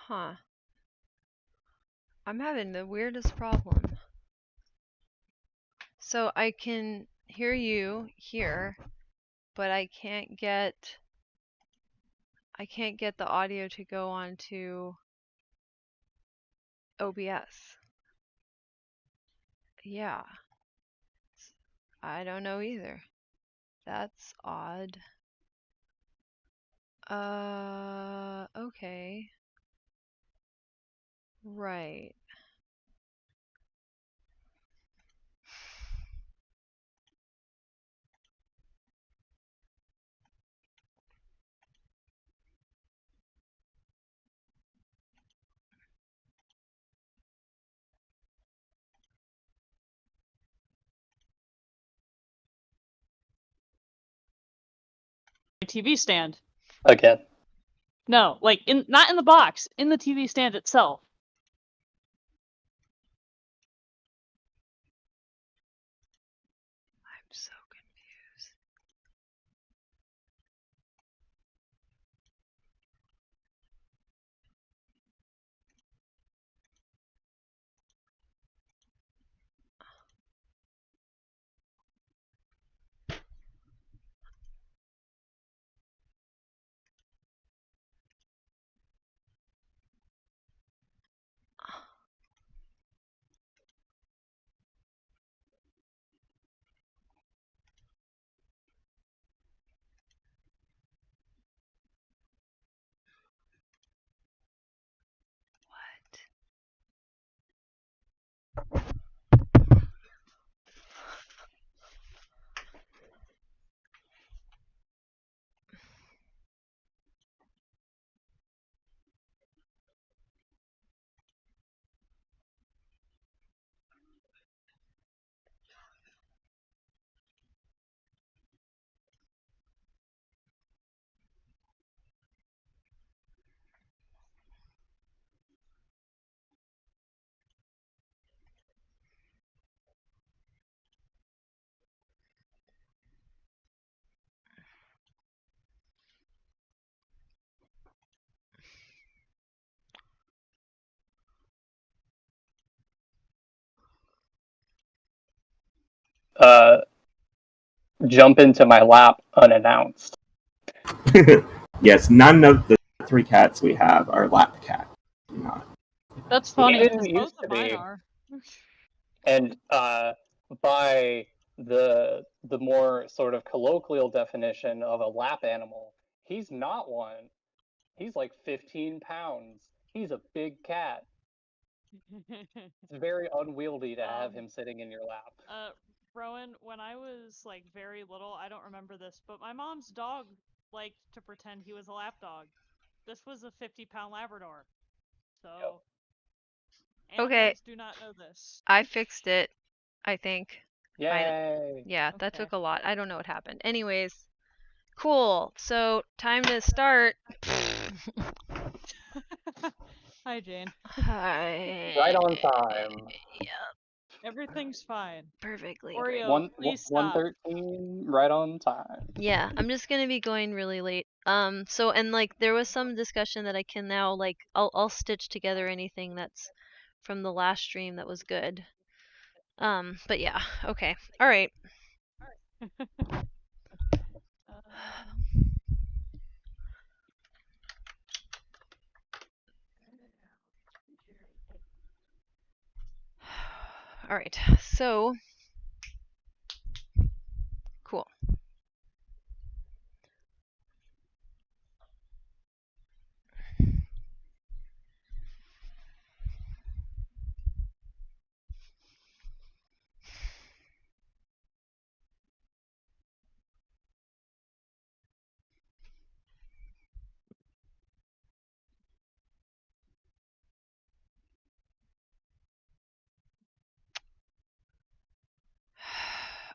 Huh. I'm having the weirdest problem. So I can hear you here, but I can't get the audio to go onto OBS. Yeah. I don't know either. That's odd. Okay. Right. TV stand. Again. No, like not in the box, in the TV stand itself. I'm so confused. Jump into my lap unannounced. Yes, none of the 3 cats we have are lap cats. That's funny. It didn't Both used to of mine be. are. And by the more sort of colloquial definition of a lap animal, he's not one. He's like 15 pounds. He's a big cat. It's very unwieldy to have him sitting in your lap. Rowan, when I was like very little, I don't remember this, but my mom's dog liked to pretend he was a lap dog. This was a 50-pound Labrador. So, Okay. animals do not know this. I fixed it, I think. Yay! Yeah, that Okay. took a lot. I don't know what happened. Anyways, cool. So, time to start. Hi, Jane. Hi. Right on time. Yeah, Everything's fine. perfectly. Oreo, please stop. 1:13, right on time. Yeah, I'm just gonna be going really late. So and like there was some discussion that I can now like I'll stitch together anything that's from the last stream that was good. But yeah, okay. All right. All right. So cool.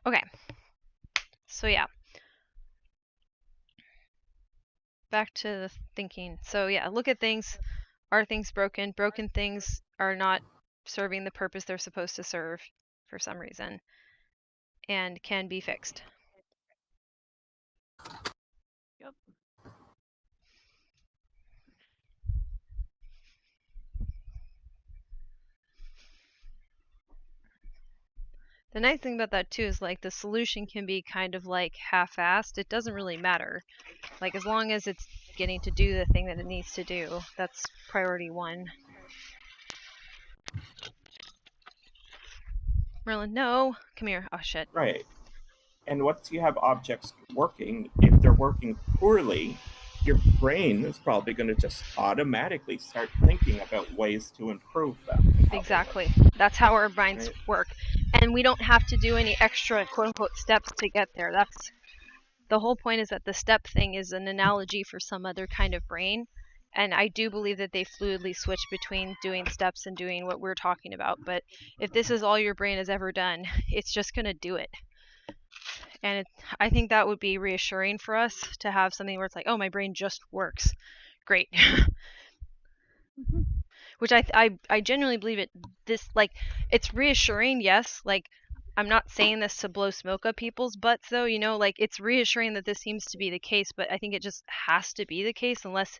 Okay. So yeah. Back to the thinking. So yeah, look at things. Are things broken? Broken things are not serving the purpose they're supposed to serve for some reason and can be fixed. Yep. The nice thing about that too is like the solution can be kind of like half-assed. It doesn't really matter. Like as long as it's getting to do the thing that it needs to do, that's priority one. Merlin, no, come here. Oh shit. Right. And once you have objects working, if they're working poorly, your brain is probably going to just automatically start thinking about ways to improve them. Exactly. That's how our minds work. And we don't have to do any extra quote unquote steps to get there. That's the whole point, is that the step thing is an analogy for some other kind of brain. And I do believe that they fluidly switch between doing steps and doing what we're talking about. But if this is all your brain has ever done, it's just going to do it. And I think that would be reassuring for us to have something where it's like, oh, my brain just works. Great. Which I genuinely believe it. This, like, it's reassuring, yes. Like, I'm not saying this to blow smoke up people's butts, though. You know, like, it's reassuring that this seems to be the case, but I think it just has to be the case, unless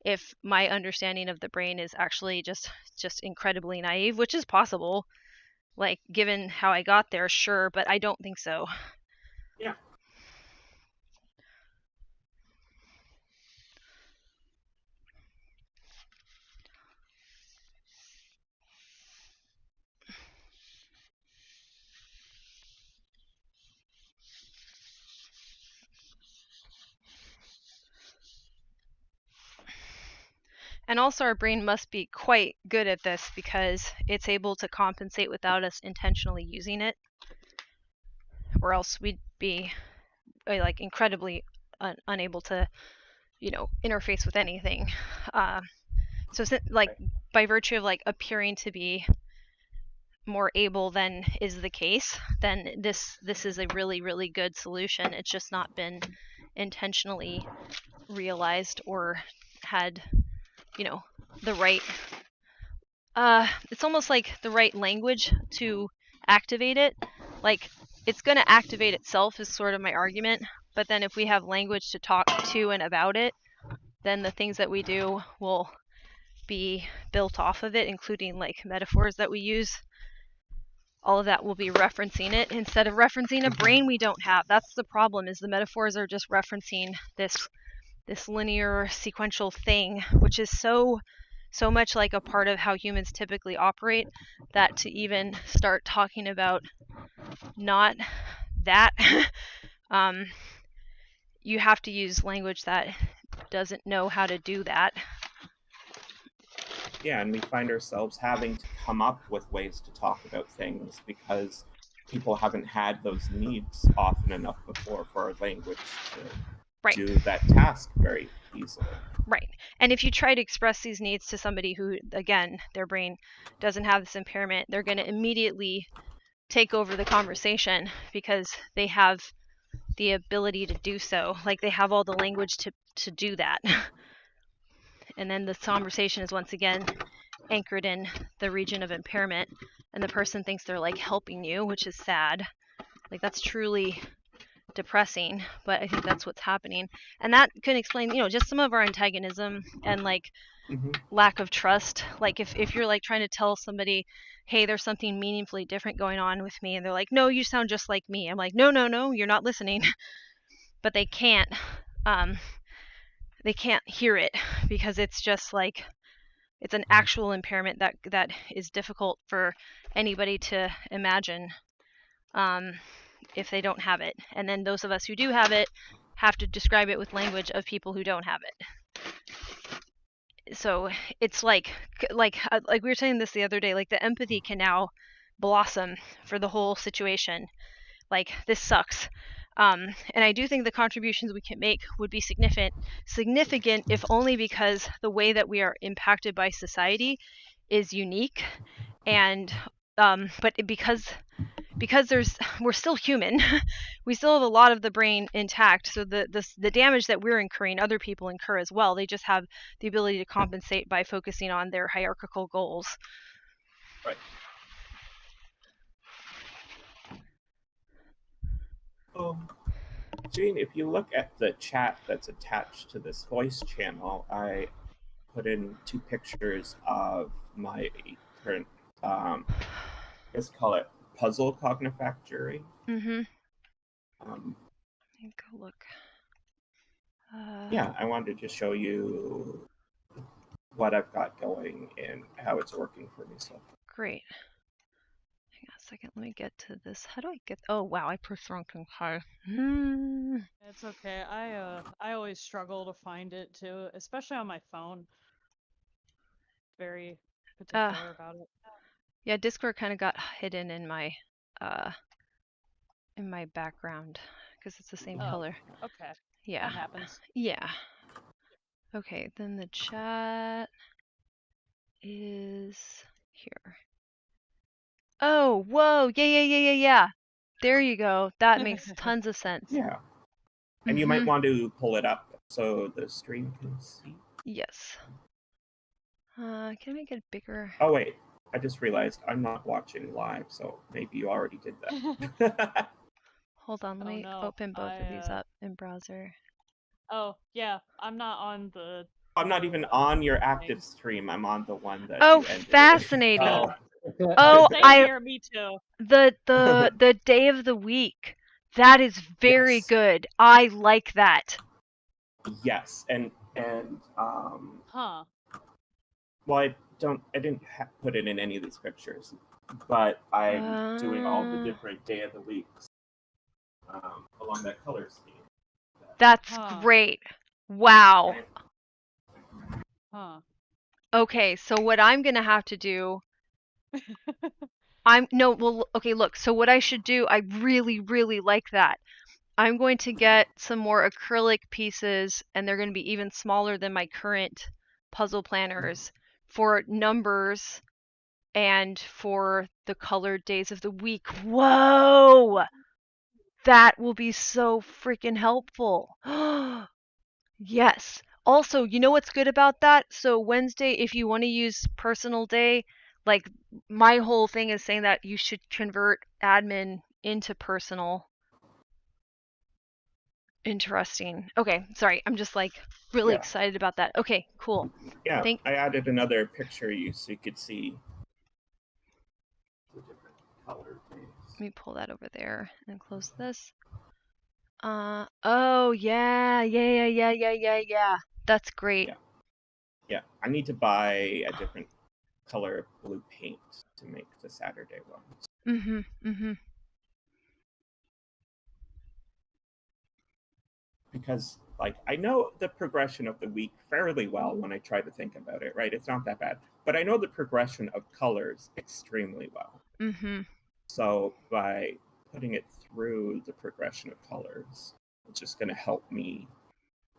if my understanding of the brain is actually just incredibly naive, which is possible. Like, given how I got there, sure, but I don't think so. Yeah. And also our brain must be quite good at this because it's able to compensate without us intentionally using it, or else we'd be like incredibly unable to, you know, interface with anything. So like by virtue of like appearing to be more able than is the case, then this is a really, really good solution. It's just not been intentionally realized or had, you know, the right it's almost like the right language to activate it. Like, it's going to activate itself is sort of my argument, but then if we have language to talk to and about it, then the things that we do will be built off of it, including like metaphors that we use. All of that will be referencing it instead of referencing a brain we don't have. That's the problem, is the metaphors are just referencing this linear sequential thing, which is so much like a part of how humans typically operate, that to even start talking about not that, you have to use language that doesn't know how to do that. Yeah, and we find ourselves having to come up with ways to talk about things because people haven't had those needs often enough before for our language to do that task very easily. Right. And if you try to express these needs to somebody who, again, their brain doesn't have this impairment, they're going to immediately take over the conversation because they have the ability to do so. Like, they have all the language to do that. And then the conversation is once again anchored in the region of impairment, and the person thinks they're like helping you, which is sad. Like, that's truly depressing, but I think that's what's happening. And that can explain, you know, just some of our antagonism and like lack of trust. Like, if you're like trying to tell somebody, hey, there's something meaningfully different going on with me, and they're like, no, you sound just like me. I'm like, no, you're not listening. But they can't hear it because it's just like, it's an actual impairment that is difficult for anybody to imagine if they don't have it. And then those of us who do have it have to describe it with language of people who don't have it. So it's like we were saying this the other day, like the empathy can now blossom for the whole situation. Like, this sucks. And I do think the contributions we can make would be significant, if only because the way that we are impacted by society is unique, and but because we're still human, we still have a lot of the brain intact. So the damage that we're incurring, other people incur as well. They just have the ability to compensate by focusing on their hierarchical goals. Right. Jane, if you look at the chat that's attached to this voice channel, I put in 2 pictures of my current, let's call it puzzle cognifactory. Mm-hmm. Um, Let me go look. Yeah, I wanted to show you what I've got going and how it's working for me so far. Great. Hang on a second. Let me get to this. How do I get? Oh wow, I pressed wrong thing. Hi. It's okay. I always struggle to find it too, especially on my phone. Very particular about it. Yeah, Discord kind of got hidden in my background because it's the same color. Okay. Yeah. That happens. Yeah. Okay, then the chat is here. Oh, whoa. Yeah. There you go. That makes tons of sense. Yeah. And you might want to pull it up so the stream can see. Yes. Can I make it bigger? Oh, wait. I just realized I'm not watching live, so maybe you already did that. Hold on, let me open both of these up in browser. Oh, yeah. I'm not on the... I'm not even on your active stream. I'm on the one that you ended. Fascinating. Same here, me too. The day of the week. That is very good. I like that. Yes, and Huh. well, I didn't put it in any of these pictures, but I'm doing all the different day of the weeks along that color scheme. That's great. Wow. Huh. Okay, so what I'm gonna have to do okay, look, so what I should do, I really, really like that. I'm going to get some more acrylic pieces, and they're going to be even smaller than my current puzzle planners for numbers and for the colored days of the week. Whoa! That will be so freaking helpful. Yes. Also, you know what's good about that? So Wednesday, if you want to use personal day, like my whole thing is saying that you should convert admin into personal. Interesting. Okay, sorry. I'm just like really excited about that. Okay, cool. Yeah, I added another picture so you could see the different color things. Let me pull that over there and close this. Oh yeah. That's great. Yeah. I need to buy a different color blue paint to make the Saturday ones. Because like I know the progression of the week fairly well when I try to think about it, right? It's not that bad. But I know the progression of colors extremely well. So by putting it through the progression of colors, it's just going to help me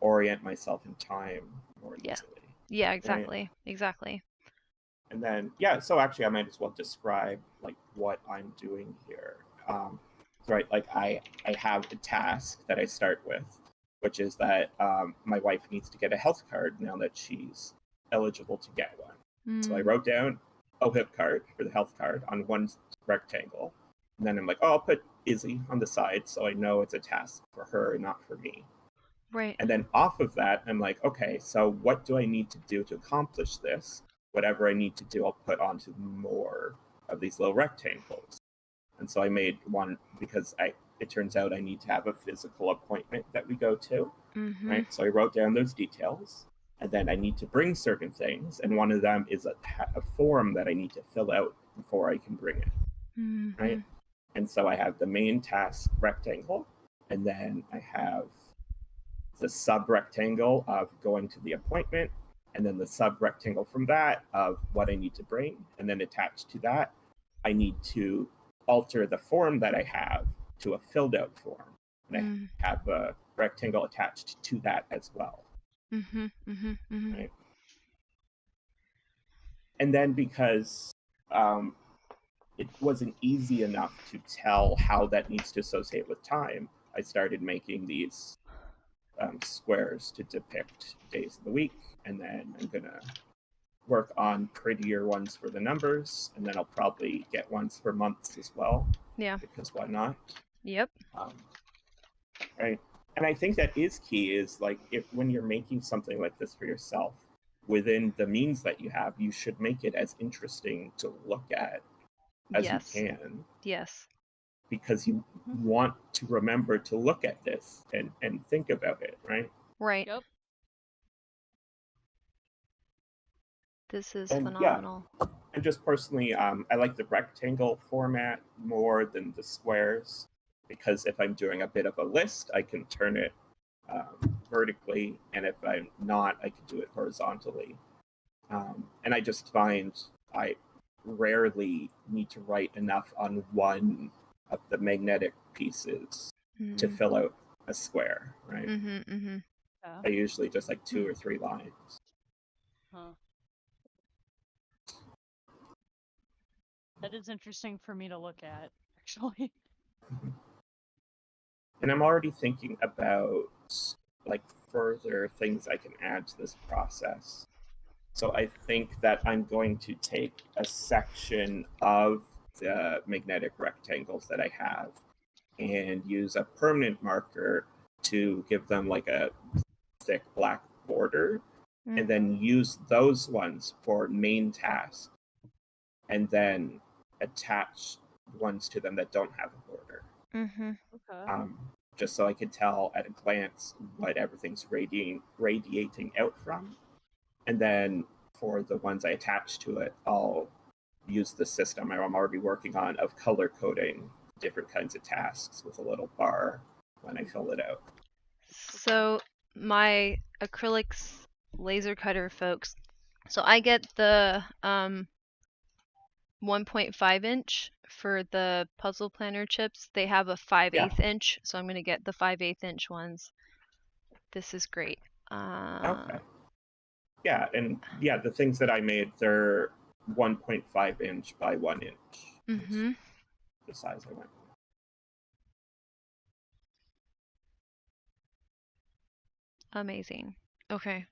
orient myself in time more easily. Yeah, exactly. Right? Exactly. And then, so actually I might as well describe like what I'm doing here. Right, like I have a task that I start with, which is that my wife needs to get a health card now that she's eligible to get one. So I wrote down OHIP card for the health card on one rectangle. And then I'm like, I'll put Izzy on the side so I know it's a task for her and not for me. Right. And then off of that, I'm like, okay, so what do I need to do to accomplish this? Whatever I need to do, I'll put onto more of these little rectangles. And so I made one because it turns out I need to have a physical appointment that we go to, right? So I wrote down those details, and then I need to bring certain things, and one of them is a form that I need to fill out before I can bring it, right? And so I have the main task rectangle, and then I have the sub-rectangle of going to the appointment, and then the sub-rectangle from that of what I need to bring, and then attached to that, I need to alter the form that I have to a filled out form. And I have a rectangle attached to that as well. Right? And then because it wasn't easy enough to tell how that needs to associate with time, I started making these squares to depict days of the week. And then I'm going to work on prettier ones for the numbers, and then I'll probably get ones for months as well. Yeah. Because why not? Yep. Right. And I think that is key, is like when you're making something like this for yourself, within the means that you have, you should make it as interesting to look at as Yes. you can, Yes. because you want to remember to look at this and think about it, right? Right. Yep. This is And phenomenal. and just personally, I like the rectangle format more than the squares, because if I'm doing a bit of a list, I can turn it vertically, and if I'm not, I can do it horizontally. And I just find I rarely need to write enough on one of the magnetic pieces to fill out a square, right? I usually just like 2 or 3 lines. Huh. That is interesting for me to look at, actually. And I'm already thinking about like further things I can add to this process. So I think that I'm going to take a section of the magnetic rectangles that I have and use a permanent marker to give them like a thick black border, and then use those ones for main tasks, and then attach ones to them that don't have a border. Okay. Just so I could tell at a glance what everything's radiating out from. And then for the ones I attach to it, I'll use the system I'm already working on of color coding different kinds of tasks with a little bar when I fill it out. So my acrylics laser cutter folks, so I get the 1.5 inch for the puzzle planner chips. They have a 5/8 inch, so I'm going to get the 5/8 inch ones. This is great. Okay. Yeah, and yeah, the things that I made, they're 1.5 inch by 1 inch. The size I went with. Amazing. Okay.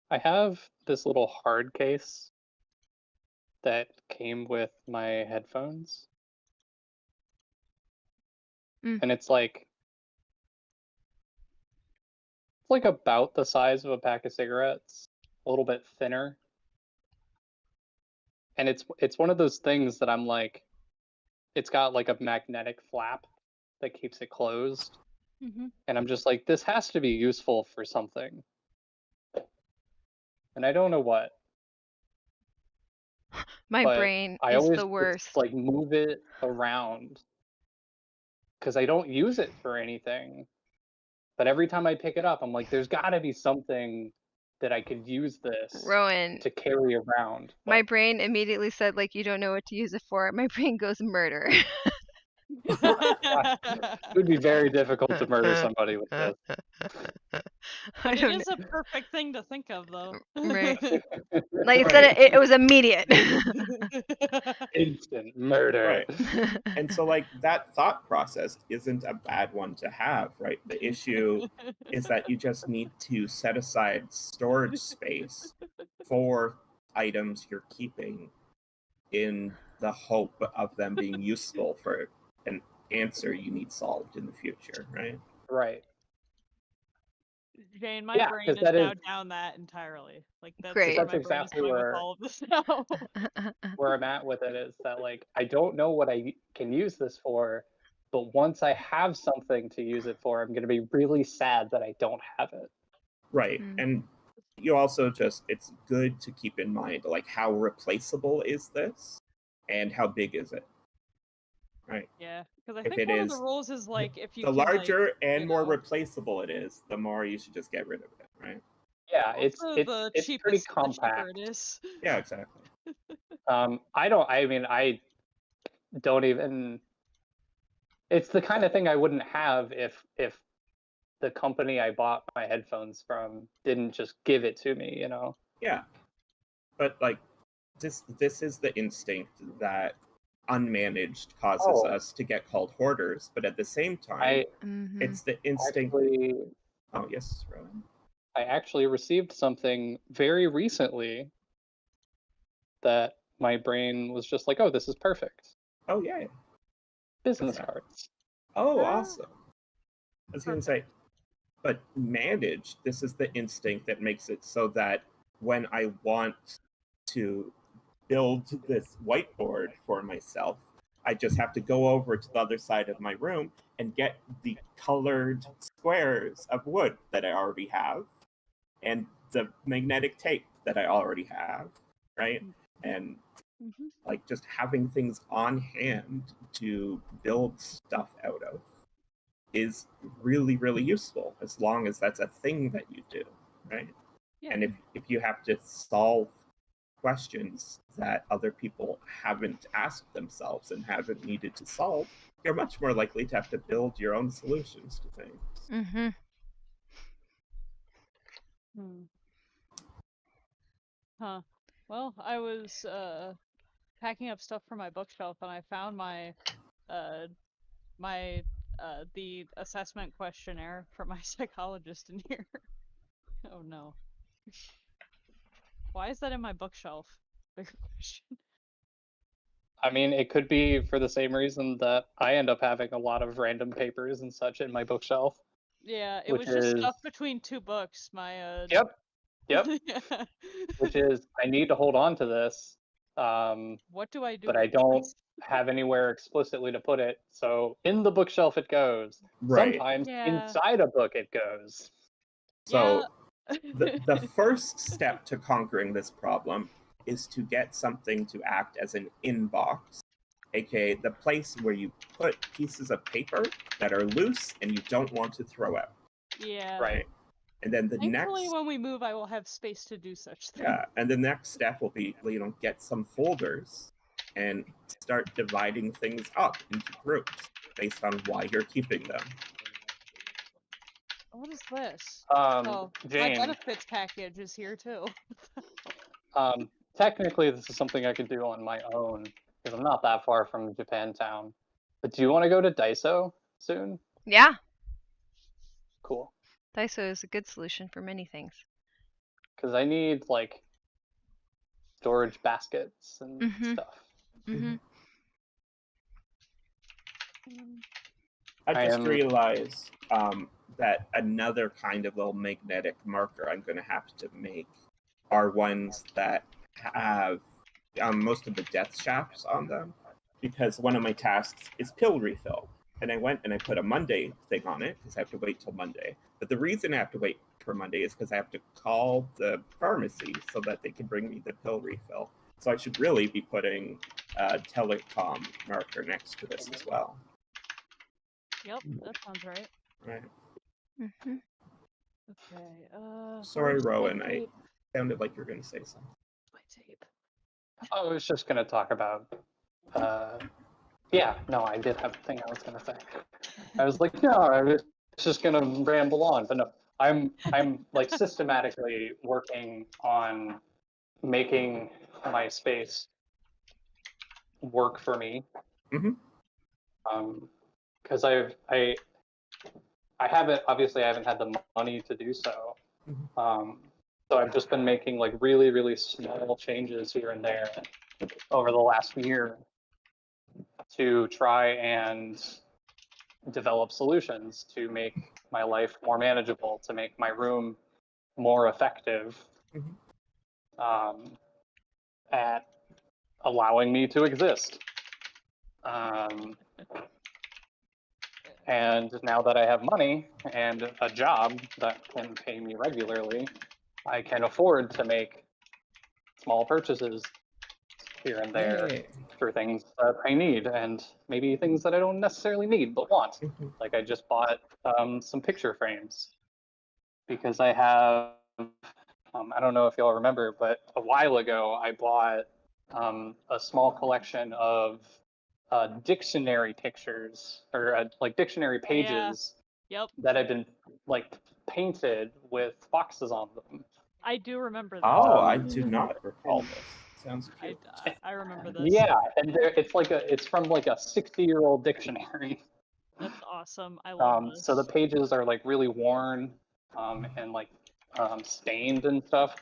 I have this little hard case that came with my headphones. And it's like about the size of a pack of cigarettes, a little bit thinner. And it's one of those things that I'm like, it's got like a magnetic flap that keeps it closed. And I'm just like, this has to be useful for something. And I don't know what. My but brain I is always the worst. just, like move it around because I don't use it for anything. But every time I pick it up, I'm like, there's got to be something that I could use this Rowan, to carry around. my But brain immediately said, like, you don't know what to use it for. My brain goes murder. it would be very difficult to murder somebody with this. But it is a perfect thing to think of, though. Right. Like I said, it was immediate. Instant murder. Right. And so, like, that thought process isn't a bad one to have, right? The issue is that you just need to set aside storage space for items you're keeping in the hope of them being useful for an answer you need solved in the future, right? Right. Jane, my Yeah, brain 'cause is that now is- down that entirely. Like that's Great. where That's my brain is exactly going with where all of this now. where I'm at with it is that like I don't know what I can use this for, but once I have something to use it for, I'm going to be really sad that I don't have it. Right. And you also just, it's good to keep in mind, like, how replaceable is this and how big is it? Right. Yeah, because I If think it one of is the rules is like if you the can, larger like, and more replaceable it is, the more you should just get rid of it, right? Yeah, it's the pretty cheapest, the cheaper compact. it is. Yeah, exactly. I don't even. It's the kind of thing I wouldn't have if the company I bought my headphones from didn't just give it to me, you know. Yeah, but like this is the instinct that unmanaged causes us to get called hoarders, but at the same time, it's the instinct. Oh yes, Rowan. I actually received something very recently that my brain was just like, "Oh, this is perfect." Oh yeah. Business cards. Oh, Ah, awesome. I was going to say, but manage, this is the instinct that makes it so that when I want to build this whiteboard for myself, I just have to go over to the other side of my room and get the colored squares of wood that I already have and the magnetic tape that I already have, right? And mhm. like just having things on hand to build stuff out of is really, really useful as long as that's a thing that you do, right? Yeah. And if you have to solve questions that other people haven't asked themselves and haven't needed to solve, you're much more likely to have to build your own solutions to things. Mm-hmm. Hmm. Huh. Well, I was packing up stuff for my bookshelf and I found my uh the assessment questionnaire for my psychologist in here. Oh no. Why is that in my bookshelf? Bigger question. I mean, it could be for the same reason that I end up having a lot of random papers and such in my bookshelf, Yeah, it which was just is, stuff between two books. My yep, yep, yeah. which is I need to hold on to this, What do I do but I with don't this? have anywhere explicitly to put it. So in the bookshelf it goes. Right. Sometimes Yeah. inside a book it goes. Yeah. So the first step to conquering this problem is to get something to act as an inbox, aka the place where you put pieces of paper that are loose and you don't want to throw out. Yeah. Right. And then the Thankfully, next when we move, I will have space to do such things. yeah, and the next step will be get some folders and start dividing things up into groups based on why you're keeping them. What is this? Oh, my Jane, benefits package is here too. technically this is something I could do on my own because I'm not that far from Japantown. But do you want to go to Daiso soon? Yeah, Cool. Daiso is a good solution for many things. Because I need like storage baskets and Mm-hmm. stuff. Mm-hmm. I I just am. realized that another kind of little magnetic marker I'm going to have to make are ones that have most of the death shafts on them, because one of my tasks is pill refill. And I went and I put a Monday thing on it because I have to wait till Monday. But the reason I have to wait for Monday is because I have to call the pharmacy so that they can bring me the pill refill. So I should really be putting a telecom marker next to this as well. Yep, that sounds right. Right. Mm-hmm. Okay. Sorry, Where's my Rowan. I tape? sounded like you were going to say something. My tape. I was just gonna talk about. Yeah, no, I did have a thing I was gonna say. I was like, no, I was just gonna ramble on, but no, I'm like systematically working on making my space work for me. Mhm. Because I haven't, obviously I haven't had the money to do so. So I've just been making like really, really small changes here and there over the last year to try and develop solutions to make my life more manageable, to make my room more effective at allowing me to exist. And now that I have money and a job that can pay me regularly, I can afford to make small purchases here and there Yay. for things that I need and maybe things that I don't necessarily need but want. Like I just bought some picture frames because I have, I don't know if y'all remember, but a while ago I bought a small collection of dictionary pictures or like dictionary Yeah. pages Yep. that had been like painted with foxes on them. I do remember this. Oh, I do not recall this. Sounds cute. I remember this. Yeah, and it's from like a 60-year-old dictionary. That's awesome. I love this. So the pages are like really worn and like stained and stuff.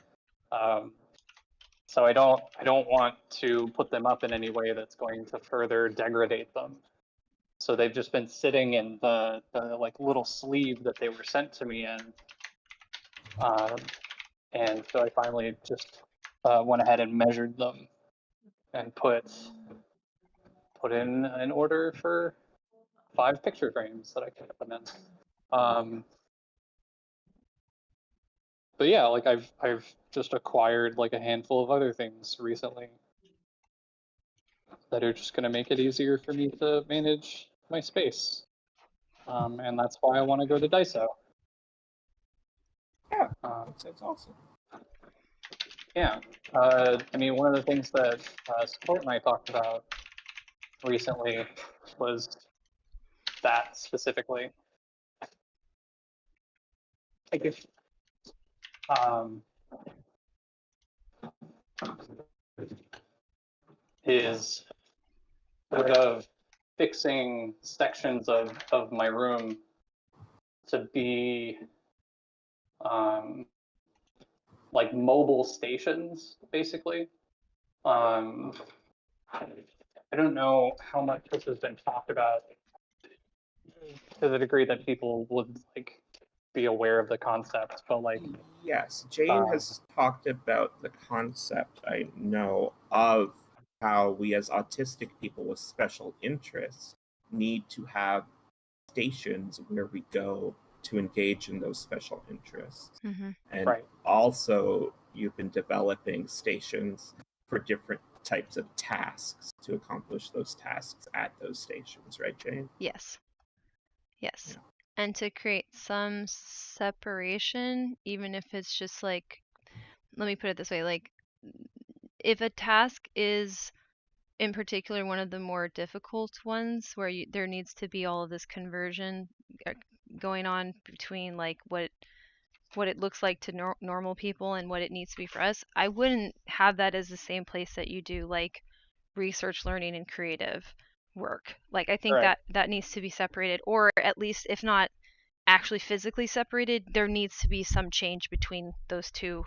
So I don't want to put them up in any way that's going to further degrade them. So they've just been sitting in the like little sleeve that they were sent to me in. And so I finally just went ahead and measured them and put in an order for 5 picture frames that I can put them in. But yeah, like I've just acquired like a handful of other things recently that are just going to make it easier for me to manage my space. And that's why I want to go to Daiso. Yeah, that's awesome. Yeah, I mean, one of the things that Support and I talked about recently was that specifically. Like if is sort of fixing sections of my room to be like mobile stations, basically. I don't know how much this has been talked about to the degree that people would like be aware of the concept, but like yes, Jane has talked about the concept, I know, of how we as autistic people with special interests need to have stations where we go to engage in those special interests. And right. also you've been developing stations for different types of tasks to accomplish those tasks at those stations, right, Jane? Yes. Yeah. And to create some separation, even if it's just like, let me put it this way, like if a task is in particular one of the more difficult ones where there needs to be all of this conversion going on between like what it looks like to normal people and what it needs to be for us, I wouldn't have that as the same place that you do like research, learning, and creative work. Like I think that needs to be separated, or at least if not actually physically separated, there needs to be some change between those two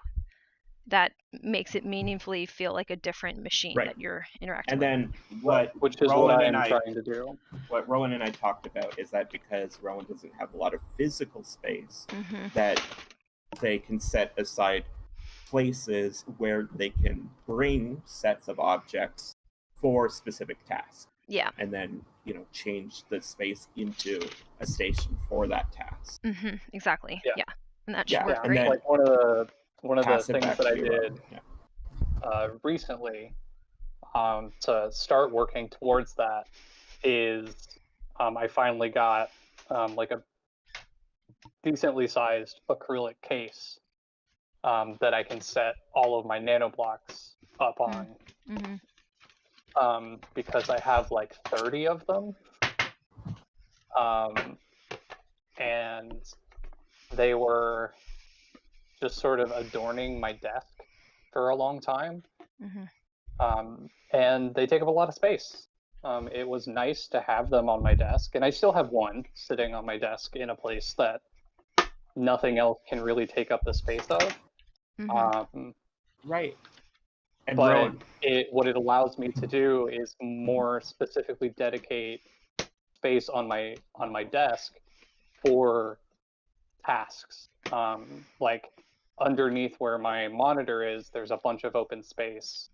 that makes it meaningfully feel like a different machine that you're interacting with. And then which is Rowan what and I'm trying to do. What Rowan and I talked about is that because Rowan doesn't have a lot of physical space, that they can set aside places where they can bring sets of objects for specific tasks. Yeah. And then, change the space into a station for that task. Exactly. Yeah. And that should Yeah. work And great. then, like one of the things that I did recently to start working towards that is I finally got like a decently sized acrylic case that I can set all of my nanoblocks up on. Because I have like 30 of them. And they were just sort of adorning my desk for a long time. And they take up a lot of space. It was nice to have them on my desk, and I still have one sitting on my desk in a place that nothing else can really take up the space of. Right. And but what it allows me to do is more specifically dedicate space on my desk for tasks. Like underneath where my monitor is, there's a bunch of open space.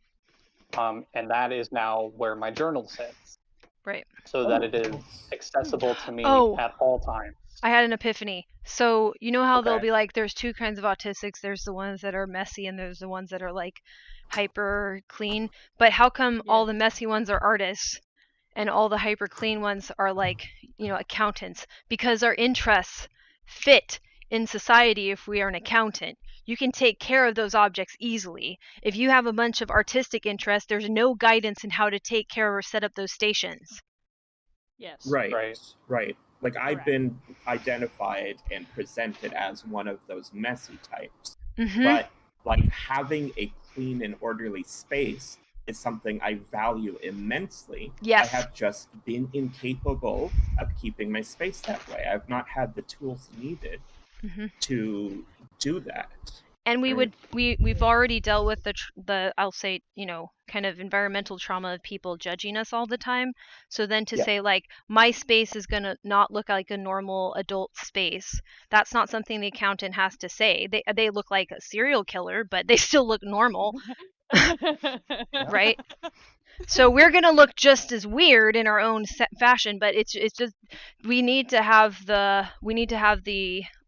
And that is now where my journal sits. Right. So that it is accessible to me at all times. I had an epiphany. So you know how they'll be like, there's two kinds of autistics. There's the ones that are messy and there's the ones that are like hyper clean. But how come all the messy ones are artists and all the hyper clean ones are like, accountants? Because our interests fit in society. If we are an accountant, you can take care of those objects easily. If you have a bunch of artistic interests, there's no guidance in how to take care or set up those stations. Yes. Right. Like I've been identified and presented as one of those messy types. But like having a clean and orderly space is something I value immensely. Yes. I have just been incapable of keeping my space that way. I've not had the tools needed to do that. And we've already dealt with the I'll say, you know, kind of environmental trauma of people judging us all the time. So then to Yeah. say like my space is going to not look like a normal adult space, that's not something the accountant has to say. They look like a serial killer, but they still look normal, right? So we're going to look just as weird in our own fashion, but it's just we need to have the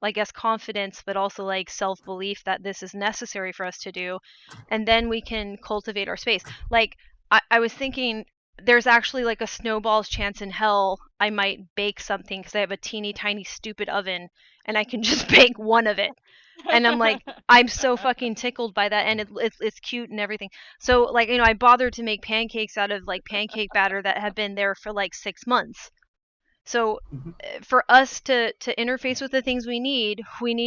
I guess confidence, but also like self-belief that this is necessary for us to do, and then we can cultivate our space. Like I was thinking there's actually like a snowball's chance in hell I might bake something because I have a teeny tiny stupid oven and I can just bake one of it. And I'm like, I'm so fucking tickled by that, and it's cute and everything. So like, you know, I bothered to make pancakes out of like pancake batter that had been there for like 6 months. So for us to interface with the things we need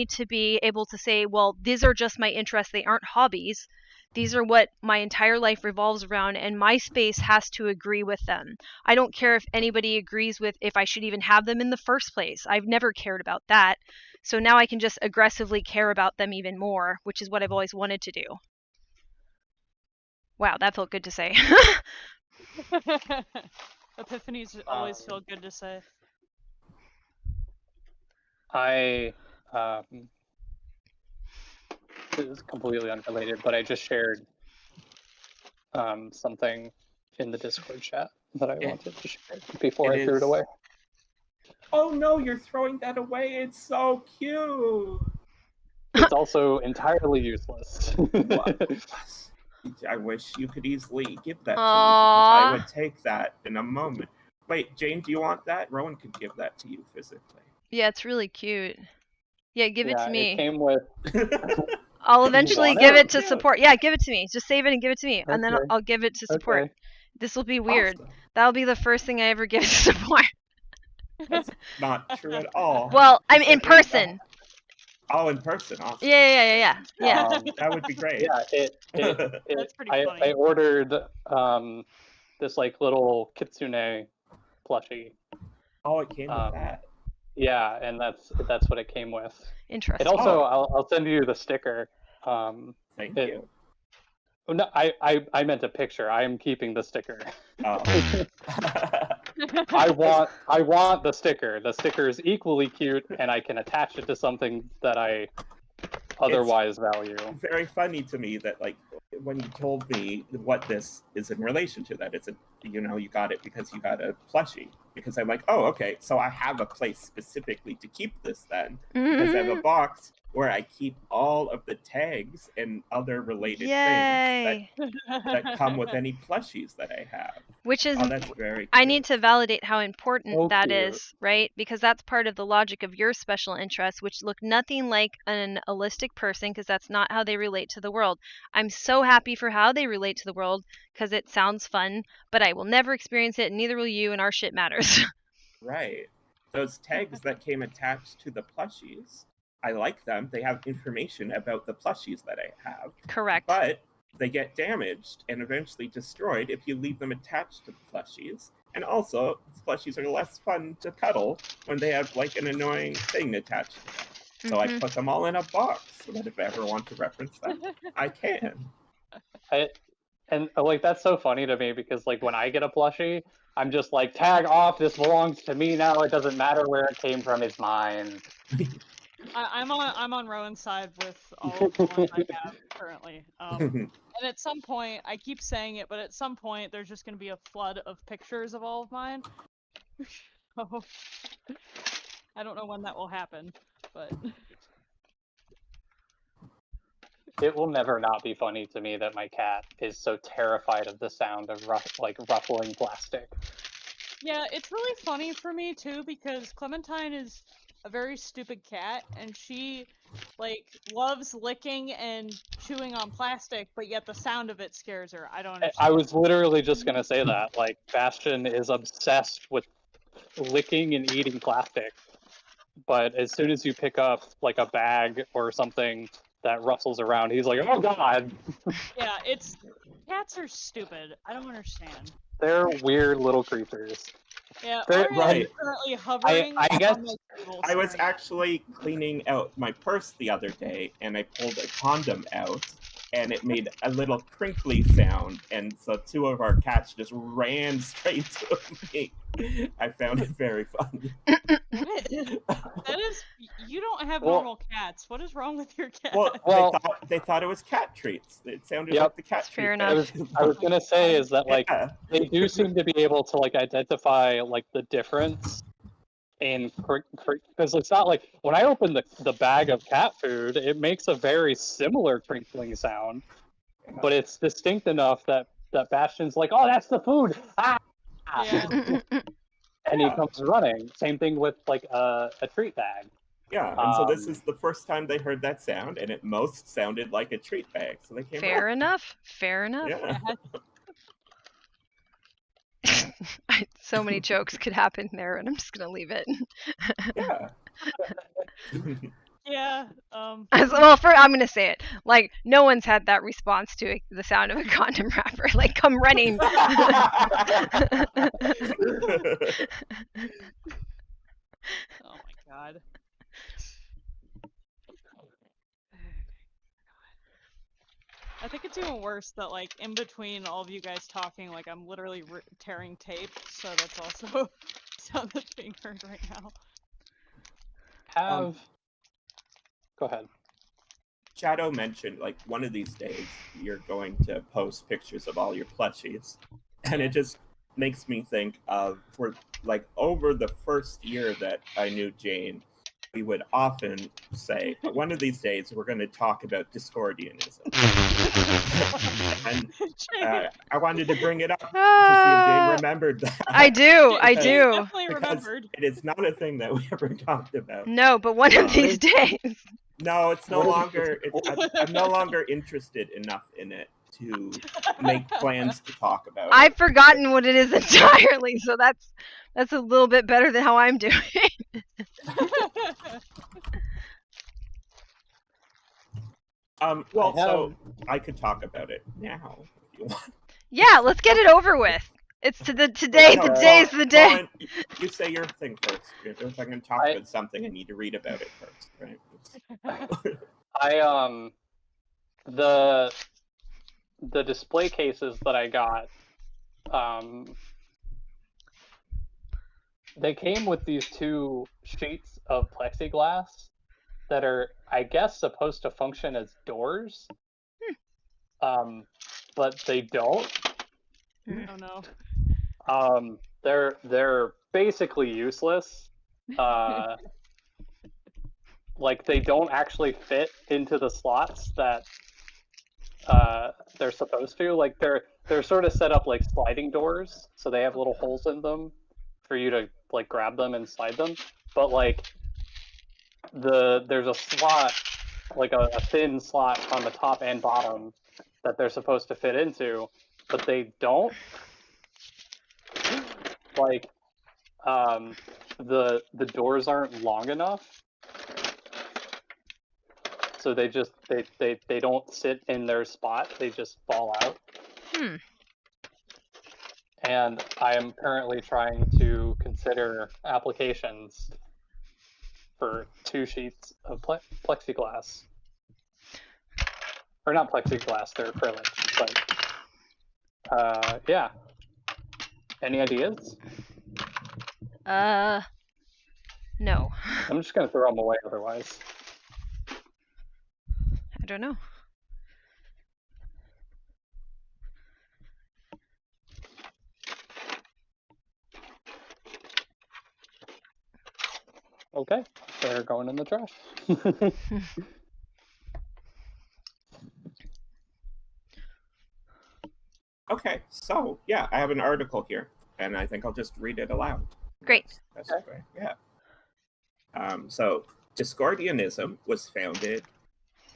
to be able to say, well, these are just my interests, they aren't hobbies. These are what my entire life revolves around, and my space has to agree with them. I don't care if anybody agrees with if I should even have them in the first place. I've never cared about that. So now I can just aggressively care about them even more, which is what I've always wanted to do. Wow, that felt good to say. Epiphanies always feel good to say. This is completely unrelated, but I just shared something in the Discord chat that I wanted to share before I threw it away. Oh no, you're throwing that away. It's so cute. It's also entirely useless. I wish you could easily give that to me because I would take that in a moment. Wait, Jane, do you want that? Rowan could give that to you physically. Yeah, it's really cute. Yeah, give it to me. It came with... I'll eventually give it to support. Yeah, give it to me. Just save it and give it to me, and then I'll give it to support. Okay. This will be weird. Awesome. That'll be the first thing I ever give to support. That's not true at all. Well, I'm in person. Oh, in person, awesome. Yeah. That would be great. Yeah, that's pretty funny. I ordered this like little kitsune plushie. Oh, it came with that. Yeah, and that's what it came with. Interesting. It also, I'll send you the sticker. Thank you. No, I meant a picture. I am keeping the sticker. Oh. I want the sticker. The sticker is equally cute, and I can attach it to something that I otherwise value. Very funny to me that like when you told me what this is in relation to, that it's you got it because you got a plushie. Because I'm like, oh, okay, so I have a place specifically to keep this then. Because I have a box where I keep all of the tags and other related things that come with any plushies that I have. Which is, that's very cute. I need to validate how important that is, right? Because that's part of the logic of your special interests, which look nothing like an allistic person, because that's not how they relate to the world. I'm so happy for how they relate to the world, because it sounds fun, but I will never experience it, and neither will you, and our shit matters. Right. Those tags that came attached to the plushies, I like them. They have information about the plushies that I have. Correct. But they get damaged and eventually destroyed if you leave them attached to the plushies. And also, plushies are less fun to cuddle when they have like an annoying thing attached to them. So I put them all in a box so that if I ever want to reference them, I can. And like that's so funny to me because like when I get a plushie, I'm just like, tag off, this belongs to me now. It doesn't matter where it came from, it's mine. I'm on Rowan's side with all of the ones I have currently. And at some point, I keep saying it, but at some point there's just going to be a flood of pictures of all of mine. So, I don't know when that will happen, but... It will never not be funny to me that my cat is so terrified of the sound of ruffling plastic. Yeah, it's really funny for me too because Clementine is a very stupid cat and she like loves licking and chewing on plastic, but yet the sound of it scares her. I don't understand. I was literally just gonna say that. Like Bastion is obsessed with licking and eating plastic, but as soon as you pick up like a bag or something that rustles around, he's like, oh god. Yeah, cats are stupid. I don't understand. They're weird little creatures. Yeah, There- Ariel right. is currently hovering I guess- on my table. I was staring. actually cleaning out my purse the other day, and I pulled a condom out, and it made a little crinkly sound, and so two of our cats just ran straight to me. I found it very funny. That is, you don't have Well- normal cats. What is wrong with your cat? Well- they thought it was cat treats. It sounded Yep. like the cat Fair treat. enough. I was gonna say is that like Yeah. they do seem to be able to like identify like the difference in because it's not like when I open the bag of cat food, it makes a very similar crinkling sound, but it's distinct enough that Bastion's like, oh, that's the food, ah! Yeah. And he comes running. Same thing with like a treat bag. Yeah, and so this Um, is the first time they heard that sound, and it most sounded like a treat bag. So they came Fair running. enough. Fair enough. Yeah. So many jokes could happen there, and I'm just gonna leave it. Yeah. Yeah. Well, I'm gonna say it. Like, no one's had that response to the sound of a condom wrapper. Like, come running. Oh my god. I think it's even worse that, like, in between all of you guys talking, like, I'm literally tearing tape, so that's also sound that's being heard right now. Go ahead. Shadow mentioned, like, one of these days you're going to post pictures of all your plushies. And it just makes me think of, for, like, over the first year that I knew Jane, we would often say, one of these days we're going to talk about Discordianism. And I wanted to bring it up to see if Jane remembered that. I do. I Jane do. definitely Because remembered. it is not a thing that we ever talked about. No, but one of these days. No, it's no longer. I'm no longer interested enough in it to make plans to talk about I've it. forgotten what it is entirely, so that's a little bit better than how I'm doing. Well, so I could talk about it now if you want. Yeah, let's get it over with. It's today. No, Today's the day. Lauren, you say your thing first. If I'm going to talk about something, I need to read about it first, right? The display cases that I got, they came with these two sheets of plexiglass that are, I guess, supposed to function as doors. But they don't. Oh no. They're basically useless. Like they don't actually fit into the slots that they're supposed to. Like they're sort of set up like sliding doors, so they have little holes in them for you to like grab them and slide them. But like there's a slot, like a thin slot on the top and bottom that they're supposed to fit into, but they don't. Like the doors aren't long enough, so they don't sit in their spot. They just fall out. And I am currently trying to consider applications for 2 sheets of plexiglass. Or not plexiglass, they're acrylic. But yeah. Any ideas? No. I'm just gonna throw them away otherwise. I don't know. Okay, they're going in the trash. Okay, so yeah, I have an article here, and I think I'll just read it aloud. Great. That's okay. Yeah. So Discordianism was founded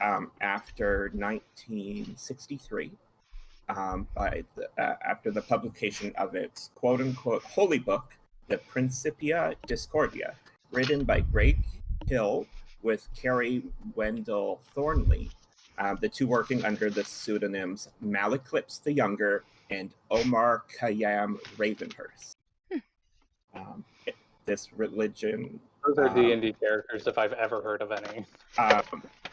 after 1963 after the publication of its quote-unquote holy book, the Principia Discordia, written by Greg Hill with Carrie Wendell Thornley, the two working under the pseudonyms Malaclips the Younger and Omar Khayyam Ravenhurst. This religion. Those are D&D characters if I've ever heard of any.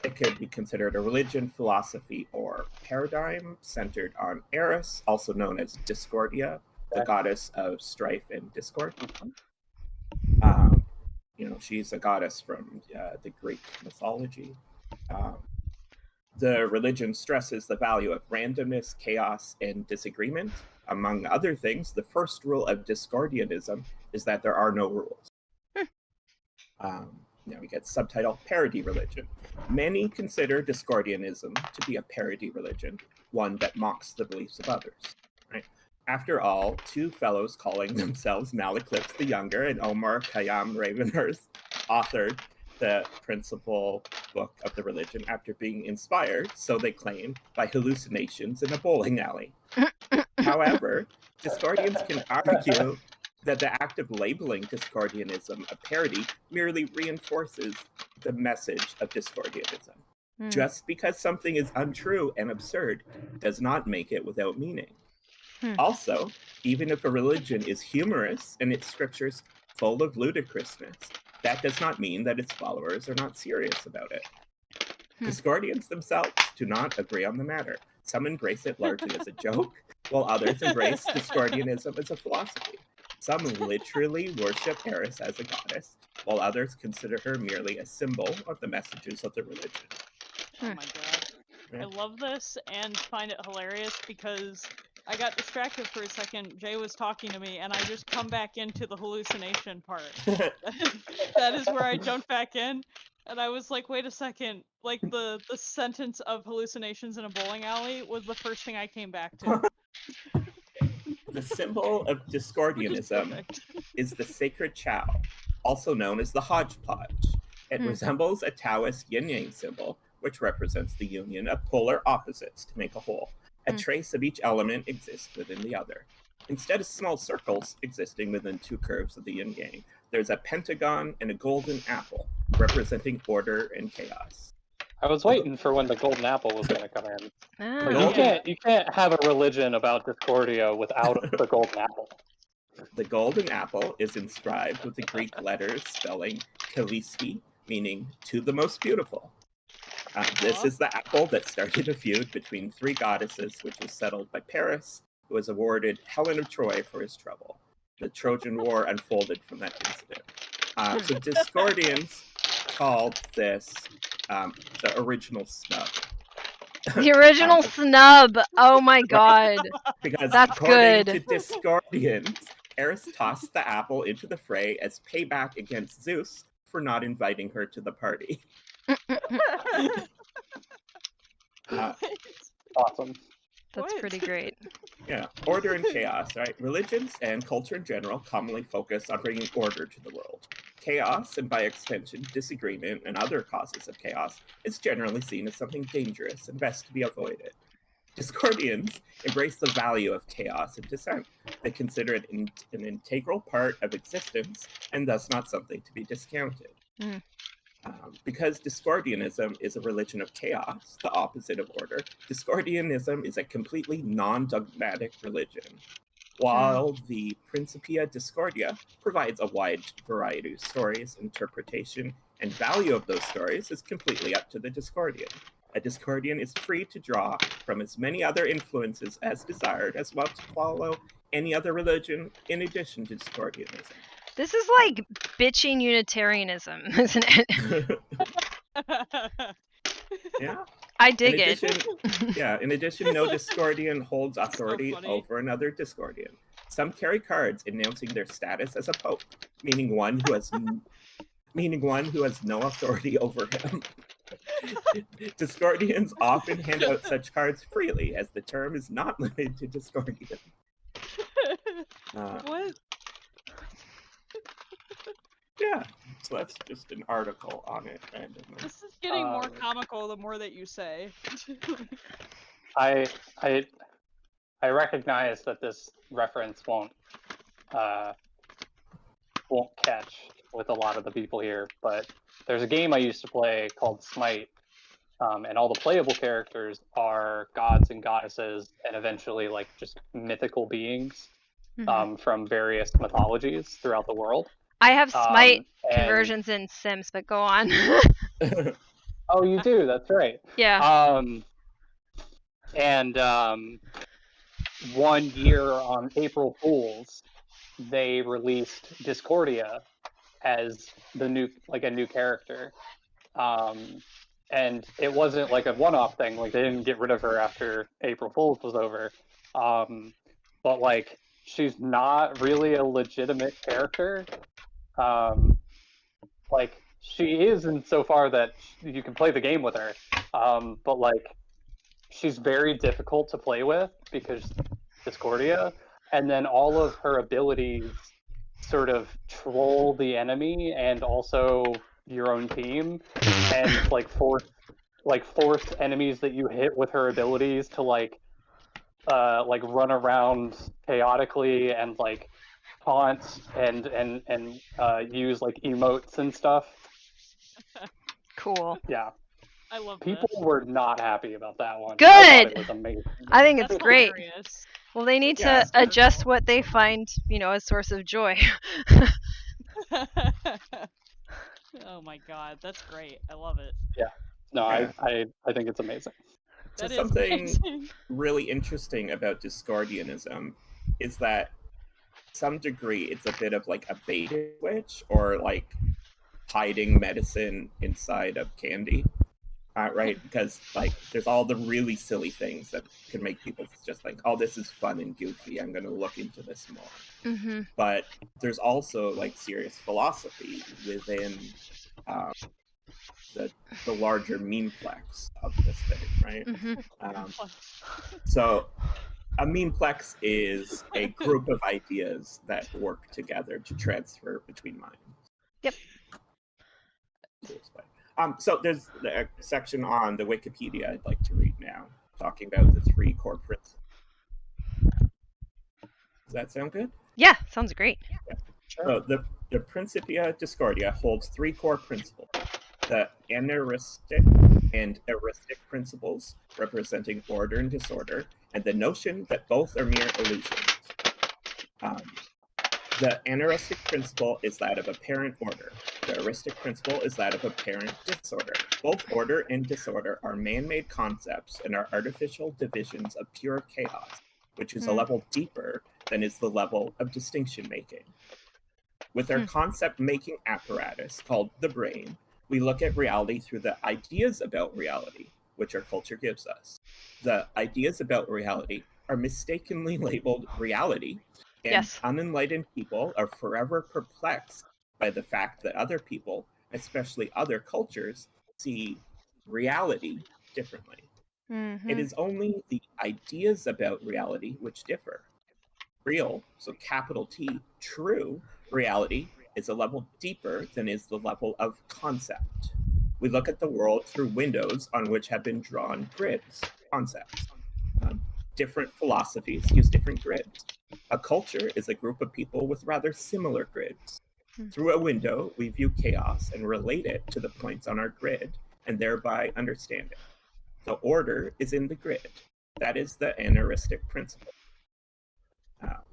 It could be considered a religion, philosophy, or paradigm centered on Eris, also known as Discordia, the goddess of strife and discord. She's a goddess from the Greek mythology. The religion stresses the value of randomness, chaos, and disagreement. Among other things, the first rule of Discordianism is that there are no rules. Now we get subtitle Parody Religion. Many consider Discordianism to be a parody religion, one that mocks the beliefs of others. Right? After all, two fellows calling themselves Malaclips the Younger and Omar Khayyam Ravenhurst authored the principal book of the religion after being inspired, so they claim, by hallucinations in a bowling alley. However, Discordians can argue that the act of labeling Discordianism a parody merely reinforces the message of Discordianism. Just because something is untrue and absurd does not make it without meaning. Also, even if a religion is humorous and its scriptures full of ludicrousness, that does not mean that its followers are not serious about it. Discordians themselves do not agree on the matter. Some embrace it largely as a joke, while others embrace Discordianism as a philosophy. Some literally worship Eris as a goddess, while others consider her merely a symbol of the messages of the religion. Oh my god. Yeah. I love this and find it hilarious because I got distracted for a second. Jay was talking to me and I just come back into the hallucination part. That is where I jumped back in. And I was like, wait a second. Like the sentence of hallucinations in a bowling alley was the first thing I came back to. The symbol of Discordianism is the sacred chow, also known as the hodgepodge. It resembles a Taoist yin-yang symbol, which represents the union of polar opposites to make a whole. A trace of each element exists within the other. Instead of small circles existing within two curves of the yin-yang, there's a pentagon and a golden apple, representing order and chaos. I was waiting for when the golden apple was going to come in. Like, you can't have a religion about Discordia without the golden apple. The golden apple is inscribed with the Greek letters spelling Kaliski, meaning to the most beautiful. This is the apple that started a feud between three goddesses, which was settled by Paris, who was awarded Helen of Troy for his trouble. The Trojan War unfolded from that incident. So Discordians called this the original snub. The original snub! Oh my god. Because that's according good. to Discordians, Eris tossed the apple into the fray as payback against Zeus for not inviting her to the party. Awesome. That's pretty great. Yeah, order and chaos, right? Religions and culture in general commonly focus on bringing order to the world. Chaos, and by extension, disagreement and other causes of chaos, is generally seen as something dangerous and best to be avoided. Discordians embrace the value of chaos and dissent. They consider it an integral part of existence and thus not something to be discounted. Because Discordianism is a religion of chaos, the opposite of order, Discordianism is a completely non-dogmatic religion. While the Principia Discordia provides a wide variety of stories, interpretation, and value of those stories is completely up to the Discordian. A Discordian is free to draw from as many other influences as desired, as well to follow any other religion in addition to Discordianism. This is like bitching Unitarianism, isn't it? Yeah. I dig it. In addition, no Discordian holds authority over another Discordian. Some carry cards announcing their status as a pope, meaning one who has no authority over him. Discordians often hand out such cards freely, as the term is not limited to Discordian. What? Yeah, so that's just an article on it randomly. This is getting more comical the more that you say. I recognize that this reference won't catch with a lot of the people here, but there's a game I used to play called Smite, and all the playable characters are gods and goddesses, and eventually like just mythical beings. from various mythologies throughout the world. I have smite and- conversions in Sims, but go on. Oh, you do? That's right. Yeah. And 1 year on April Fools, they released Discordia as a new character. And it wasn't like a one-off thing. Like, they didn't get rid of her after April Fools was over. But like, she's not really a legitimate character. Like, she is insofar that you can play the game with her. But like, she's very difficult to play with because Discordia, and then all of her abilities sort of troll the enemy and also your own team, and like force enemies that you hit with her abilities to like run around chaotically and like taunt and use like emotes and stuff. Cool. Yeah. I love People this. were not happy about that one. Good! I thought it was amazing. I think it's That's great. hilarious. Well, they need Yeah. to adjust what they find, a source of joy. Oh my god, that's great. I love it. No, Yeah. I think it's amazing. That So is something amazing. really interesting about Discordianism is that, to some degree, it's a bit of like a bait and switch, or like hiding medicine inside of candy, right? Because like there's all the really silly things that can make people just think, oh, this is fun and goofy, I'm going to look into this more. Mm-hmm. But there's also like serious philosophy within the larger memeplex of this thing, right? Mm-hmm. So a memeplex is a group of ideas that work together to transfer between minds. Yep. So there's a section on the Wikipedia I'd like to read now, talking about the 3 core principles. Does that sound good? Yeah, sounds great. So the Principia Discordia holds 3 core principles: the aneuristic and heuristic principles, representing order and disorder, and the notion that both are mere illusions. The aneuristic principle is that of apparent order. The heuristic principle is that of apparent disorder. Both order and disorder are man-made concepts and are artificial divisions of pure chaos, which is a level deeper than is the level of distinction-making. With our concept-making apparatus called the brain, we look at reality through the ideas about reality, which our culture gives us. The ideas about reality are mistakenly labeled reality, and Yes. unenlightened people are forever perplexed by the fact that other people, especially other cultures, see reality differently. Mm-hmm. It is only the ideas about reality which differ. Real, so capital T, true reality is a level deeper than is the level of concept. We look at the world through windows on which have been drawn grids, concepts. Different philosophies use different grids. A culture is a group of people with rather similar grids. Through a window, we view chaos and relate it to the points on our grid, and thereby understand it. The order is in the grid. That is the aneuristic principle.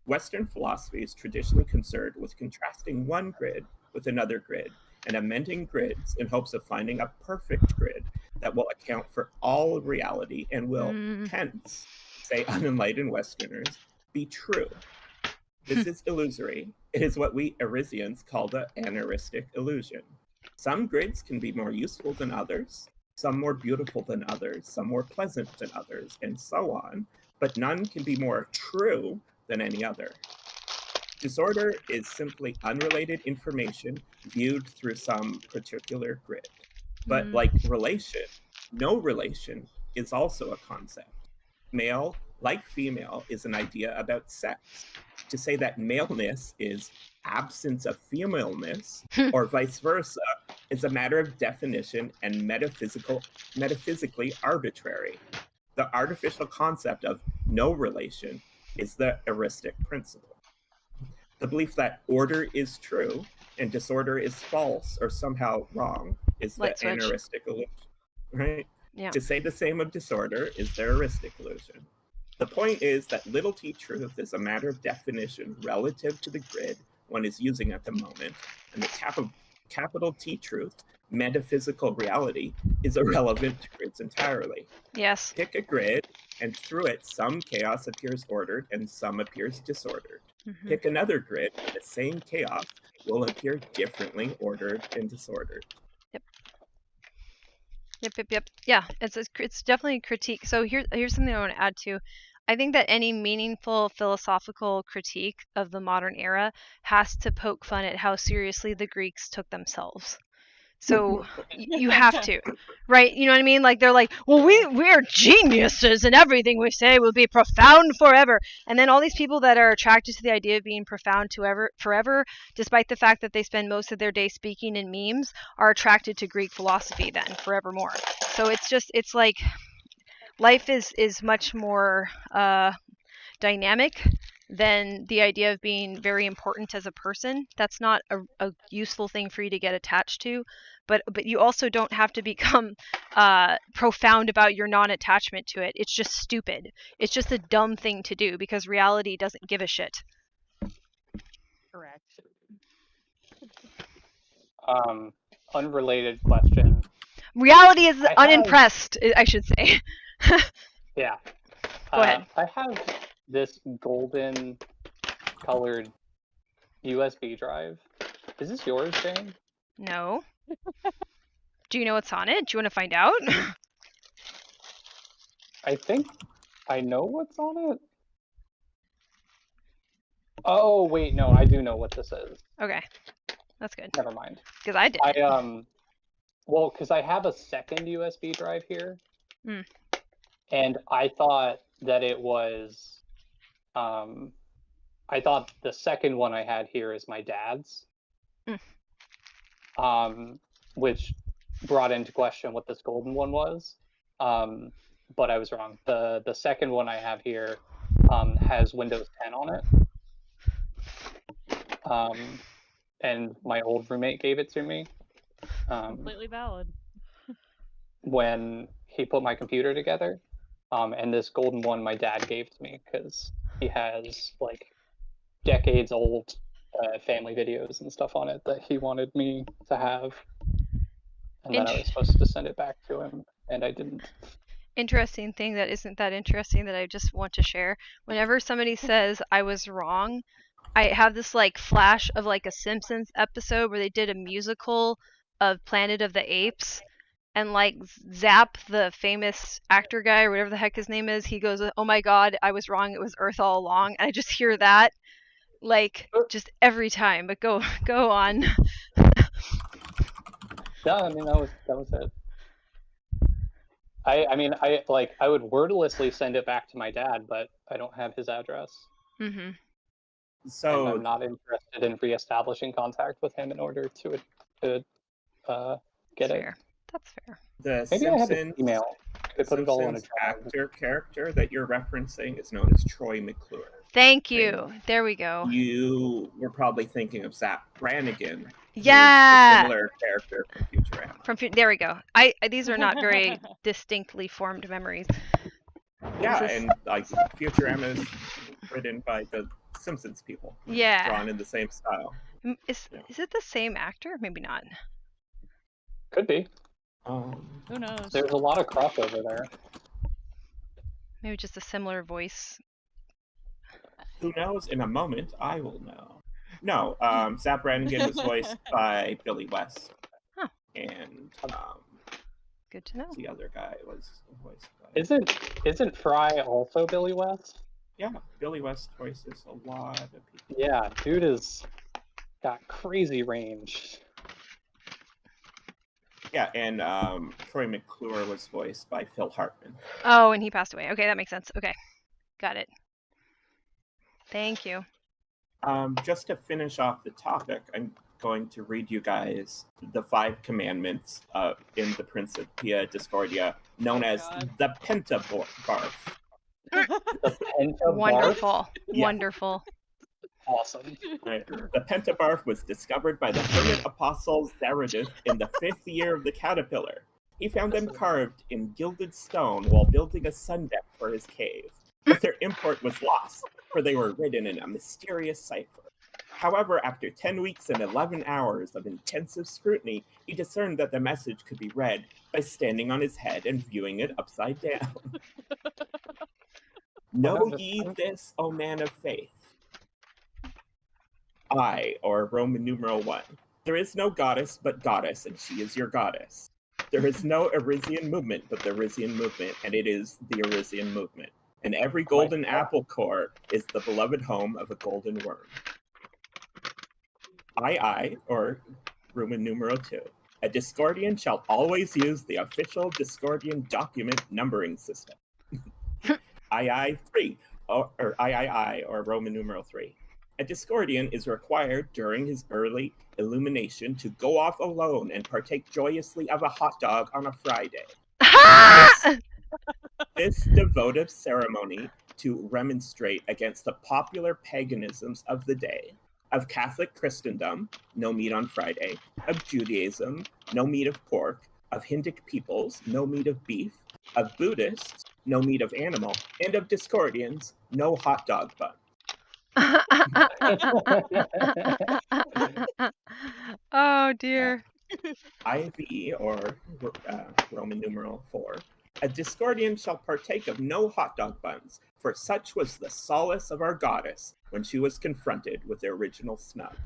Western philosophy is traditionally concerned with contrasting one grid with another grid and amending grids in hopes of finding a perfect grid that will account for all reality and will, hence, say unenlightened Westerners, be true. This is illusory. It is what we Arisians call the aneuristic illusion. Some grids can be more useful than others, some more beautiful than others, some more pleasant than others, and so on, but none can be more true than any other. Disorder is simply unrelated information viewed through some particular grid. But like relation, no relation is also a concept. Male, like female, is an idea about sex. To say that maleness is absence of femaleness, or vice versa, is a matter of definition and metaphysically arbitrary. The artificial concept of no relation is the heuristic principle. The belief that order is true and disorder is false or somehow wrong is the aneuristic illusion, right? Yeah. To say the same of disorder is the heuristic illusion. The point is that little t truth is a matter of definition relative to the grid one is using at the moment, and the capital T truth, metaphysical reality, is irrelevant to grids entirely. Yes. Pick a grid, and through it some chaos appears ordered and some appears disordered. Mm-hmm. Pick another grid, and the same chaos will appear differently ordered and disordered. Yep. Yeah, it's definitely a critique. So here's something I want to add to. I think that any meaningful philosophical critique of the modern era has to poke fun at how seriously the Greeks took themselves. So you have to, right? You know what I mean? Like they're like, well, we're geniuses, and everything we say will be profound forever. And then all these people that are attracted to the idea of being profound forever, despite the fact that they spend most of their day speaking in memes, are attracted to Greek philosophy then forevermore. So it's like life is much more dynamic than the idea of being very important as a person. That's not a useful thing for you to get attached to, but you also don't have to become profound about your non-attachment to it. It's just stupid. It's just a dumb thing to do because reality doesn't give a shit. Correct. Unrelated question. Reality is unimpressed, I should say. Yeah. Go ahead. I have this golden colored USB drive. Is this yours, Jane? No. Do you know what's on it? Do you want to find out? I think I know what's on it. Oh, wait, no, I do know what this is. Okay. That's good. Never mind. Because I did. Well, because I have a second USB drive here. Mm. And I thought that it was, I thought the second one I had here is my dad's. Which brought into question what this golden one was. But I was wrong. The second one I have here has Windows 10 on it. And my old roommate gave it to me. Completely valid. When he put my computer together. And this golden one my dad gave to me because he has like decades old family videos and stuff on it that he wanted me to have. And then I was supposed to send it back to him, and I didn't. Interesting thing that isn't that interesting that I just want to share. Whenever somebody says I was wrong, I have this like flash of like a Simpsons episode where they did a musical of Planet of the Apes, and like Zap, the famous actor guy or whatever the heck his name is, he goes, "Oh my God, I was wrong. It was Earth all along." And I just hear that like just every time. But go on. Yeah, I mean that was it. I mean I would wordlessly send it back to my dad, but I don't have his address. Mm-hmm. So and I'm not interested in reestablishing contact with him in order to get it. That's fair. The Maybe Simpsons, I have an email. I put it all in a actor character that you're referencing is known as Troy McClure. Thank you. There we go. You were probably thinking of Zap Brannigan. Yeah. A similar character from Futurama. There we go. These are not very distinctly formed memories. Yeah, and like Futurama is written by the Simpsons people. Yeah. Drawn in the same style. Is it the same actor? Maybe not. Could be. Who knows? There's a lot of crossover there. Maybe just a similar voice. Who knows? In a moment, I will know. No, Zap Brannigan was voiced by Billy West. Huh. And good to know. The other guy was voiced by... Isn't Fry also Billy West? Yeah, Billy West voices a lot of people. Yeah, dude has got crazy range. Yeah, and Troy McClure was voiced by Phil Hartman. Oh, and he passed away. Okay, that makes sense. Okay, got it. Thank you. Just to finish off the topic, I'm going to read you guys the 5 commandments in the Principia Discordia, known as the Pentabarf. The Pentabarf? Wonderful. Yeah. Wonderful. Awesome. Right. The Pentabarf was discovered by the hermit apostle Zarathustra in the 5th year of the caterpillar. He found them carved in gilded stone while building a sun deck for his cave. but their import was lost, for they were written in a mysterious cipher. However, after 10 weeks and 11 hours of intensive scrutiny, he discerned that the message could be read by standing on his head and viewing it upside down. Know ye this, O man of faith? I, or Roman numeral 1. There is no goddess but goddess, and she is your goddess. There is no Arisian movement but the Arisian movement, and it is the Arisian movement. And every golden apple core is the beloved home of a golden worm. I, or Roman numeral 2. A Discordian shall always use the official Discordian document numbering system. II 3, or III, or Roman numeral 3. A Discordian is required during his early illumination to go off alone and partake joyously of a hot dog on a Friday. This devotive ceremony to remonstrate against the popular paganisms of the day. Of Catholic Christendom, no meat on Friday. Of Judaism, no meat of pork. Of Hindic peoples, no meat of beef. Of Buddhists, no meat of animal. And of Discordians, no hot dog bun. Oh dear. IV, or Roman numeral 4. A Discordian shall partake of no hot dog buns, for such was the solace of our goddess when she was confronted with the original snub.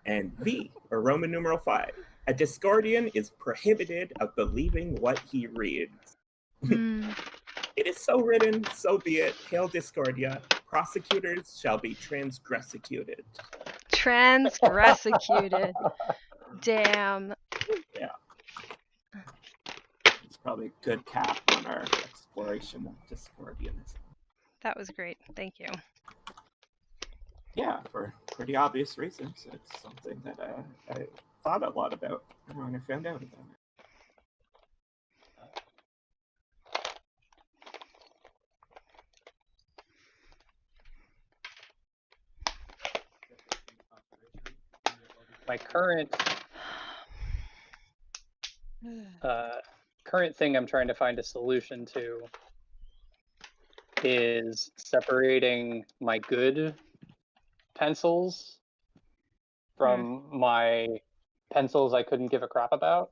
And V, or Roman numeral 5. A Discordian is prohibited of believing what he reads. It is so written, so be it. Hail Discordia. Prosecutors shall be transgressicuted. Transgressicuted. Damn. Yeah. It's probably a good cap on our exploration of Discordianism. That was great. Thank you. Yeah, for pretty obvious reasons. It's something that I thought a lot about when I found out about it. My current thing I'm trying to find a solution to is separating my good pencils from my pencils I couldn't give a crap about.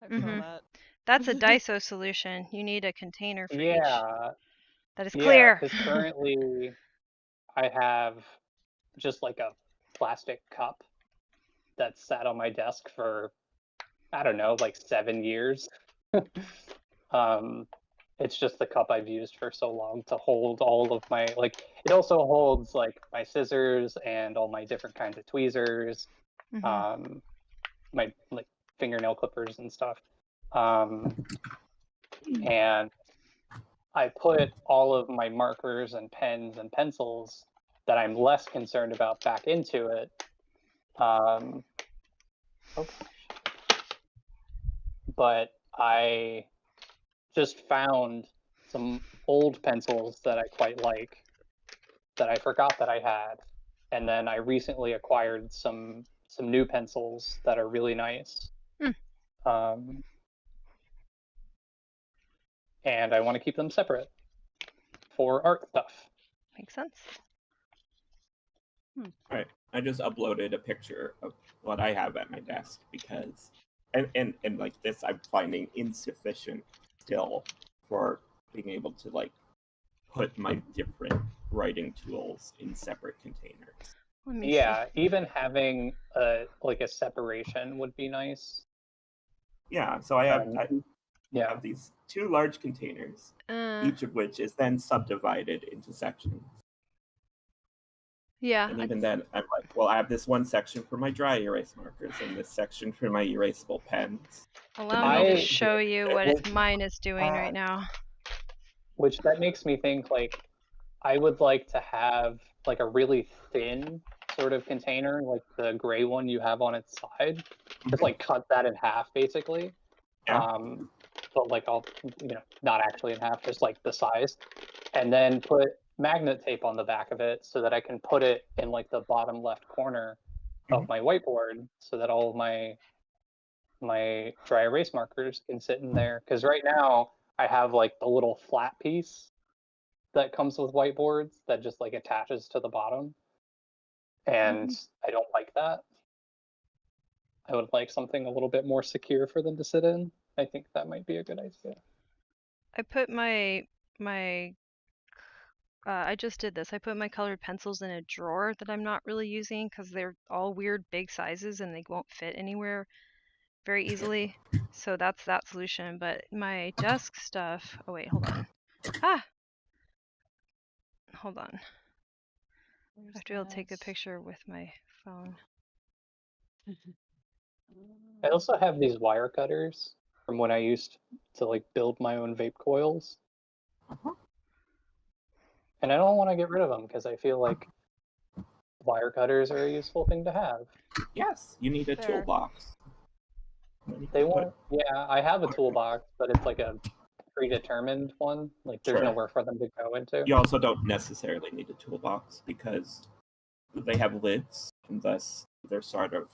I feel that. That's a Daiso solution. You need a container for each. That is Yeah, clear. because currently I have just like a plastic cup that sat on my desk for, I don't know, like 7 years. It's just the cup I've used for so long to hold all of my, like, it also holds like my scissors and all my different kinds of tweezers, my like fingernail clippers and stuff. And I put all of my markers and pens and pencils that I'm less concerned about back into it. But I just found some old pencils that I quite like that I forgot that I had, and then I recently acquired some new pencils that are really nice. And I want to keep them separate for art stuff. Makes sense. Right. I just uploaded a picture of what I have at my desk because, and like this, I'm finding insufficient still for being able to like put my different writing tools in separate containers. Yeah, even having a separation would be nice. Yeah, so I have have these 2 large containers, each of which is then subdivided into sections. Yeah. And even then, I'm like, well, I have this one section for my dry erase markers and this section for my erasable pens. Allow me to show you what mine is doing right now. Which that makes me think, like, I would like to have like a really thin sort of container, like the gray one you have on its side. Just like cut that in half, basically. Yeah. But like I'll, not actually in half, just like the size, and then put magnet tape on the back of it so that I can put it in like the bottom left corner of my whiteboard, so that all of my dry erase markers can sit in there. Because right now I have like the little flat piece that comes with whiteboards that just like attaches to the bottom. And I don't like that. I would like something a little bit more secure for them to sit in. I think that might be a good idea. I put my I just did this. I put my colored pencils in a drawer that I'm not really using because they're all weird big sizes and they won't fit anywhere very easily. So that's that solution. But my desk stuff. Oh wait, hold on. Hold on. I have to be able to take a picture with my phone. I also have these wire cutters from when I used to like build my own vape coils. And I don't want to get rid of them because I feel like wire cutters are a useful thing to have. Yes, you need a Fair. toolbox. They won't. Yeah, I have a toolbox, but it's like a predetermined one. Like there's Sure. nowhere for them to go into. You also don't necessarily need a toolbox because they have lids, and thus they're sort of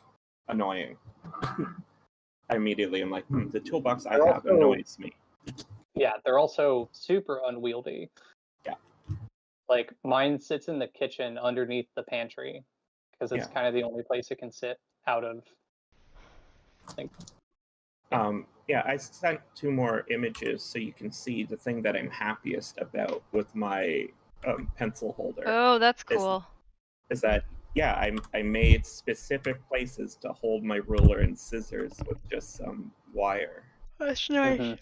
annoying. I immediately am like, the toolbox I have annoys me. Yeah, they're also super unwieldy. Yeah. Like mine sits in the kitchen underneath the pantry because it's kind of the only place it can sit out of. Yeah, I sent 2 more images so you can see the thing that I'm happiest about with my pencil holder. Oh, that's cool. Is that, yeah, I made specific places to hold my ruler and scissors with just some wire. That's nice.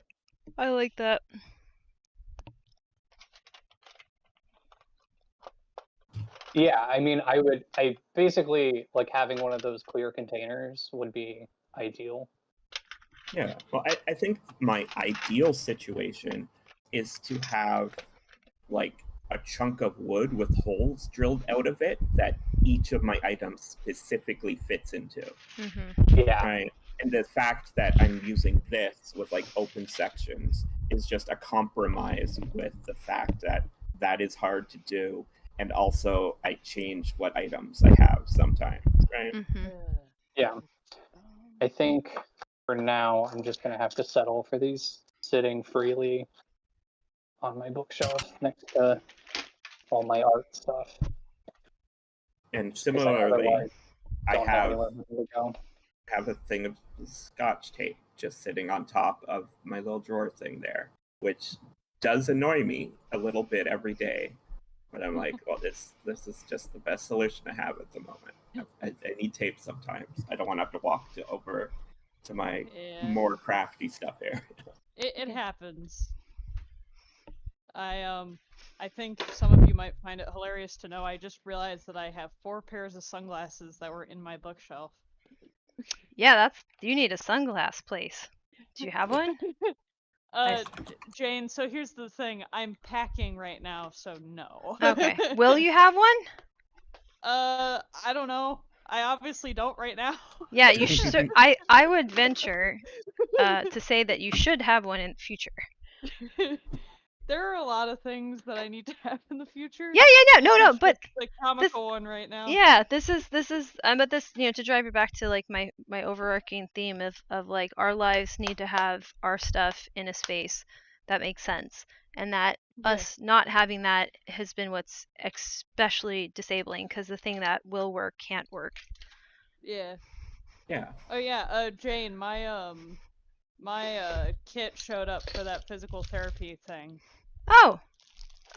I like that. Yeah, I mean, I basically like having one of those clear containers would be ideal. Yeah, well, I think my ideal situation is to have like a chunk of wood with holes drilled out of it that each of my items specifically fits into. Yeah. Right. And the fact that I'm using this with like open sections is just a compromise with the fact that that is hard to do. And also I change what items I have sometimes, right? Yeah. I think for now, I'm just going to have to settle for these sitting freely on my bookshelf next to all my art stuff. And similarly, I have go. a thing of Scotch tape just sitting on top of my little drawer thing there, which does annoy me a little bit every day. But I'm like, well, this is just the best solution I have at the moment. I need tape sometimes. I don't want to have to walk over to my more crafty stuff here. It happens. I think some of you might find it hilarious to know I just realized that I have 4 pairs of sunglasses that were in my bookshelf. Yeah, you need a sunglass place. Do you have one? Jane, so here's the thing. I'm packing right now, so no. Okay. Will you have one? I don't know. I obviously don't right now. Yeah, you should. I would venture to say that you should have one in the future. There are a lot of things that I need to have in the future. Yeah, no, but the comical one right now. Yeah, this is but this, to drive it back to like my overarching theme of like our lives need to have our stuff in a space that makes sense, and that us not having that has been what's especially disabling because the thing that will work can't work. Yeah. Yeah. Oh yeah, Jane, my kit showed up for that physical therapy thing. Oh,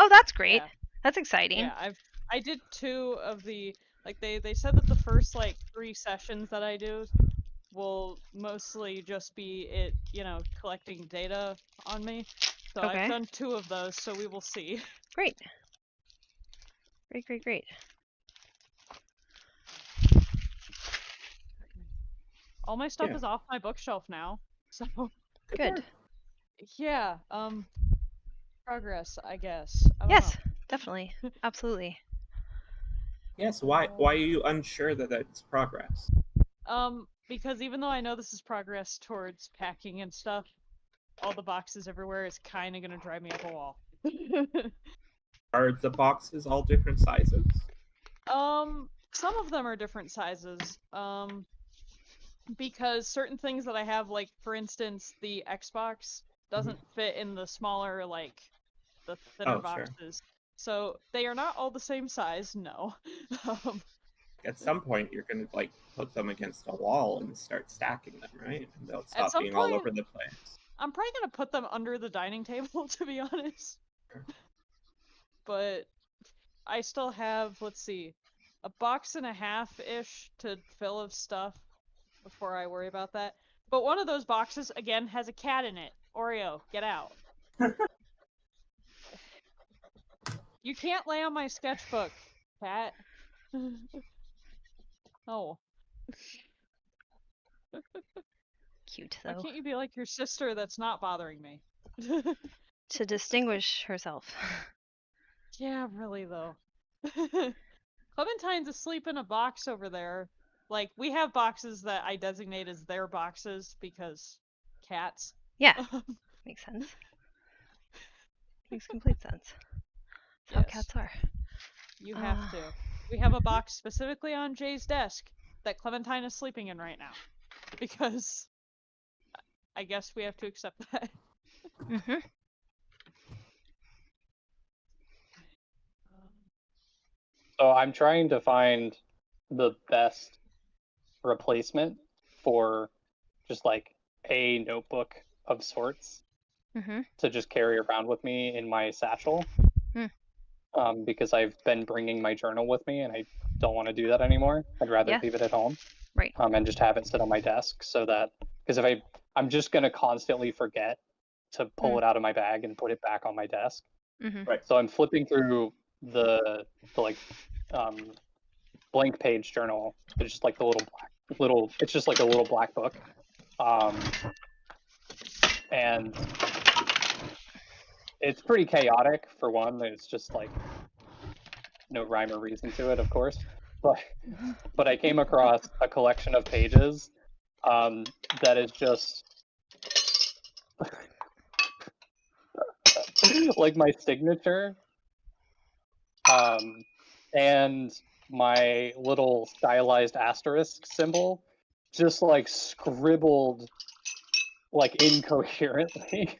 that's great. Yeah. That's exciting. Yeah, I did 2 of the, like, they said that the first like 3 sessions that I do will mostly just be it, collecting data on me. So I've done 2 of those, so we will see. Great. Great. All my stuff is off my bookshelf now, so good. Yeah, progress, I guess. Yes, definitely, absolutely. Yes. Why are you unsure that it's progress? Because even though I know this is progress towards packing and stuff, all the boxes everywhere is kind of gonna drive me up a wall. Are the boxes all different sizes? Some of them are different sizes. Because certain things that I have, like for instance, the Xbox doesn't fit in the smaller, like the thinner boxes. So they are not all the same size, no. At some point, you're going to like put them against a wall and start stacking them, right? And they'll At stop some being all point- over the place. I'm probably gonna put them under the dining table, to be honest. But I still have, let's see, a box and a half-ish to fill of stuff before I worry about that. But one of those boxes, again, has a cat in it. Oreo, get out. You can't lay on my sketchbook, cat. Oh. Cute, Why though. can't you be like your sister that's not bothering me? To distinguish herself. Yeah, really, though. Clementine's asleep in a box over there. Like, we have boxes that I designate as their boxes because cats. Yeah, makes sense. Makes complete sense. That's how Yes. cats are. You have to. We have a box specifically on Jay's desk that Clementine is sleeping in right now. Because I guess we have to accept that. Mm-hmm. So I'm trying to find the best replacement for just like a notebook of sorts Mm-hmm. to just carry around with me in my satchel. Because I've been bringing my journal with me and I don't want to do that anymore. I'd rather leave it at home. Right. And just have it sit on my desk so that, because if I'm just going to constantly forget to pull it out of my bag and put it back on my desk. Mm-hmm. Right. So I'm flipping through the like blank page journal. It's just like the it's just like a little black book. And it's pretty chaotic for one. It's just like no rhyme or reason to it, of course. But I came across a collection of pages that is just like my signature and my little stylized asterisk symbol just like scribbled like incoherently.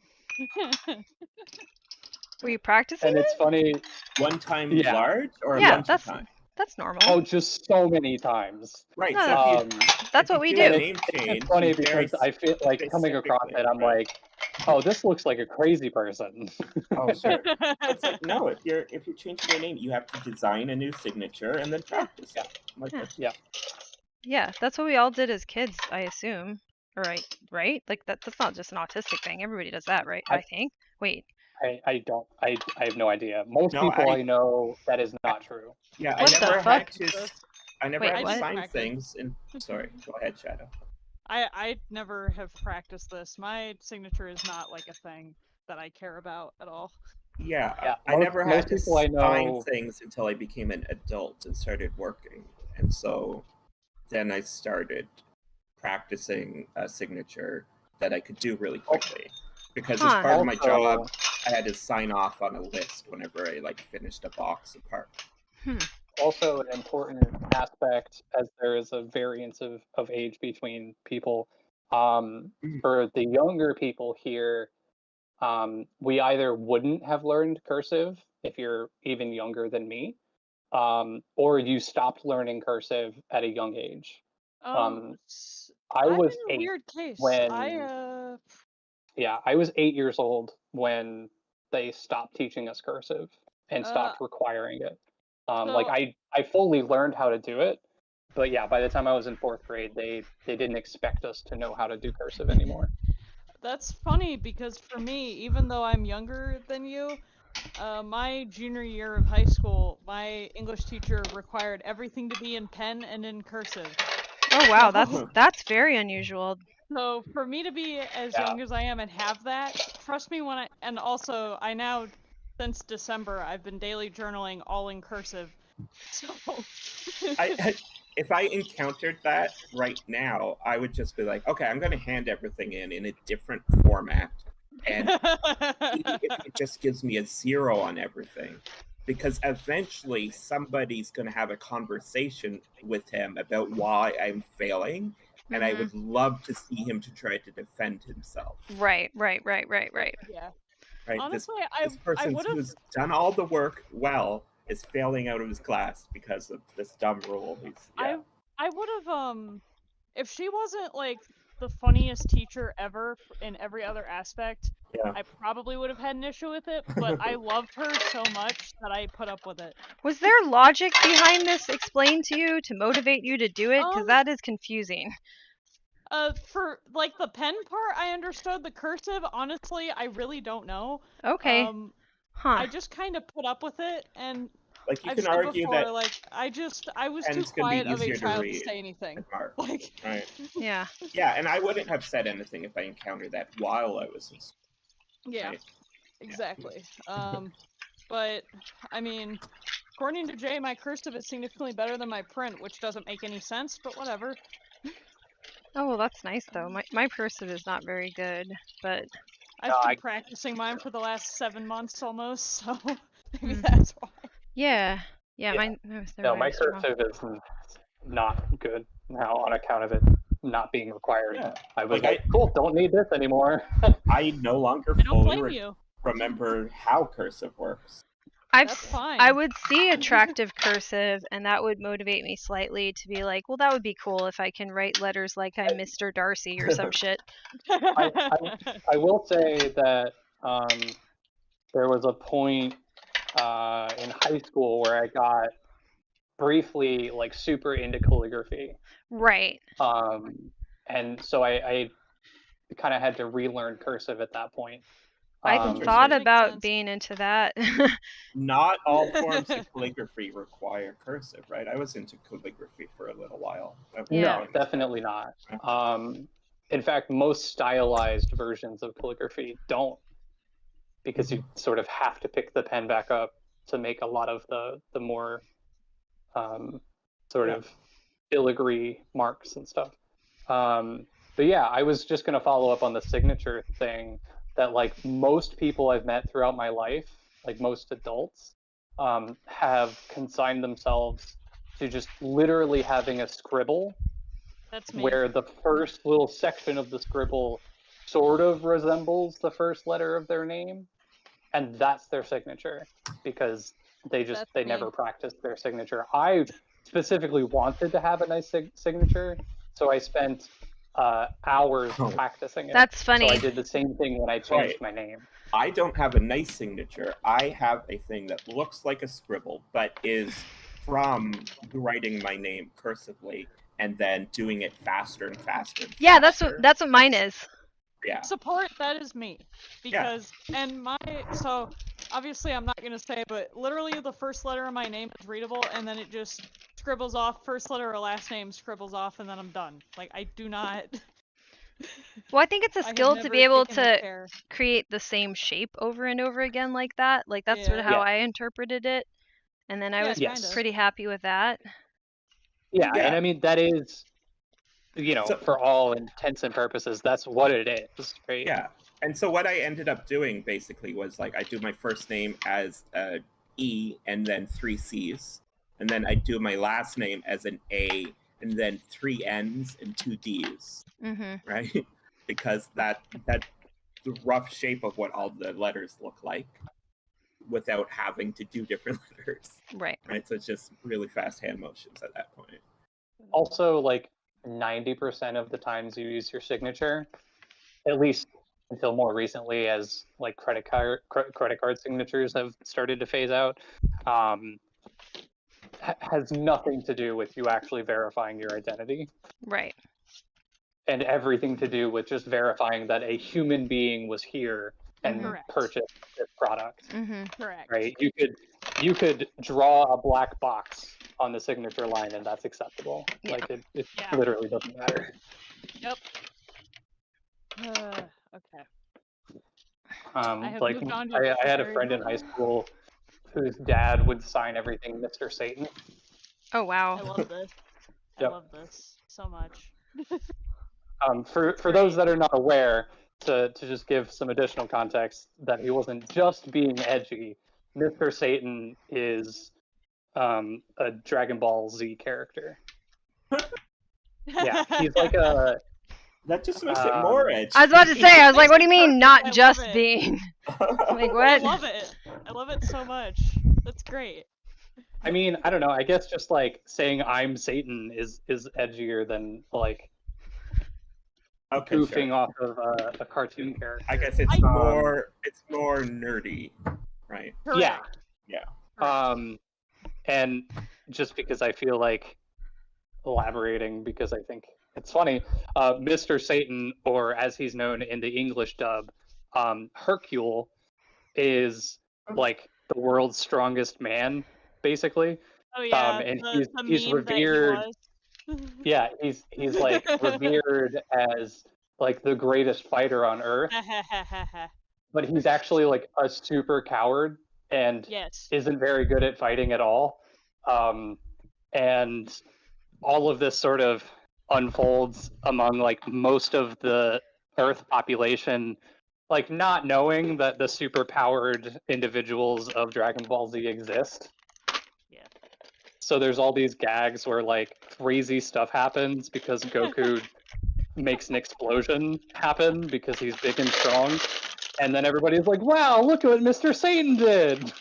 Were you practicing And it's funny. One time Yeah. large or a Yeah, bunch that's of times? that's normal. Oh, just so many times. Right. No, So if you, that's if what you we a do. name change, It's funny you very because I feel like coming across specifically, it, I'm right? like, oh, this looks like a crazy person. Oh, sure. It's like, no, if you're changing your name, you have to design a new signature and then practice it. Like, that's Yeah. Yeah, that's what we all did as kids, I assume. All right, right? Like that's not just an autistic thing. Everybody does that, right? I think. Wait. I have no idea. Most No, people I know, that is not true. Yeah, What I the never fuck? had to. I never Wait, had what? to sign Practice. things. And sorry, go ahead, Shadow. I never have practiced this. My signature is not like a thing that I care about at all. Yeah, I never had to people I sign know- things until I became an adult and started working. And so then I started practicing a signature that I could do really quickly. Because as part of my job, I had to sign off on a list whenever I like finished a box of parts. Also, an important aspect, as there is a variance of age between people, for the younger people here, we either wouldn't have learned cursive if you're even younger than me, or you stopped learning cursive at a young age. I was in a 8 weird case. when I was 8 years old when they stopped teaching us cursive and stopped requiring it. Like I fully learned how to do it, but yeah, by the time I was in 4th grade, they didn't expect us to know how to do cursive anymore. That's funny because for me, even though I'm younger than you, my junior year of high school, my English teacher required everything to be in pen and in cursive. Oh wow, that's very unusual. So for me to be as young as I am and have that, trust me when and also I now, since December, I've been daily journaling all in cursive. So if I encountered that right now, I would just be like, okay, I'm going to hand everything in a different format. And if it just gives me a 0 on everything. Because eventually somebody's going to have a conversation with him about why I'm failing. And I would love to see him to try to defend himself. Right. Yeah. Right? Honestly, this I person would have. who's done all the work well is failing out of his class because of this dumb rule. I would have if she wasn't like the funniest teacher ever in every other aspect, Yeah. I probably would have had an issue with it, but I loved her so much that I put up with it. Was there logic behind this explained to you to motivate you to do it? Because Um, that is confusing. For like the pen part, I understood. The cursive, honestly, I really don't know. Okay. I just kind of put up with it, and Like, you I've can said argue before, that like I was too pens can be quiet of a easier to child to read say anything. than mark, Like, right? Yeah. Yeah, and I wouldn't have said anything if I encountered that while I was in school. yeah, Right? exactly. But I mean, according to Jay, my cursive is significantly better than my print, which doesn't make any sense, but whatever. Oh, well, that's nice, though. My cursive is not very good, but... I've been practicing mine for the last 7 months almost, so maybe Mm. that's why. Yeah. Yeah, Yeah. mine... No, my cursive is not good now on account of it not being required. Yeah. I was Like, like, cool, don't need this anymore. I no longer I don't fully blame you. remember how cursive works. That's fine. I would see attractive cursive, and that would motivate me slightly to be like, well, that would be cool if I can write letters like I'm Mr. Darcy or some shit. I will say that there was a point in high school where I got briefly like super into calligraphy. Right. And so I kind of had to relearn cursive at that point. I thought Makes about sense. being into that. Not all forms of calligraphy require cursive, right? I was into calligraphy for a little while. Yeah. No, definitely not. In fact, most stylized versions of calligraphy don't, because you sort of have to pick the pen back up to make a lot of the more sort of filigree marks and stuff. But yeah, I was just going to follow up on the signature thing, that like most people I've met throughout my life, like most adults, have consigned themselves to just literally having a scribble. That's me. Where the first little section of the scribble sort of resembles the first letter of their name, and that's their signature, because they never practiced their signature. I specifically wanted to have a nice signature, so I spent hours practicing it. That's funny. So I did the same thing when I changed my name. I don't have a nice signature. I have a thing that looks like a scribble, but is from writing my name cursively and then doing it faster and faster. And Yeah, faster. that's what mine is. Yeah. Support, that is me. Because, and so obviously I'm not going to say, but literally the first letter of my name is readable, and then it just scribbles off, first letter or last name scribbles off, and then I'm done. Like, I do not... Well, I think it's a skill to be able to create the same shape over and over again like that. Like, that's sort of how I interpreted it. And then I was pretty happy with that. Yeah, and I mean, that is, for all intents and purposes, that's what it is, right? Yeah. And so what I ended up doing basically was like, I do my first name as E and then 3 C's. And then I do my last name as an A and then 3 N's and 2 D's. Mm-hmm. Right? Because that's the rough shape of what all the letters look like without having to do different letters. Right. Right? So it's just really fast hand motions at that point. Also, like 90% of the times you use your signature, at least until more recently, as like credit card signatures have started to phase out, has nothing to do with you actually verifying your identity. Right. And everything to do with just verifying that a human being was here and purchased this product. Mm-hmm. Correct. Right? You could draw a black box on the signature line, and that's acceptable. Yeah. Like it literally doesn't matter. Yep. Okay. I had a friend in high school whose dad would sign everything Mr. Satan. Oh wow. I love this. I love this so much. For those that are not aware, to just give some additional context, that he wasn't just being edgy. Mr. Satan is a Dragon Ball Z character. Yeah, he's like That just makes it more edgy. I was about to say, I was like, what do you mean, not I just love it. being? Like, I what? love it. I love it so much. That's great. I mean, I don't know. I guess just like saying I'm Satan is edgier than like Okay, goofing sure. off of a cartoon character. I guess it's more nerdy, right? Yeah. Correct. Yeah. And just because I feel like elaborating, because I think it's funny, Mr. Satan, or as he's known in the English dub, Hercule, is like the world's strongest man, basically. Oh yeah, And the he's meme revered. that he was. Yeah, he's like revered as like the greatest fighter on Earth, but he's actually like a super coward and Yes. isn't very good at fighting at all. And all of this sort of unfolds among like most of the Earth population, like not knowing that the super powered individuals of Dragon Ball Z exist. Yeah. So there's all these gags where like crazy stuff happens because Goku makes an explosion happen because he's big and strong. And then everybody's like, wow, look at what Mr. Satan did.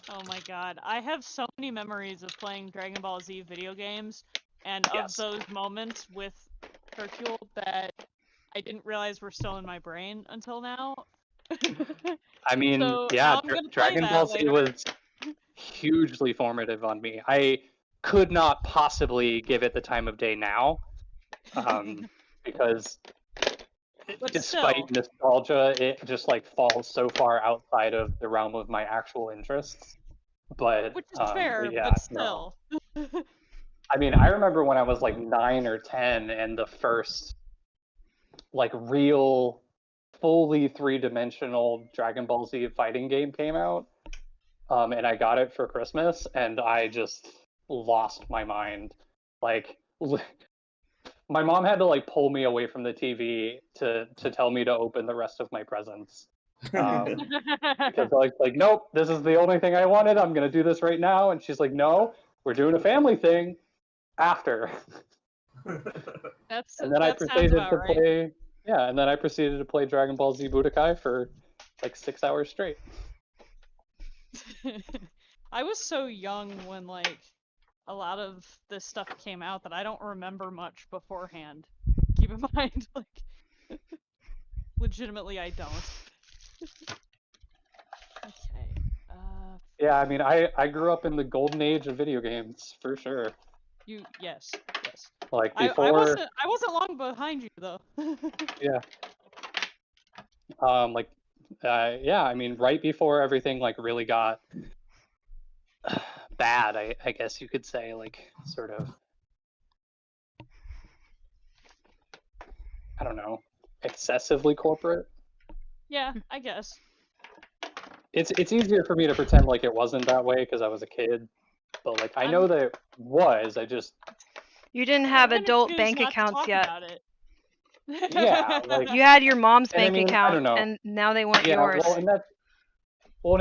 Oh my god. I have so many memories of playing Dragon Ball Z video games and Yes. of those moments with Hercule that I didn't realize were still in my brain until now. I mean, So yeah, now I'm gonna play Dragon that Ball Z later. was hugely formative on me. I could not possibly give it the time of day now, because But despite still. nostalgia, it just like falls so far outside of the realm of my actual interests. But Which is fair, yeah, but no. still. I mean, I remember when I was like 9 or 10, and the first like real, fully three-dimensional Dragon Ball Z fighting game came out. And I got it for Christmas, and I just lost my mind. Like, my mom had to like pull me away from the TV to tell me to open the rest of my presents, because like nope, this is the only thing I wanted. I'm gonna do this right now, and she's like, no, we're doing a family thing after. And then I that sounds proceeded about to right. play. Yeah, and then I proceeded to play Dragon Ball Z Budokai for like 6 hours straight. I was so young when like a lot of this stuff came out that I don't remember much beforehand. Keep in mind, like, legitimately I don't. Okay. Yeah, I mean, I grew up in the golden age of video games for sure. Yes. Like I before, wasn't long behind you though. yeah. Like, yeah. I mean, right before everything like really got bad, I guess you could say, like, sort of. I don't know, excessively corporate. Yeah, I guess. It's easier for me to pretend like it wasn't that way because I was a kid, but like I know that it was. I just You didn't have I'm gonna adult choose bank not to accounts talk yet. about it. Yeah, like, You had your mom's and I bank mean, I account, don't know. and now they want Yeah, yours. and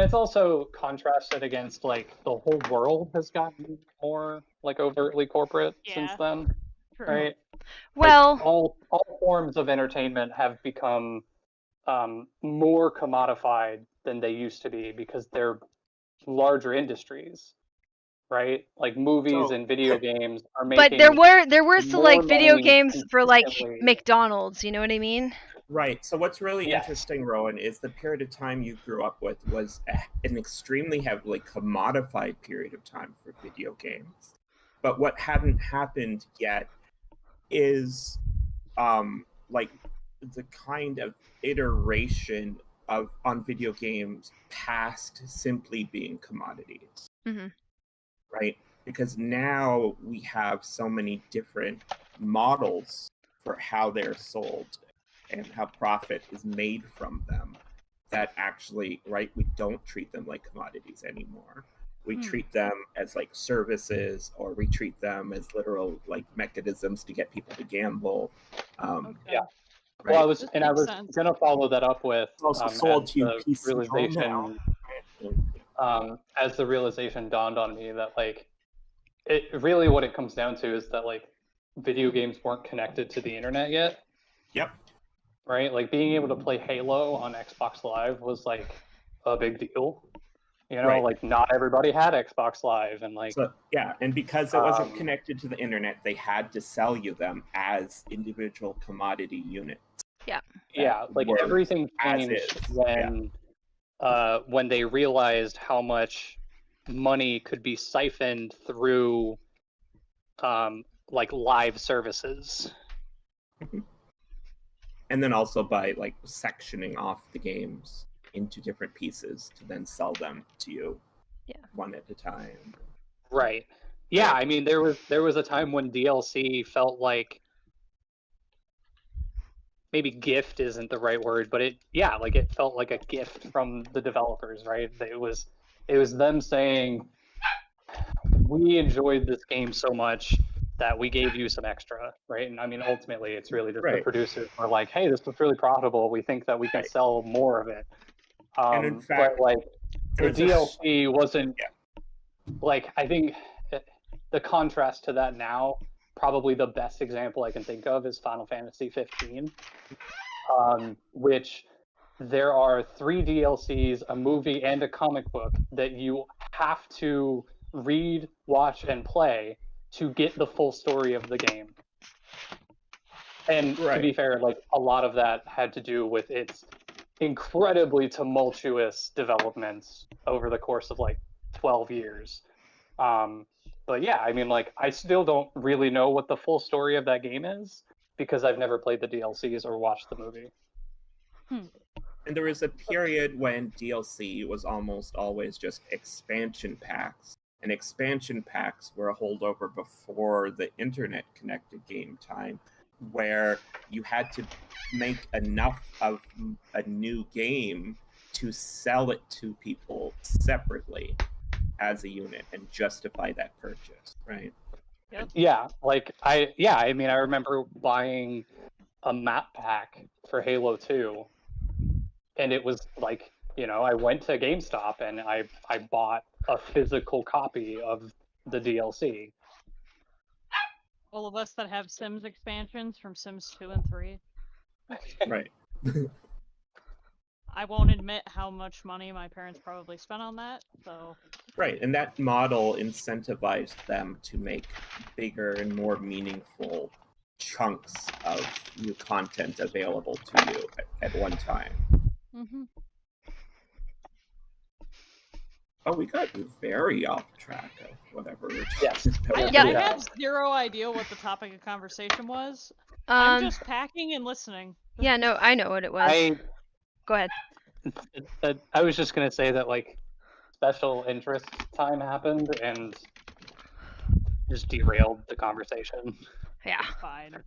it's also contrasted against like the whole world has gotten more like overtly corporate since Yeah. then, True. right? Well, Like, all forms of entertainment have become more commodified than they used to be because they're larger industries, right? Like movies and video games are but making there were still more like video money games for like consistently. McDonald's, you know what I mean? Right. So what's really Yes. interesting, Rowan, is the period of time you grew up with was an extremely heavily commodified period of time for video games. But what hadn't happened yet is like the kind of iteration on video games past simply being commodities. Mhm. Right? Because now we have so many different models for how they're sold and how profit is made from them that actually, right, we don't treat them like commodities anymore. We treat them as like services, or we treat them as literal like mechanisms to get people to gamble. Okay. Yeah. Right? Well, I was This going sense. to follow that up with It's also sold as to you the PC realization now. as the realization dawned on me that like it really what it comes down to is that like video games weren't connected to the internet yet. Yep. Right? Like being able to play Halo on Xbox Live was like a big deal. You know, Right. like not everybody had Xbox Live, and like So yeah, and because it wasn't connected to the internet, they had to sell you them as individual commodity units. Yeah. Yeah, like worked everything as changed is. when they realized how much money could be siphoned through like live services. And then also by like sectioning off the games into different pieces to then sell them to you one at a time. Right. Yeah, I mean there was a time when DLC felt like, maybe gift isn't the right word, but it felt like a gift from the developers, right? It was them saying, we enjoyed this game so much that we gave you some extra, right? And I mean, ultimately, it's really just the producers were like, hey, this was really profitable. We think that we can sell more of it. And in fact, but like the DLC wasn't like, I think the contrast to that now, probably the best example I can think of is Final Fantasy 15, which there are 3 DLCs, a movie, and a comic book that you have to read, watch, and play to get the full story of the game. And to be fair, like a lot of that had to do with its incredibly tumultuous developments over the course of like 12 years. But yeah, I mean, like I still don't really know what the full story of that game is because I've never played the DLCs or watched the movie. And there was a period when DLC was almost always just expansion packs. And expansion packs were a holdover before the internet connected game time, where you had to make enough of a new game to sell it to people separately as a unit and justify that purchase, right? Yep. Yeah, like I mean, I remember buying a map pack for Halo 2, and it was like, you know, I went to GameStop and I bought a physical copy of the DLC. All of us that have Sims expansions from Sims 2 and 3. Right. I won't admit how much money my parents probably spent on that, so... Right, and that model incentivized them to make bigger and more meaningful chunks of new content available to you at one time. Mm-hmm. Oh, we got very off track of whatever we're talking about. I have zero idea what the topic of conversation was. I'm just packing and listening. Yeah, no, I know what it was. Go ahead. I was just going to say that, like, special interest time happened and just derailed the conversation. Yeah. Fine.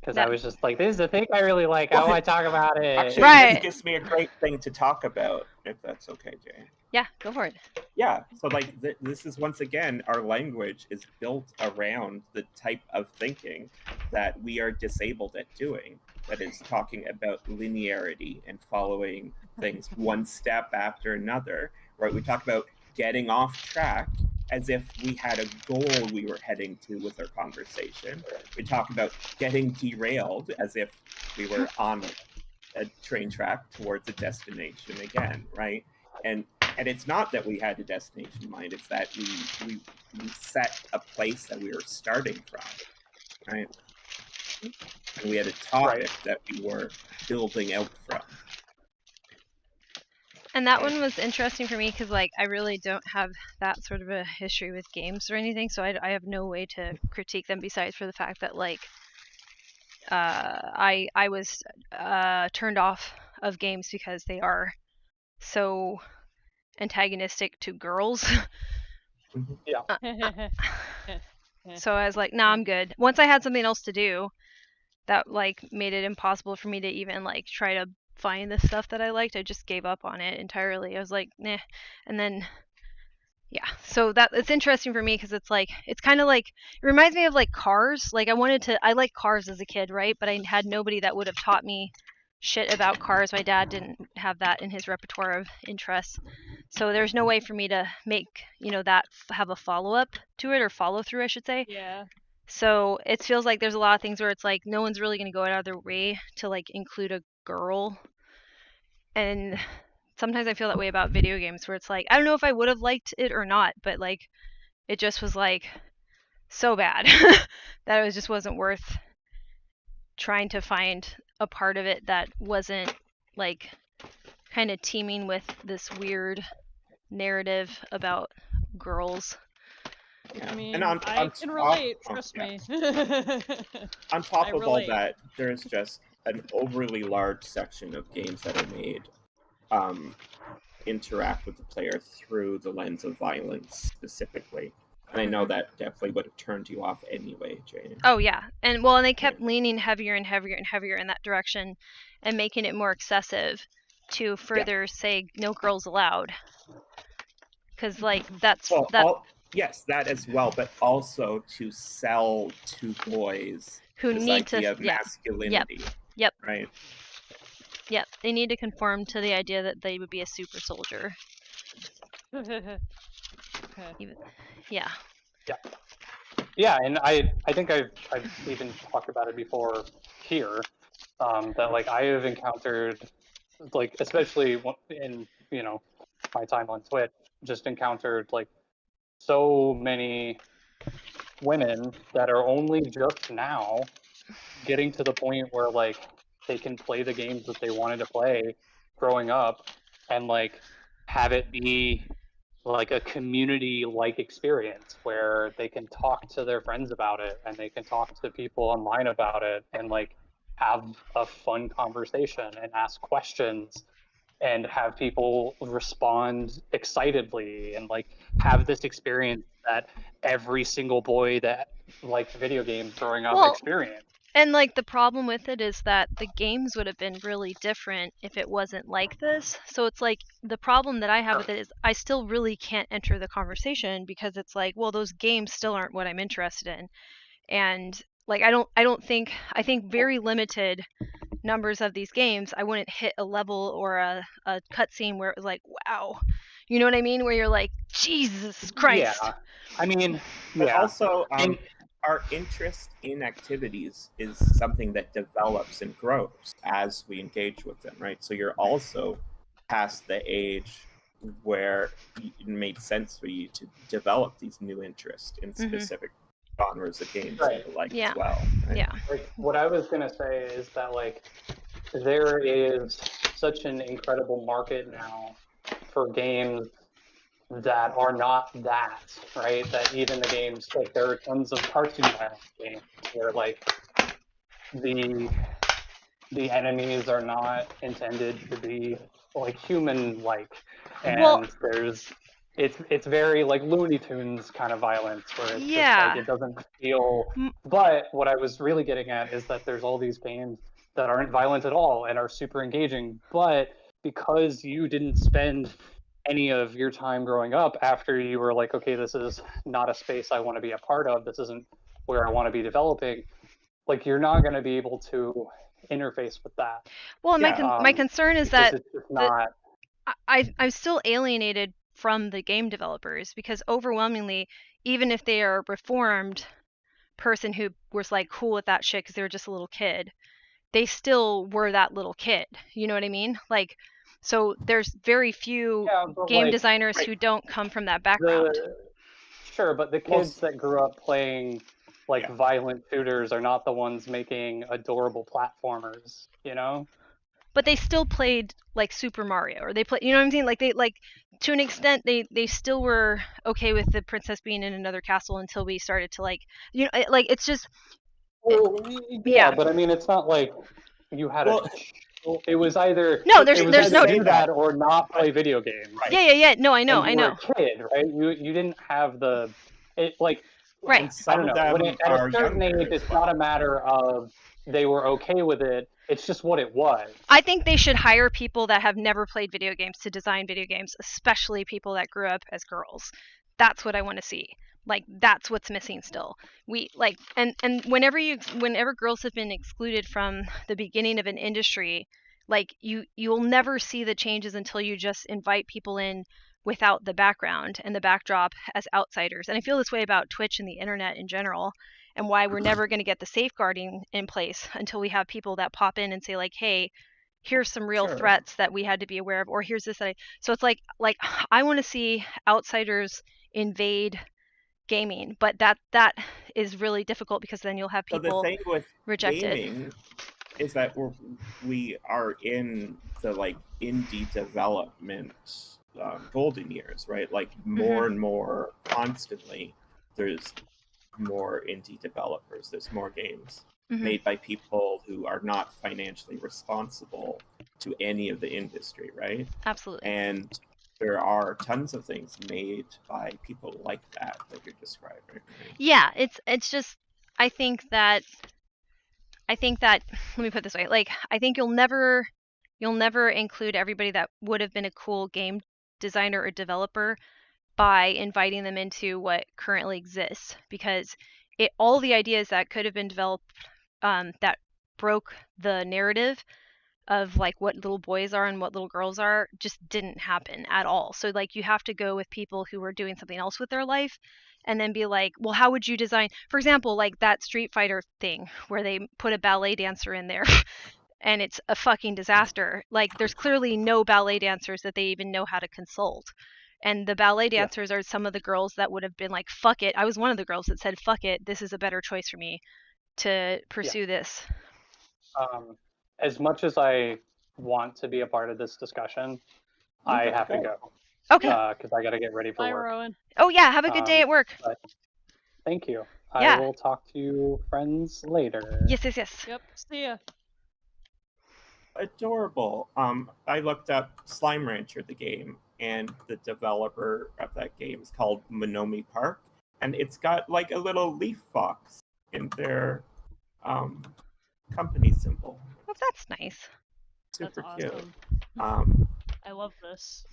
Because I was just like, this is the thing I really like. How do I talk about it? Actually, this gives me a great thing to talk about, if that's okay, Jay. Yeah, go for it. Yeah, so like this is once again, our language is built around the type of thinking that we are disabled at doing. That is talking about linearity and following things one step after another, right? We talk about getting off track as if we had a goal we were heading to with our conversation. We talk about getting derailed as if we were on a train track towards a destination again, right? And it's not that we had a destination in mind, it's that we set a place that we were starting from, right? And we had a topic that we were building out from. And that one was interesting for me because, like, I really don't have that sort of a history with games or anything, so I have no way to critique them besides for the fact that, like, I was turned off of games because they are so antagonistic to girls. Yeah. So I was like, nah, I'm good. Once I had something else to do, that like made it impossible for me to even like try to find the stuff that I liked. I just gave up on it entirely. I was like, nah. And then yeah, so that it's interesting for me because it's like it's kind of like it reminds me of like Cars. Like I liked Cars as a kid, right? But I had nobody that would have taught me shit about Cars. My dad didn't have that in his repertoire of interests, so there's no way for me to make that have a follow up to it or follow through, I should say. Yeah. So it feels like there's a lot of things where it's like no one's really going to go out of their way to like include a girl. And sometimes I feel that way about video games where it's like I don't know if I would have liked it or not, but like it just was like so bad that it just wasn't worth trying to find a part of it that wasn't like kind of teeming with this weird narrative about girls. Yeah. I mean, And I can relate, trust yeah. me. On top I of all relate. that, there's just an overly large section of games that are made interact with the player through the lens of violence specifically. And I know that definitely would have turned you off anyway, Jane. Oh yeah, and well, and they kept leaning heavier and heavier and heavier in that direction, and making it more excessive to further say no girls allowed. Because like that's yes, that as well, but also to sell to boys who this need idea to of masculinity. Yep. Right. Yep. They need to conform to the idea that they would be a super soldier. Yeah. Yeah, and I think I've even talked about it before here, that like I have encountered, like especially in my time on Twitch, just encountered like so many women that are only just now getting to the point where like they can play the games that they wanted to play growing up and like have it be like a community-like experience where they can talk to their friends about it and they can talk to people online about it and like have a fun conversation and ask questions and have people respond excitedly and like have this experience that every single boy that liked video games growing up experienced. And like the problem with it is that the games would have been really different if it wasn't like this. So it's like the problem that I have with it is I still really can't enter the conversation because it's like, well, those games still aren't what I'm interested in. And like I think very limited numbers of these games I wouldn't hit a level or a cutscene where it was like, wow. You know what I mean? Where you're like, Jesus Christ. Yeah. I mean, but also our interest in activities is something that develops and grows as we engage with them, right? So you're also past the age where it made sense for you to develop these new interests in specific genres of games that you like as well. Right? Yeah. Like what I was gonna say is that like there is such an incredible market now for games that are not that, right? That even the games, like there are tons of cartoon violence games where like the enemies are not intended to be like human-like, and there's it's very like Looney Tunes kind of violence where it's just like it doesn't feel. But what I was really getting at is that there's all these games that aren't violent at all and are super engaging, but because you didn't spend any of your time growing up after you were like, okay, this is not a space I want to be a part of, this isn't where I want to be developing, like you're not going to be able to interface with that. Well, my concern is that it's just not. I'm still alienated from the game developers because overwhelmingly, even if they are a reformed person who was like cool with that shit because they were just a little kid, they still were that little kid. You know what I mean? Like, so there's very few game designers who don't come from that background. Sure, but the kids that grew up playing like violent shooters are not the ones making adorable platformers, you know? But they still played like Super Mario, or they play, you know what I'm saying? Like they like to an extent they still were okay with the princess being in another castle until we started to like, you know, like it's just. Well, yeah, but I mean, it's not like you had it was either there's no do that or not play video games. Right. Yeah. No, I know. You were a kid, right? You didn't have the like. Right. I don't know. At a certain age, it's not a matter of they were okay with it. It's just what it was. I think they should hire people that have never played video games to design video games, especially people that grew up as girls. That's what I want to see. Like that's what's missing still. We like and whenever girls have been excluded from the beginning of an industry, like you'll never see the changes until you just invite people in without the background and the backdrop as outsiders. And I feel this way about Twitch and the internet in general. and why we're never going to get the safeguarding in place until we have people that pop in and say like, hey, here's some real threats that we had to be aware of, or here's this. So it's like I want to see outsiders invade gaming, but that is really difficult because then you'll have people so the thing with rejected. Gaming is that we are in the like indie development golden years, right? Like more and more constantly, there's more indie developers. There's more games made by people who are not financially responsible to any of the industry, right? Absolutely. And there are tons of things made by people like that you're describing. Right? Yeah, it's just I think that let me put it this way, like I think you'll never include everybody that would have been a cool game designer or developer by inviting them into what currently exists, because all the ideas that could have been developed that broke the narrative of like what little boys are and what little girls are just didn't happen at all. So like you have to go with people who are doing something else with their life and then be like, well, how would you design, for example, like that Street Fighter thing where they put a ballet dancer in there and it's a fucking disaster. Like there's clearly no ballet dancers that they even know how to consult. And the ballet dancers are some of the girls that would have been like, fuck it. I was one of the girls that said, fuck it, this is a better choice for me to pursue this. As much as I want to be a part of this discussion, I have to go. Okay. Because I got to get ready for Bye, work. Rowan. Oh yeah, have a good day at work. Thank you. Yeah. I will talk to you friends later. Yes. Yep, see ya. Adorable. I looked up Slime Rancher, the game, and the developer of that game is called Monomi Park, and it's got like a little leaf fox in their company symbol. Well, that's nice. Super That's cute. awesome. I love this.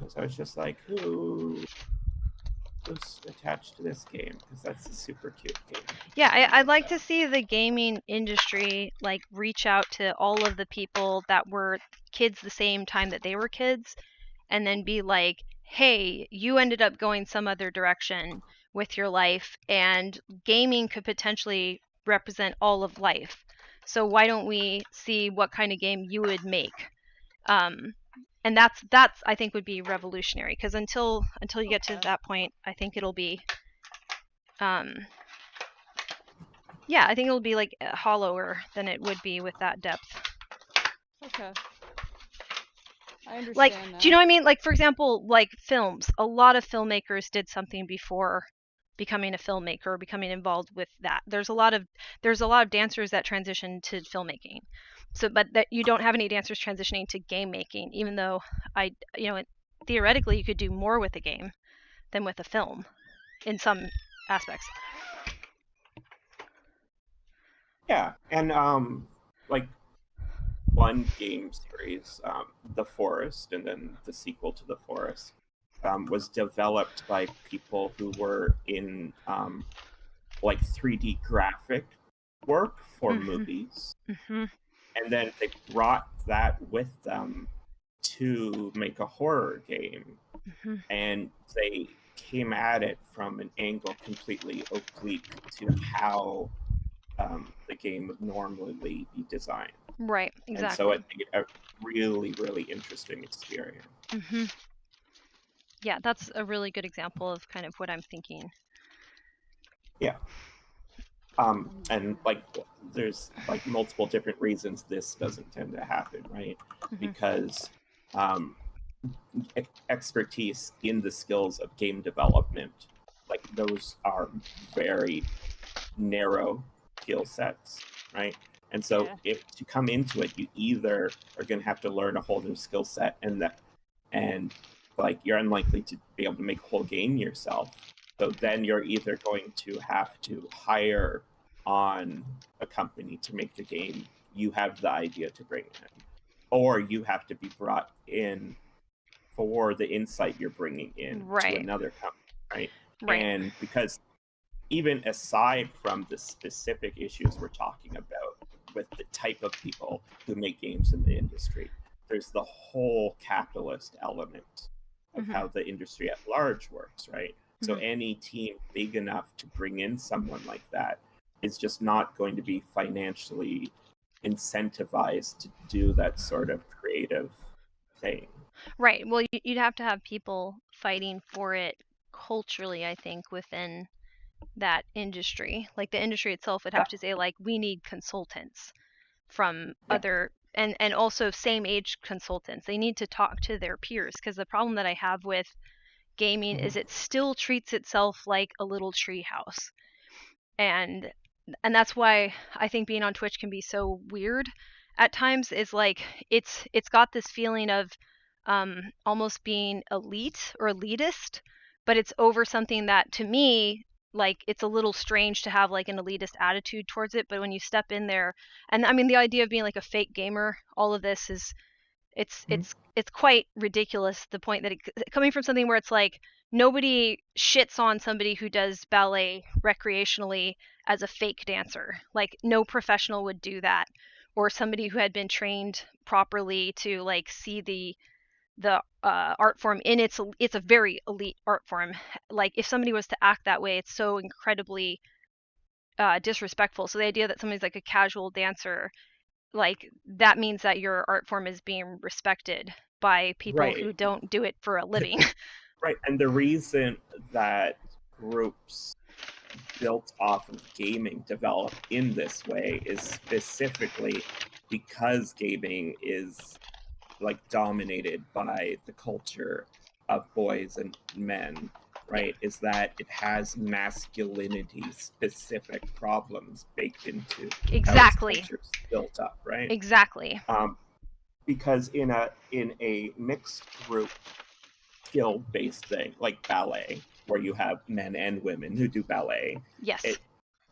So I was just like, who's attached to this game? Because that's a super cute game. Yeah, I'd like to see the gaming industry like reach out to all of the people that were kids the same time that they were kids, and then be like, hey, you ended up going some other direction with your life, and gaming could potentially represent all of life. So why don't we see what kind of game you would make? And that's I think would be revolutionary, because until you get to that point, I think it'll be yeah, I think it'll be like hollower than it would be with that depth. Okay. I understand. Like, that. do you know what I mean? Like, for example, like films. A lot of filmmakers did something before becoming a filmmaker or becoming involved with that. There's a lot of dancers that transition to filmmaking. So, but that you don't have any dancers transitioning to game making, even though theoretically you could do more with a game than with a film in some aspects. Yeah, and like one game series, The Forest, and then the sequel to The Forest, was developed by people who were in like 3D graphic work for movies. And then they brought that with them to make a horror game. And they came at it from an angle completely oblique to how the game would normally be designed. Right, exactly. And so it made a really, really interesting experience. Yeah, that's a really good example of kind of what I'm thinking. Yeah. And like there's like multiple different reasons this doesn't tend to happen, right? Because expertise in the skills of game development, like those are very narrow skill sets, right? And so if to come into it, you either are going to have to learn a whole new skill set, and like you're unlikely to be able to make a whole game yourself. So then you're either going to have to hire on a company to make the game you have the idea to bring in, or you have to be brought in for the insight you're bringing in to another company, right? And because even aside from the specific issues we're talking about with the type of people who make games in the industry, there's the whole capitalist element of how the industry at large works, right? So any team big enough to bring in someone like that is just not going to be financially incentivized to do that sort of creative thing. Right. Well, you'd have to have people fighting for it culturally, I think, within that industry. Like the industry itself would have to say, like, we need consultants from other and also same age consultants. They need to talk to their peers, because the problem that I have with gaming is it still treats itself like a little tree house. And that's why I think being on Twitch can be so weird at times, is like it's got this feeling of almost being elite or elitist, but it's over something that, to me, like, it's a little strange to have like an elitist attitude towards it. But when you step in there, and I mean, the idea of being like a fake gamer, all of this is, it's quite ridiculous, the point that coming from something where it's like nobody shits on somebody who does ballet recreationally as a fake dancer. Like, no professional would do that, or somebody who had been trained properly to like see the art form in it's a very elite art form. Like, if somebody was to act that way, it's so incredibly disrespectful. So the idea that somebody's like a casual dancer, like, that means that your art form is being respected by people who don't do it for a living. Right. And the reason that groups built off of gaming develop in this way is specifically because gaming is like dominated by the culture of boys and men, right? Is that it has masculinity specific problems baked into exactly how its culture's built up, right? Exactly. Because in a mixed group skill based thing like ballet, where you have men and women who do ballet, yes,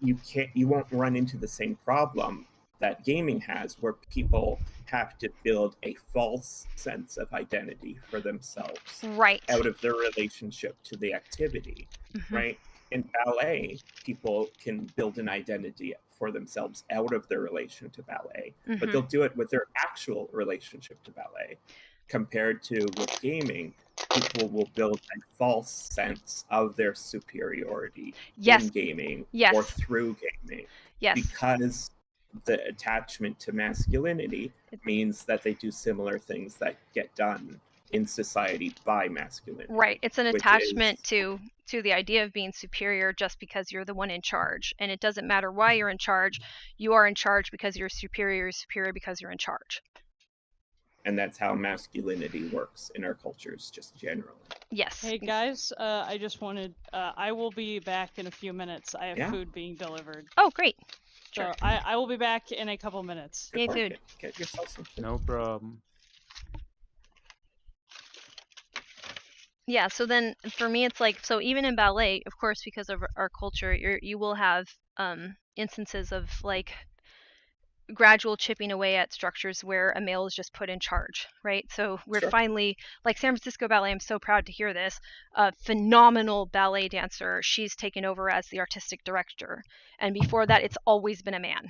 you won't run into the same problem that gaming has, where people have to build a false sense of identity for themselves, right, out of their relationship to the activity, right? In ballet, people can build an identity for themselves out of their relation to ballet, but they'll do it with their actual relationship to ballet. Compared to with gaming, people will build a false sense of their superiority in gaming or through gaming, because the attachment to masculinity means that they do similar things that get done in society by masculinity. Right. It's an attachment to the idea of being superior just because you're the one in charge. And it doesn't matter why you're in charge. You are in charge because you're superior because you're in charge. And that's how masculinity works in our cultures, just generally. Yes. Hey guys, I just wanted, I will be back in a few minutes. I have food being delivered. Oh, great. So sure. I will be back in a couple minutes. Yay, food. Get yourself some food. No problem. Yeah, so then for me it's like, so even in ballet, of course, because of our culture, you will have instances of like gradual chipping away at structures where a male is just put in charge, right? So we're finally, like San Francisco Ballet, I'm so proud to hear this, a phenomenal ballet dancer, she's taken over as the artistic director, and before that it's always been a man.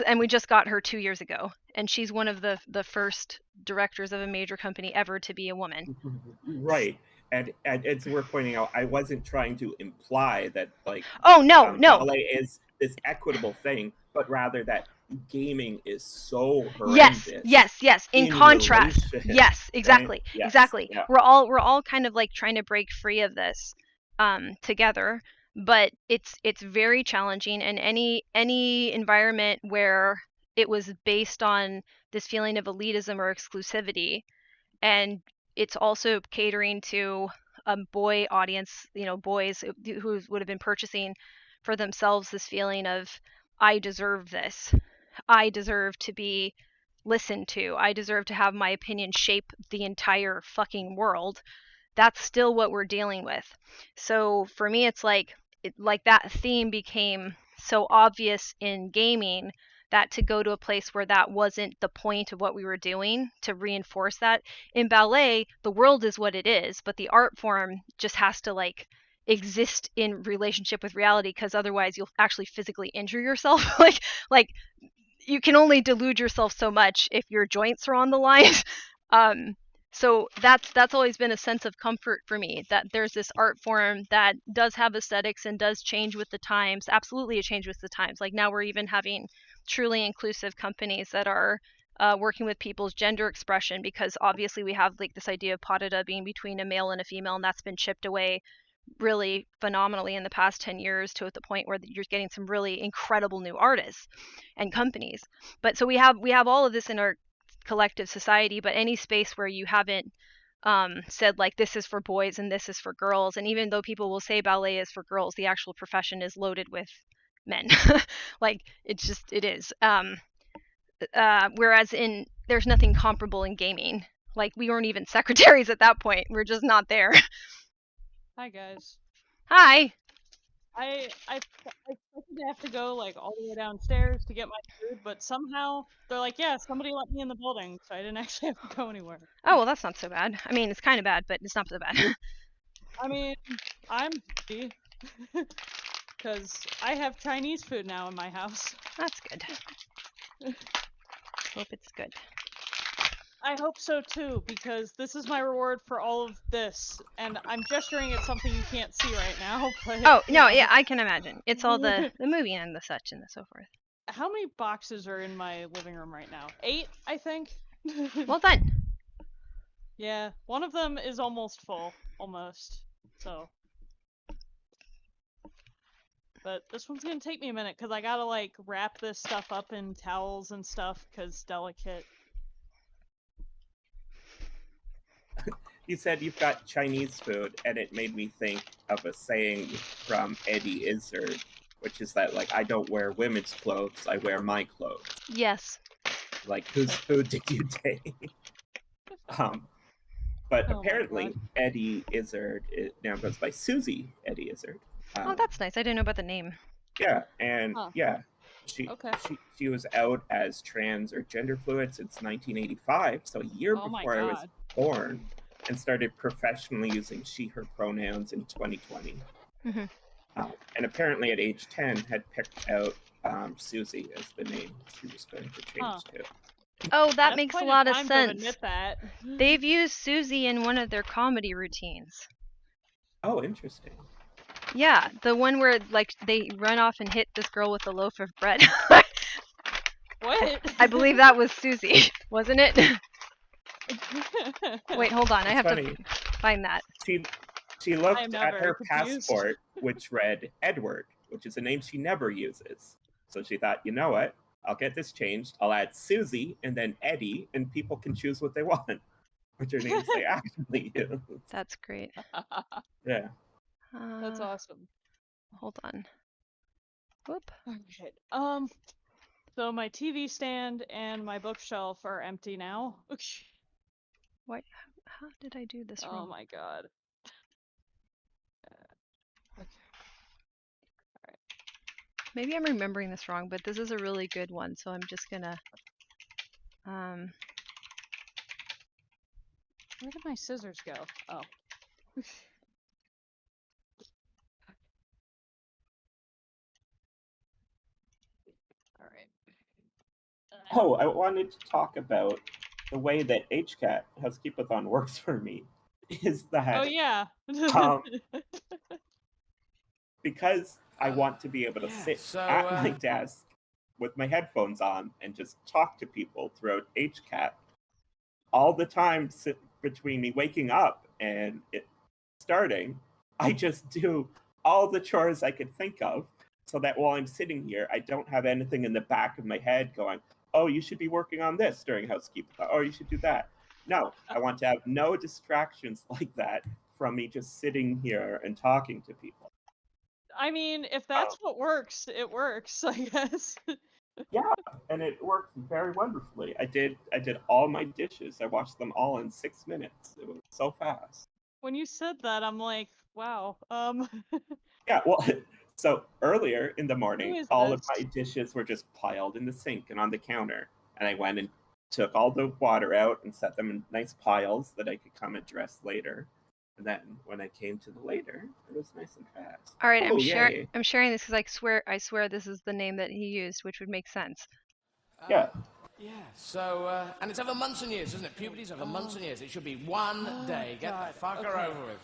And we just got her 2 years ago, and she's one of the first directors of a major company ever to be a woman. Right. And as we're pointing out, I wasn't trying to imply that, like, no. Ballet is this equitable thing, but rather that gaming is so horrendous. Yes. In contrast, yes, exactly, right? exactly. Yeah. We're all kind of like trying to break free of this together, but it's very challenging. And any environment where it was based on this feeling of elitism or exclusivity, and it's also catering to a boy audience, boys who would have been purchasing for themselves this feeling of, I deserve this. I deserve to be listened to. I deserve to have my opinion shape the entire fucking world. That's still what we're dealing with. So for me, it's like that theme became so obvious in gaming that to go to a place where that wasn't the point of what we were doing, to reinforce that. In ballet, the world is what it is, but the art form just has to like exist in relationship with reality, because otherwise you'll actually physically injure yourself. like you can only delude yourself so much if your joints are on the line. So that's always been a sense of comfort for me, that there's this art form that does have aesthetics and does change with the times. Absolutely, it changes with the times. Like now we're even having truly inclusive companies that are working with people's gender expression, because obviously we have like this idea of patida being between a male and a female, and that's been chipped away really phenomenally in the past 10 years to the point where you're getting some really incredible new artists and companies. But so we have all of this in our collective society, but any space where you haven't said like this is for boys and this is for girls, and even though people will say ballet is for girls, the actual profession is loaded with men. Like it is. Whereas there's nothing comparable in gaming. Like we weren't even secretaries at that point. We're just not there. Hi guys. Hi. I expected to have to go like all the way downstairs to get my food, but somehow they're like, yeah, somebody let me in the building, so I didn't actually have to go anywhere. Oh well, that's not so bad. I mean, it's kind of bad, but it's not so bad. I mean, I'm happy because I have Chinese food now in my house. That's good. Hope it's good. I hope so too, because this is my reward for all of this, and I'm gesturing at something you can't see right now. But, oh no, yeah, I can imagine. It's all the movie and the such and the so forth. How many boxes are in my living room right now? 8, I think. Well done. Yeah, one of them is almost full, almost. So, but this one's gonna take me a minute because I gotta like wrap this stuff up in towels and stuff because delicate. You said you've got Chinese food, and it made me think of a saying from Eddie Izzard, which is that, like, I don't wear women's clothes, I wear my clothes. Yes. Like, whose food did you take? But apparently, Eddie Izzard now goes by Susie Eddie Izzard. Oh, that's nice. I didn't know about the name. Yeah, and yeah, she was out as trans or gender fluid since 1985, so a year before I was born, and started professionally using she/her pronouns in 2020. Mm-hmm. And apparently at age 10 had picked out Susie as the name she was going to change to. Oh, that makes a lot of sense. Admit that. They've used Susie in one of their comedy routines. Oh, interesting. Yeah, the one where like they run off and hit this girl with a loaf of bread. What? I believe that was Susie, wasn't it? Wait, hold on. I have to find that. She looked at her passport, which read Edward, which is a name she never uses. So she thought, you know what? I'll get this changed. I'll add Susie and then Eddie, and people can choose what they want, which are names they actually use. That's great. Yeah. That's awesome. Hold on. Whoop. Okay. So my TV stand and my bookshelf are empty now. What? How did I do this wrong? Oh my god. Okay. Alright. Maybe I'm remembering this wrong, but this is a really good one, so I'm just gonna Where did my scissors go? Oh. Alright. Oh, I wanted to talk about the way that HCAT, Housekeep-a-thon, works for me. Is that... Oh, yeah. Because I want to be able to sit at my desk with my headphones on and just talk to people throughout HCAT, all the time between me waking up and it starting, I just do all the chores I could think of, so that while I'm sitting here, I don't have anything in the back of my head going, oh, you should be working on this during Housekeep-a-thon, or you should do that. No, I want to have no distractions like that from me just sitting here and talking to people. I mean, if that's what works, it works, I guess. Yeah, and it worked very wonderfully. I did all my dishes. I washed them all in 6 minutes. It was so fast. When you said that, I'm like, wow. Yeah, well, so earlier in the morning, all of my dishes were just piled in the sink and on the counter. And I went and took all the water out and set them in nice piles that I could come and dress later. And then when I came to the later, it was nice and fast. All right, I'm sharing this because I swear this is the name that he used, which would make sense. Yeah. Yeah, so, and it's over months and years, isn't it? Puberty's over months and years. It should be one day. Get God. the fucker Okay. over with.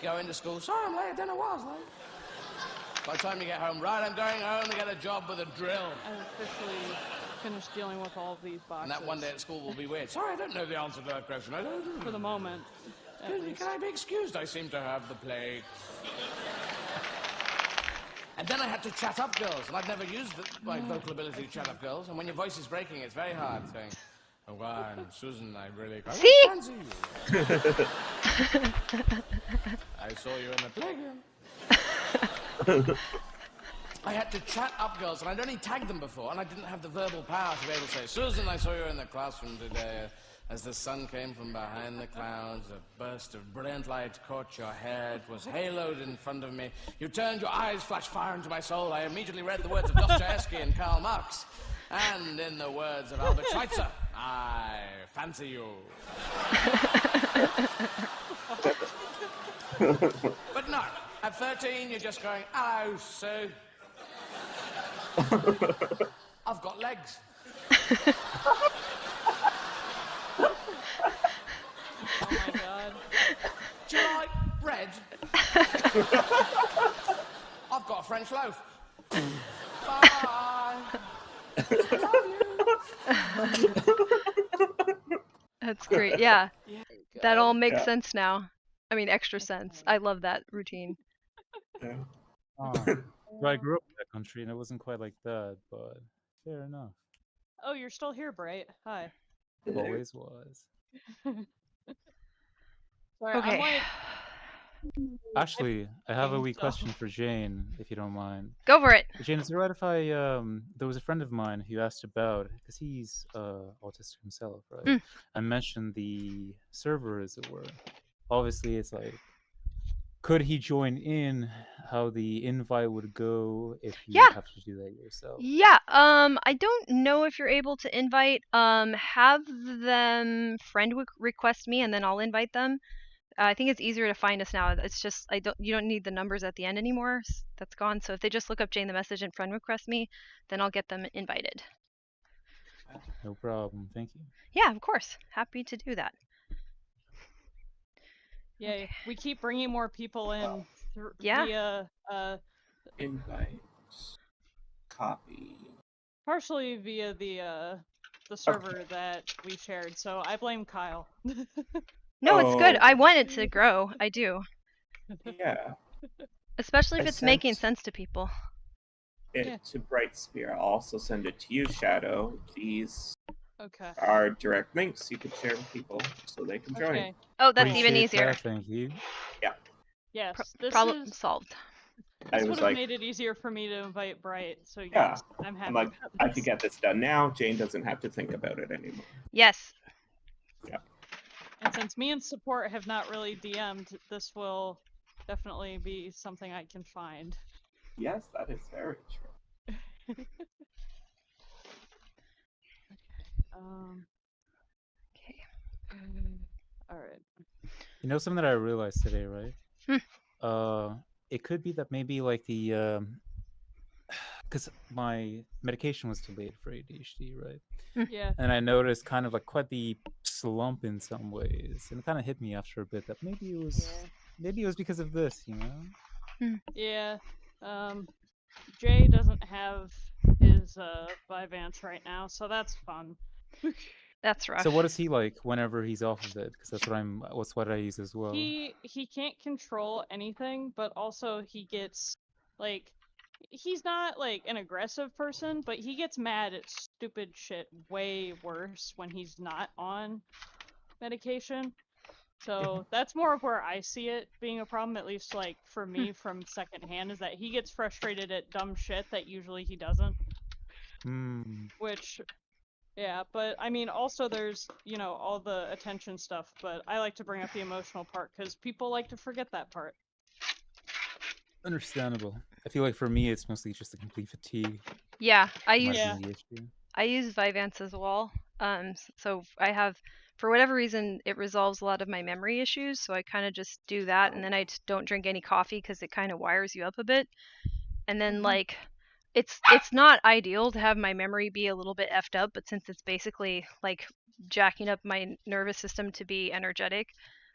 Go into school. Sorry, I'm late. I don't know why I was late. By the time you get home, right, I'm going home to get a job with a drill. I've officially finished dealing with all of these boxes. And that one day at school will be weird. Sorry, I don't know the answer to that question. I don't. For the moment. Excuse me, can I be excused? I seem to have the plague. And then I had to chat up girls, and I've never used my vocal ability to chat up girls. And when your voice is breaking, it's very hard saying, "Oh, wow, Susan, I really See? fancy you." I saw you in the playground. I had to chat up girls, and I'd only tagged them before, and I didn't have the verbal power to be able to say, "Susan, I saw you in the classroom today. As the sun came from behind the clouds, a burst of brilliant light caught your hair. It was haloed in front of me. You turned, your eyes flashed fire into my soul. I immediately read the words of Dostoevsky and Karl Marx. And in the words of Albert Schweitzer, I fancy you." But no, at 13, you're just going, "Hello, Sue. I've got legs." Oh my god. "Do you like bread?" "I've got a French loaf." "Bye. Love you." That's great. Yeah. That all makes Yeah. sense now. I mean, extra sense. I love that routine. Yeah. Well, I grew up in that country and it wasn't quite like that, but fair enough. Oh, you're still here, Bright. Hi. Always was. Sorry, Okay. I'm like, Actually, I have a wee so- question for Jane, if you don't mind. Go for it. Jane, is it right if I there was a friend of mine who asked about, because he's autistic himself, right? Mm. I mentioned the server, as it were. Obviously, it's like, could he join in? How the invite would go if you Yeah. have to do that yourself? Yeah. I don't know if you're able to invite. Have them friend request me, and then I'll invite them. I think it's easier to find us now. It's just you don't need the numbers at the end anymore. That's gone. So if they just look up Jane the Message and friend request me, then I'll get them invited. No problem. Thank you. Yeah, of course. Happy to do that. yeah, we keep bringing more people in Yeah. via, Invite. Copy. partially via the server that we shared. So I blame Kyle. No, it's good. Oh. I want it to grow. I do. Yeah. Especially if I it's making sent- sense to people. It Yeah. to Brightspear. I'll also send it to you, Shadow. These Okay. are direct links you can share with people so they can join. Okay. Oh, that's even Appreciate easier. that, thank you. Yes. This Problem is solved. I this was would have like, made it easier for me to invite Bright. So Yeah. yes, I'm happy. I'm like, about I this. could get this done now. Jane doesn't have to think about it anymore. Yes. And since me and support have not really DM'd, this will definitely be something I can find. Yes, that is very true. Okay. All right. You know something that I realized today, right? Hmm. It could be that maybe like the because my medication was delayed for ADHD, right? Yeah. And I noticed kind of like quite the slump in some ways, and it kind of hit me after a bit that maybe it was because of this, you know? Yeah. Jay doesn't have his Vyvanse right now, so that's fun. That's rough. So what is he like whenever he's off of it? Because that's what I use as well. He can't control anything, but also he gets like he's not like an aggressive person, but he gets mad at stupid shit way worse when he's not on medication. So that's more of where I see it being a problem, at least like for me from secondhand, is that he gets frustrated at dumb shit that usually he doesn't. Which, yeah, but I mean, also there's, you know, all the attention stuff, but I like to bring up the emotional part because people like to forget that part. Understandable. I feel like for me, it's mostly just a complete fatigue. Yeah, I might use be Yeah. the issue. I use Vyvanse as well. So I have, for whatever reason, it resolves a lot of my memory issues. So I kind of just do that, and then I don't drink any coffee because it kind of wires you up a bit. And then Mhm. like it's not ideal to have my memory be a little bit effed up, but since it's basically like jacking up my nervous system to be energetic,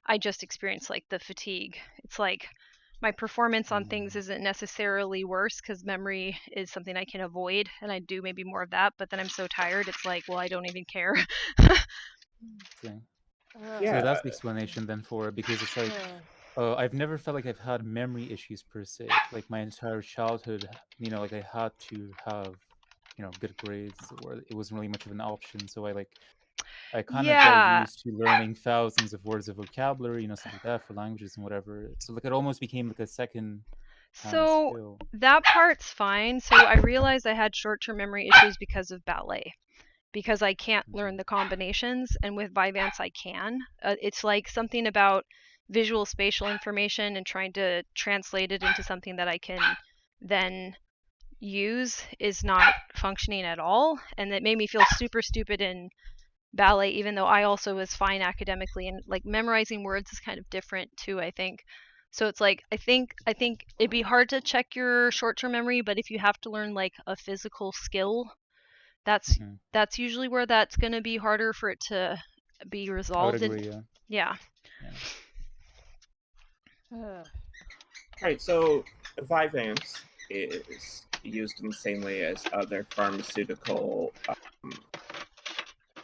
I just experience like the fatigue. It's like my performance on things isn't necessarily worse because memory is something I can avoid, and I do maybe more of that, but then I'm so tired, it's like, well, I don't even care. Thing. Yeah. So that's the explanation then for it, because it's like I've never felt like I've had memory issues per se. Like my entire childhood, like I had to have, good grades, or it wasn't really much of an option. So I kind of got Yeah. used to learning thousands of words of vocabulary, stuff like that for languages and whatever. So like it almost became like a second hand So skill. that part's fine. So I realized I had short-term memory issues because of ballet, because I can't learn the combinations, and with Vyvanse I can. It's like something about visual spatial information and trying to translate it into something that I can then use is not functioning at all, and it made me feel super stupid in ballet, even though I also was fine academically, and like memorizing words is kind of different too, I think. So it's like I think it'd be hard to check your short-term memory, but if you have to learn like a physical skill, that's usually where that's going to be harder for it to be resolved. I would agree, yeah. Right, so Vyvanse is used in the same way as other pharmaceutical.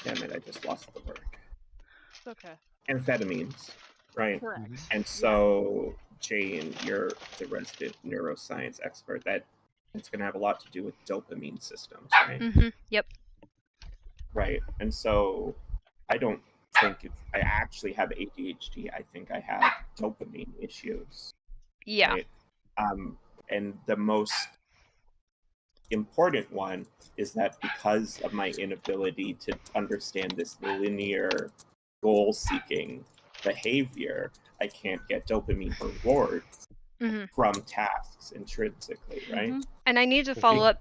Damn it, I just lost the word. Okay. Amphetamines, right? Correct. And so, Jane, you're the resident neuroscience expert. It's going to have a lot to do with dopamine systems, right? Yep. Right, and so I don't think I actually have ADHD. I think I have dopamine issues. Yeah. Right? And the most important one is that because of my inability to understand this linear goal-seeking behavior, I can't get dopamine rewards from tasks intrinsically, right? And I need to follow up.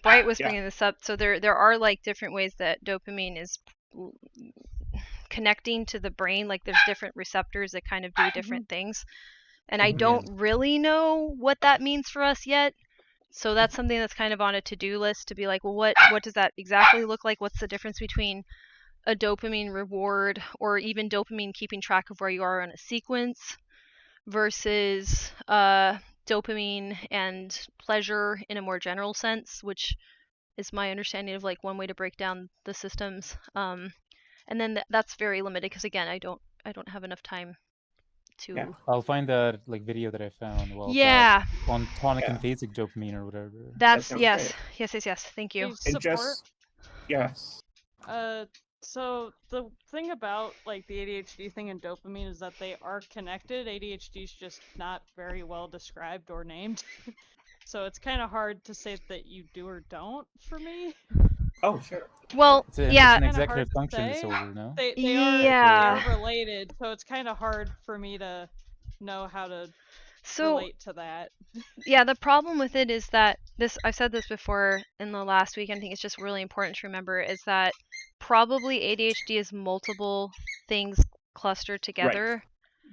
Bright was bringing this up. So there are like different ways that dopamine is connecting to the brain. Like there's different receptors that kind of do different things. And I don't really know what that means for us yet. So that's something that's kind of on a to-do list to be like, well, what does that exactly look like? What's the difference between a dopamine reward or even dopamine keeping track of where you are on a sequence versus dopamine and pleasure in a more general sense, which is my understanding of like one way to break down the systems. And then that's very limited because again, I don't have enough time to. I'll find that like video that I found on tonic and phasic dopamine or whatever. That's yes. Thank you. And just yes. So the thing about like the ADHD thing and dopamine is that they are connected. ADHD is just not very well described or named. So it's kind of hard to say that you do or don't for me. Oh, sure. Well, it's an executive function disorder, no? They are related, so it's kind of hard for me to know how to relate to that. Yeah, the problem with it is that I've said this before in the last week, and I think it's just really important to remember, is that probably ADHD is multiple things clustered together. Right.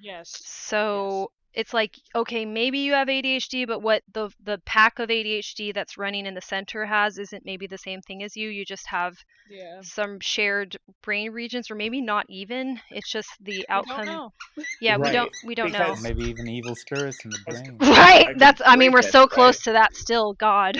Yes. So it's like, okay, maybe you have ADHD, but what the pack of ADHD that's running in the center has isn't maybe the same thing as you. You just have some shared brain regions, or maybe not even. It's just the outcome. We don't know. Yeah, we don't know. Maybe even evil spirits in the brain. Right. I mean, we're so close to that still. God.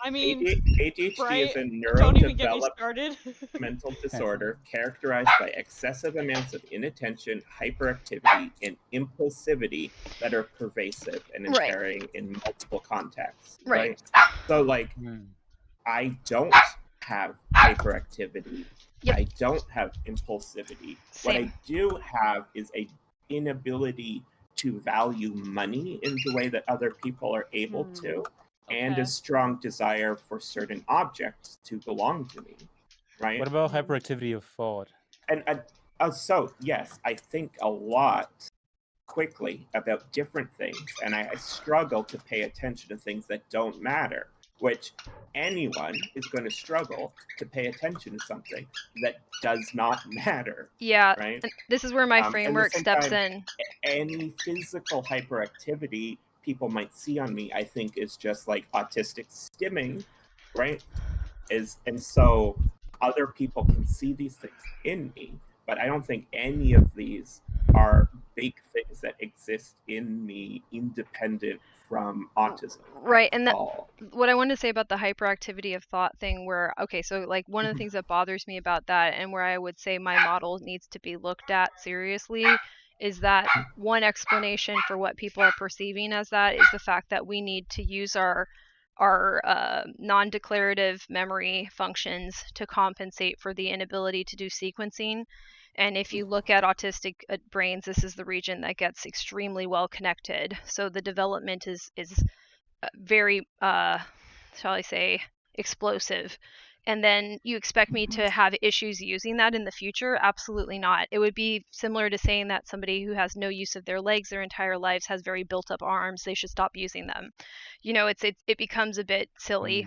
I mean, ADHD is a neurodevelopmental disorder characterized by excessive amounts of inattention, hyperactivity, and impulsivity that are pervasive and occurring in multiple contexts. Right. So, like, I don't have hyperactivity. Yep. I don't have impulsivity. What I do have is a inability to value money in the way that other people are able to. And a strong desire for certain objects to belong to me, right? What about hyperactivity of thought? And so, yes, I think a lot quickly about different things, and I struggle to pay attention to things that don't matter, which anyone is going to struggle to pay attention to something that does not matter. Yeah, right? And this is where my framework steps in. Any physical hyperactivity, people might see on me, I think, is just like autistic stimming, right? And so other people can see these things in me, but I don't think any of these are big things that exist in me independent from autism Right, at and all. what I wanted to say about the hyperactivity of thought thing, where, okay, so like one of the things that bothers me about that, and where I would say my model needs to be looked at seriously, is that one explanation for what people are perceiving as that is the fact that we need to use our non-declarative memory functions to compensate for the inability to do sequencing. And if you look at autistic brains, this is the region that gets extremely well connected. So the development is very, shall I say, explosive. And then you expect me to have issues using that in the future? Absolutely not. It would be similar to saying that somebody who has no use of their legs their entire lives has very built up arms. They should stop using them. You know, it becomes a bit silly.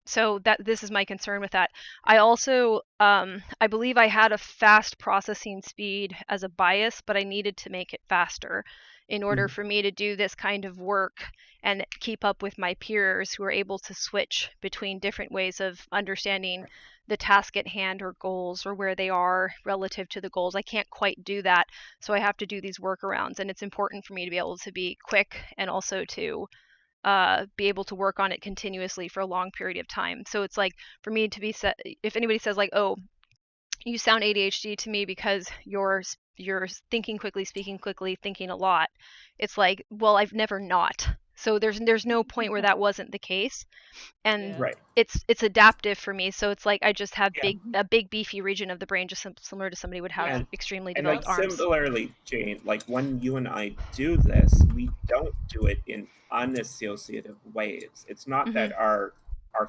So that this is my concern with that. I also I believe I had a fast processing speed as a bias, but I needed to make it faster in order for me to do this kind of work and keep up with my peers who are able to switch between different ways of understanding the task at hand or goals or where they are relative to the goals. I can't quite do that, so I have to do these workarounds, and it's important for me to be able to be quick and also to be able to work on it continuously for a long period of time. So it's like, for me to be if anybody says like, oh, you sound ADHD to me because you're thinking quickly, speaking quickly, thinking a lot, it's like, well, I've never not. So there's no point where that wasn't the case. And Right. it's adaptive for me. So it's like I just have Yeah. a big beefy region of the brain, just similar to somebody would have extremely developed like arms. Similarly, Jane, like when you and I do this, we don't do it in unassociative ways. It's not that our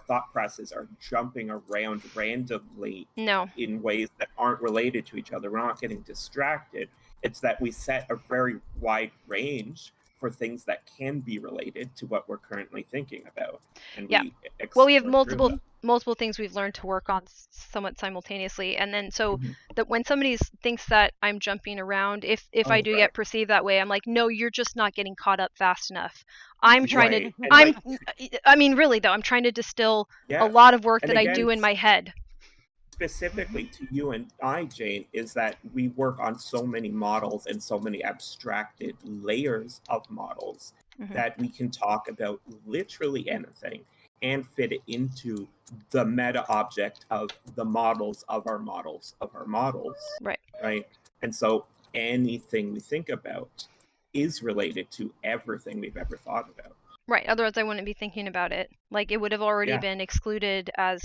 thought processes are jumping around randomly in ways that aren't related to each other. We're not getting distracted. It's that we set a very wide range for things that can be related to what we're currently thinking about. And we have multiple things we've learned to work on somewhat simultaneously. And then so that when somebody thinks that I'm jumping around, if I do get perceived that way, I'm like, no, you're just not getting caught up fast enough. I'm trying to I mean, really though, I'm trying to distill a lot of work that I do in my head. Specifically to you and I, Jane, is that we work on so many models and so many abstracted layers of models that we can talk about literally anything and fit it into the meta object of the models of our models of our models. Right. And so anything we think about is related to everything we've ever thought about. Right. Otherwise, I wouldn't be thinking about it. Like, it would have already been excluded as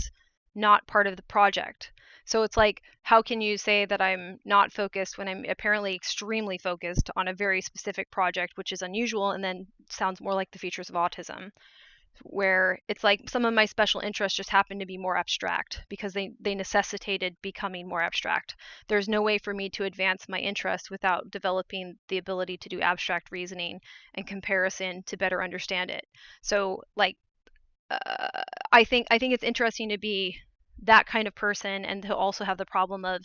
not part of the project. So it's like, how can you say that I'm not focused when I'm apparently extremely focused on a very specific project, which is unusual and then sounds more like the features of autism, where it's like some of my special interests just happen to be more abstract because they necessitated becoming more abstract. There's no way for me to advance my interest without developing the ability to do abstract reasoning and comparison to better understand it. So like, I think it's interesting to be that kind of person and to also have the problem of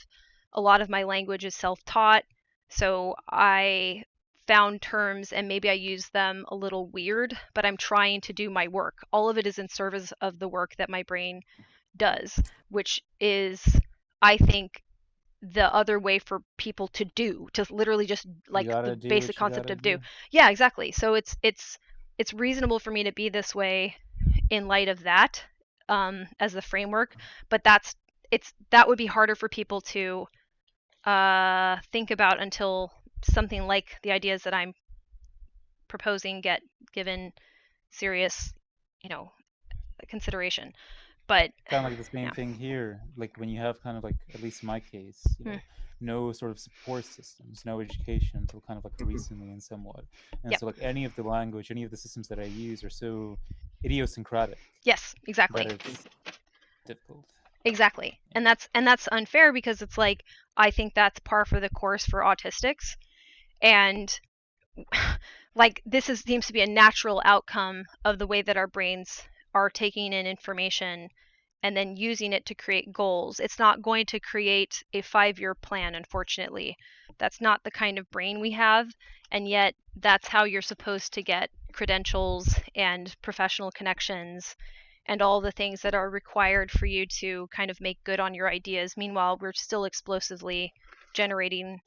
a lot of my language is self-taught. So I found terms and maybe I use them a little weird, but I'm trying to do my work. All of it is in service of the work that my brain does, which is, I think, the other way for people to do, to literally just like the basic concept of do. Yeah, exactly. So it's reasonable for me to be this way in light of that as the framework, but that would be harder for people to think about until something like the ideas that I'm proposing get given serious, consideration. But kind of like the same thing here, like when you have kind of like, at least in my case, no sort of support systems, no education until kind of like recently and somewhat. And so like any of the language, any of the systems that I use are so idiosyncratic. Yes, exactly. That it's difficult. Exactly. And that's unfair because it's like, I think that's par for the course for autistics. And like seems to be a natural outcome of the way that our brains are taking in information and then using it to create goals. It's not going to create a 5-year plan, unfortunately. That's not the kind of brain we have, and yet that's how you're supposed to get credentials and professional connections and all the things that are required for you to kind of make good on your ideas. Meanwhile, we're still explosively generating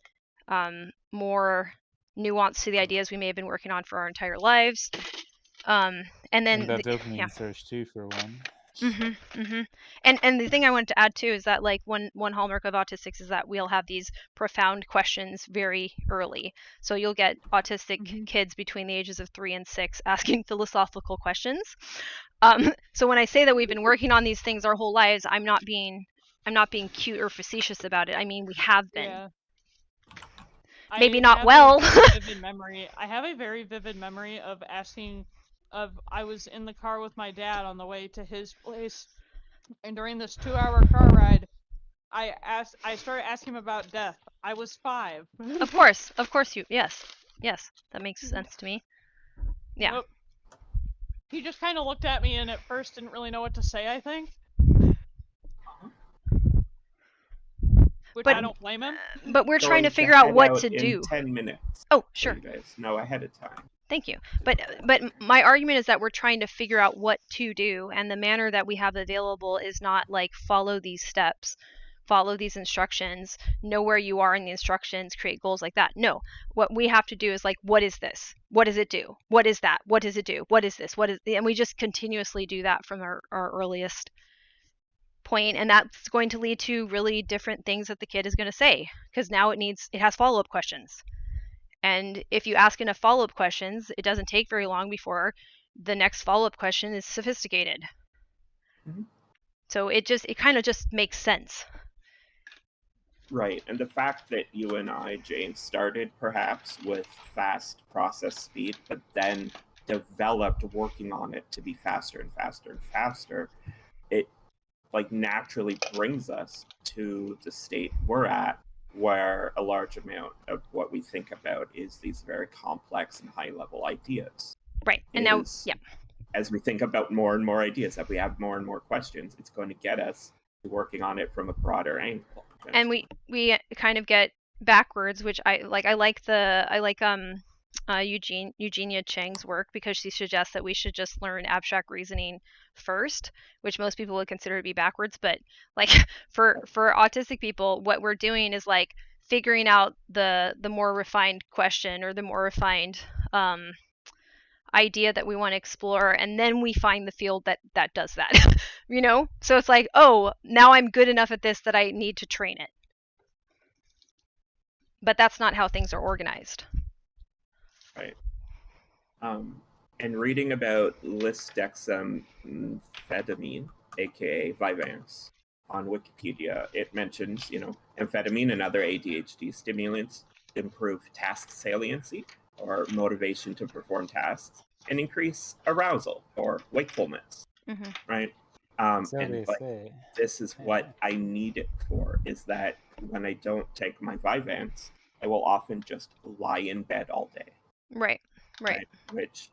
more nuance to the ideas we may have been working on for our entire lives. And then that dopamine surge too, for one. And the thing I wanted to add too is that like one hallmark of autistics is that we'll have these profound questions very early. So you'll get autistic kids between the ages of 3 and 6 asking philosophical questions. So when I say that we've been working on these things our whole lives, I'm not being cute or facetious about it. I mean, we have been. Yeah. Maybe not well. I have a very vivid memory of I was in the car with my dad on the way to his place, and during this 2-hour car ride, I started asking him about death. I was 5. Of course, yes, that makes sense to me. Yeah. Nope. He just kind of looked at me and at first didn't really know what to say, I think. Which I don't blame him. But we're trying to figure out what to do. 10 minutes. Oh, sure. So you guys know ahead of time. Thank you. But my argument is that we're trying to figure out what to do, and the manner that we have available is not like follow these steps, follow these instructions, know where you are in the instructions, create goals like that. No, what we have to do is like, what is this? What does it do? What is that? What does it do? What is this? And we just continuously do that from our earliest point, and that's going to lead to really different things that the kid is going to say, because now it has follow-up questions. And if you ask enough follow-up questions, it doesn't take very long before the next follow-up question is sophisticated. So it kind of just makes sense. Right, and the fact that you and I, Jane, started perhaps with fast process speed, but then developed working on it to be faster and faster and faster, it like naturally brings us to the state we're at, where a large amount of what we think about is these very complex and high-level ideas. Right, and now, yeah. As we think about more and more ideas, that we have more and more questions, it's going to get us to working on it from a broader angle. And we kind of get backwards, which I like Eugenia Chang's work, because she suggests that we should just learn abstract reasoning first, which most people would consider to be backwards. But like for autistic people, what we're doing is like figuring out the more refined question or the more refined idea that we want to explore, and then we find the field that does that. You know, so it's like, oh, now I'm good enough at this that I need to train it. But that's not how things are organized. Right. And reading about lisdexamfetamine, aka Vyvanse, on Wikipedia, it mentions, amphetamine and other ADHD stimulants improve task saliency, or motivation to perform tasks, and increase arousal, or wakefulness. Right? So and this is what I need it for, is that when I don't take my Vyvanse, I will often just lie in bed all day. Right. Which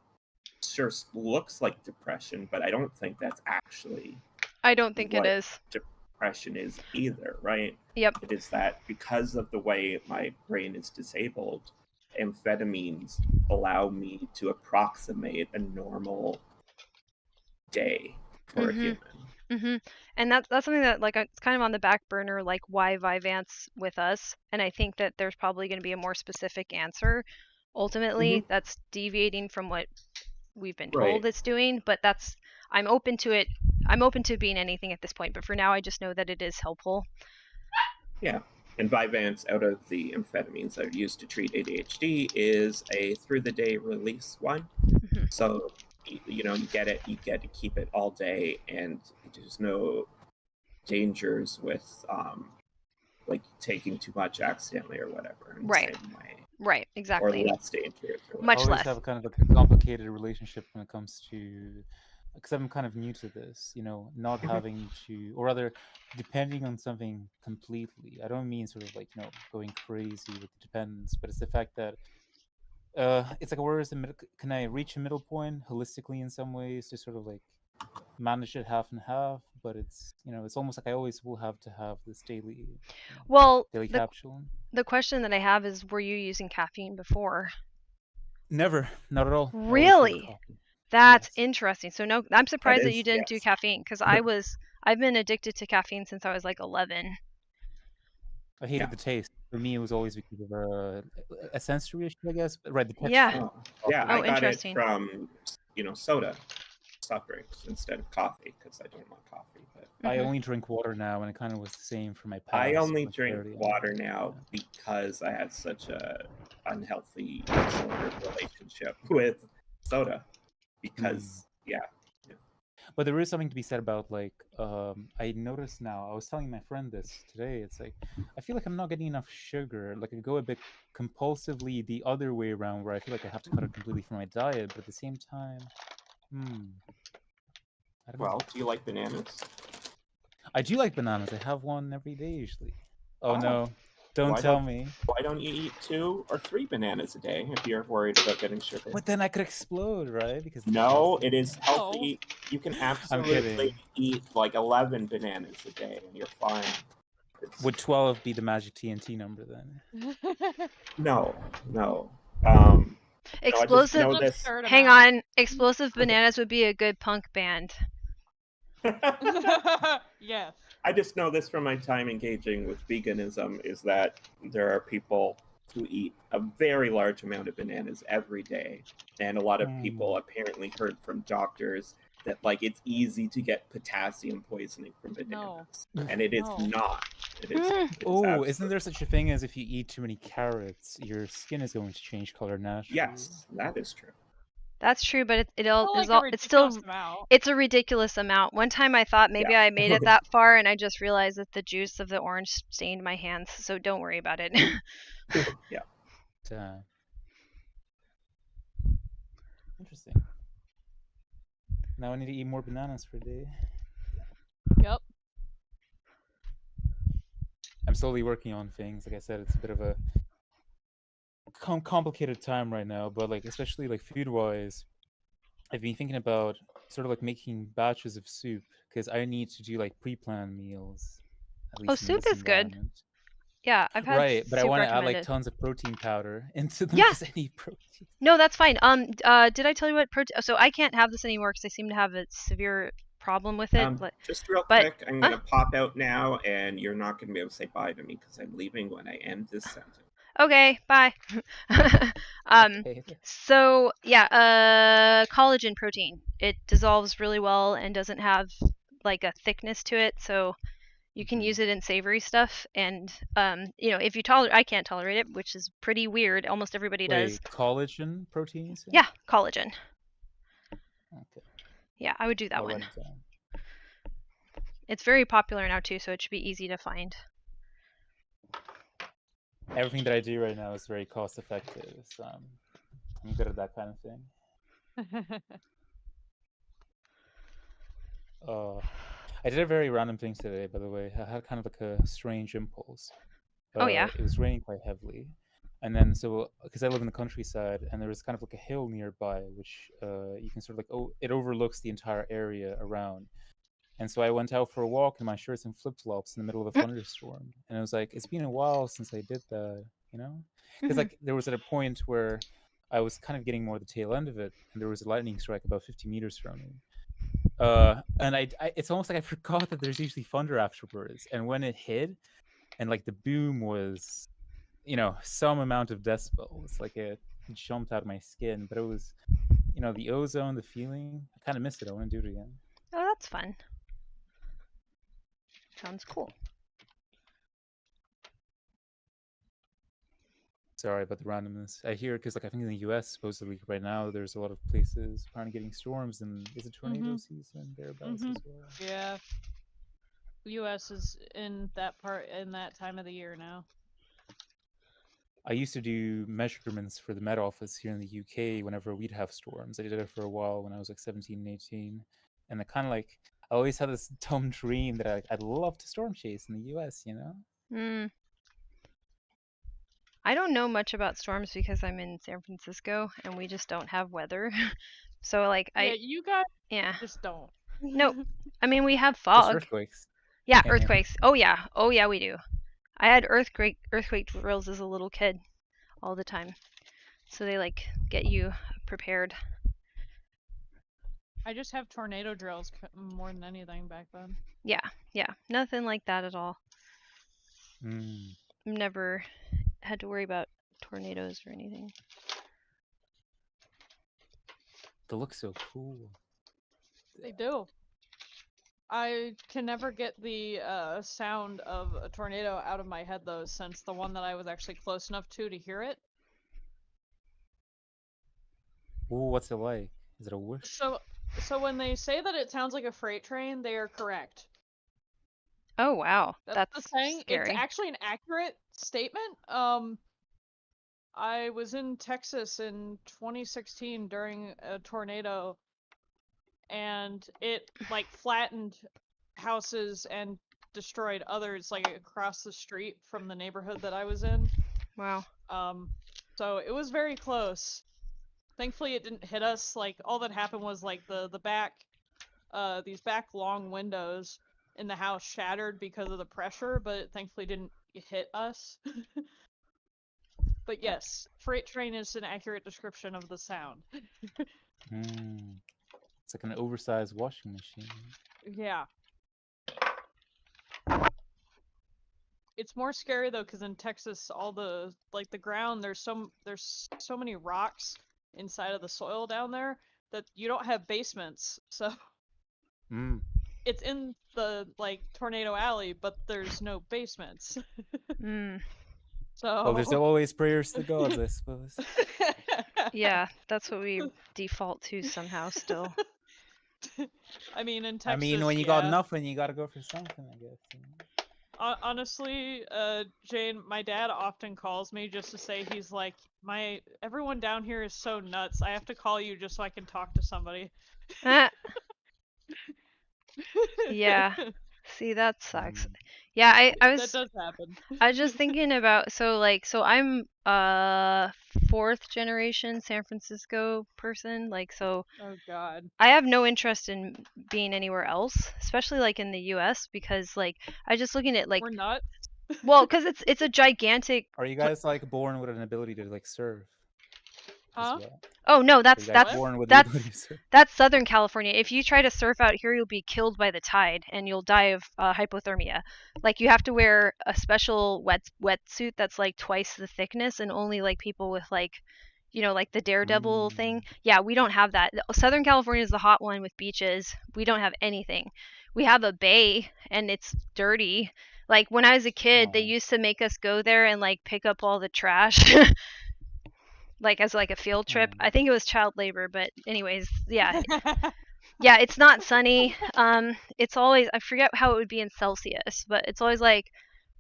sure looks like depression, but I don't think that's actually. I don't think it is. Depression is either, right? Yep. It is that because of the way my brain is disabled, amphetamines allow me to approximate a normal day for a human. And that's something that like it's kind of on the back burner, like why Vyvanse with us. And I think that there's probably going to be a more specific answer ultimately that's deviating from what we've been told it's doing. But I'm open to it. I'm open to being anything at this point. But for now, I just know that it is helpful. Yeah. And Vyvanse, out of the amphetamines that are used to treat ADHD, is a through-the-day release one. So, you get it, you get to keep it all day, and there's no dangers with, like, taking too much accidentally or whatever. In the same way. Right, exactly. Or less dangerous. Much less. I always have kind of a complicated relationship when it comes to, because I'm kind of new to this, not having to, or rather, depending on something completely. I don't mean sort of like, going crazy with dependence, but it's the fact that it's like, where is can I reach a middle point holistically in some ways to sort of like manage it half and half? But it's, it's almost like I always will have to have this daily capsule. The question that I have is, were you using caffeine before? Never, not at all. I always drink Really? coffee. That's Yes. interesting. So no, I'm surprised that is, you didn't do yes. caffeine because I've been addicted to caffeine since I was like 11. I hated Yeah. the taste. For me, it was always because of a sensory issue, I guess. But, right, the texture. Yeah. Oh, yeah, Oh, I got it interesting. from, soda, soft drinks instead of coffee because I don't like coffee. But I only drink water now, and it kind of was the same for my past. I only like, drink 30 water now because I had such a unhealthy, disordered relationship with soda. Because yeah. But there is something to be said about like I noticed now. I was telling my friend this today. It's like I feel like I'm not getting enough sugar. Like I go a bit compulsively the other way around, where I feel like I have to cut it completely from my diet. But at the same time, I don't know. Well, do you like bananas? I do like bananas. I have one every day usually. Oh, Oh. no. Don't tell me. Why don't you eat 2 or 3 bananas a day if you're worried about getting sugar? But then I could explode, right? Because no, it is healthy. You can absolutely eat like 11 bananas a day and you're fine. Would 12 be the magic TNT number then? No. Explosive. Hang on. Explosive Bananas would be a good punk band. Yes. I just know this from my time engaging with veganism is that there are people who eat a very large amount of bananas every day. And a lot of people apparently heard from doctors that like it's easy to get potassium poisoning from bananas. No. And it is not. It is isn't there such a thing as if you eat too many carrots, your skin is going to change color naturally? Yes, that is true. That's true, but it's a ridiculous amount. One time I thought maybe I made it that far, and I just realized that the juice of the orange stained my hands. So don't worry about it. Yeah. Interesting. Now I need to eat more bananas per day. Yep. I'm slowly working on things. Like I said, it's a bit of a complicated time right now, but like especially like food wise, I've been thinking about sort of like making batches of soup because I need to do like pre-planned meals. At least soup is good. Yeah, I've had right, but I want to add like tons of protein powder into them because I need protein. No, that's fine. Did I tell you what protein? So I can't have this anymore because I seem to have a severe problem with it. Just real quick, I'm gonna pop out now, and you're not gonna be able to say bye to me because I'm leaving when I end this sentence. Okay, bye. So yeah, collagen protein. It dissolves really well and doesn't have like a thickness to it, so you can use it in savory stuff. And if you I can't tolerate it, which is pretty weird. Almost everybody does. Collagen protein? Yeah, collagen. Okay. Yeah, I would do that one. It's very popular now too, so it should be easy to find. Everything that I do right now is very cost effective, so I'm good at that kind of thing. I did a very random thing today, by the way. I had kind of like a strange impulse. It was raining quite heavily. And then, because I live in the countryside, and there was kind of like a hill nearby, which you can sort of like, it overlooks the entire area around. And so I went out for a walk in my shorts and flip-flops in the middle of a thunderstorm. And I was like, it's been a while since I did that, Because like there was at a point where I was kind of getting more the tail end of it, and there was a lightning strike about 50 meters from me. And I it's almost like I forgot that there's usually thunder afterwards. And when it hit, and like the boom was, some amount of decibels, like it jumped out of my skin. But it was, the ozone, the feeling. I kind of missed it. I want to do it again. Oh, that's fun. Sounds cool. Sorry about the randomness. I hear because, like, I think in the U.S. supposedly right now there's a lot of places apparently getting storms, and is it tornado season thereabouts as well? Yeah. The U.S. is in that time of the year now. I used to do measurements for the Met Office here in the UK whenever we'd have storms. I did it for a while when I was like 17 and 18, and I kind of like. I always had this dumb dream that I'd love to storm chase in the US, I don't know much about storms because I'm in San Francisco and we just don't have weather. So like you guys just don't. Nope. I mean, we have fog. Just earthquakes. Yeah, earthquakes. Oh yeah, we do. I had earthquake drills as a little kid all the time. So they like get you prepared. I just have tornado drills more than anything back then. Yeah, nothing like that at all. Mm. Never had to worry about tornadoes or anything. They look so cool. They do. I can never get the sound of a tornado out of my head, though, since the one that I was actually close enough to hear it. Ooh, what's it like? Is it a whoosh? So when they say that it sounds like a freight train, they are correct. Oh wow, that's the thing. scary. It's actually an accurate statement. I was in Texas in 2016 during a tornado, and it like flattened houses and destroyed others like across the street from the neighborhood that I was in. Wow. So it was very close. Thankfully it didn't hit us. Like all that happened was like the back these back long windows in the house shattered because of the pressure, but it thankfully didn't hit us. But yes, freight train is an accurate description of the sound. It's like an oversized washing machine. Yeah. It's more scary though, because in Texas, all the like the ground, there's so many rocks inside of the soil down there that you don't have basements. So it's in the like tornado alley, but there's no basements. So well, there's always prayers to the gods, I suppose. Yeah, that's what we default to somehow still. I mean, in Texas, when you got nothing, you gotta go for something, I guess. You know? Honestly, Jane, my dad often calls me just to say he's like, everyone down here is so nuts. I have to call you just so I can talk to somebody. Yeah. See, that sucks. Yeah, I was. That does happen. I was just thinking about so I'm a 4th generation San Francisco person, so. Oh God. I have no interest in being anywhere else, especially like in the U.S. because like I just looking at like. We're nuts. Well, because it's a gigantic. Are you guys like born with an ability to like surf? Huh? Well? Oh no, that's Southern California. If you try to surf out here, you'll be killed by the tide and you'll die of hypothermia. Like you have to wear a special wetsuit that's like twice the thickness, and only like people with like, like the Daredevil thing. Yeah, we don't have that. Southern California is the hot one with beaches. We don't have anything. We have a bay and it's dirty. Like when I was a kid, they used to make us go there and like pick up all the trash. Like as like a field trip. I think it was child labor, but anyways, yeah. Yeah, it's not sunny. It's always, I forget how it would be in Celsius, but it's always like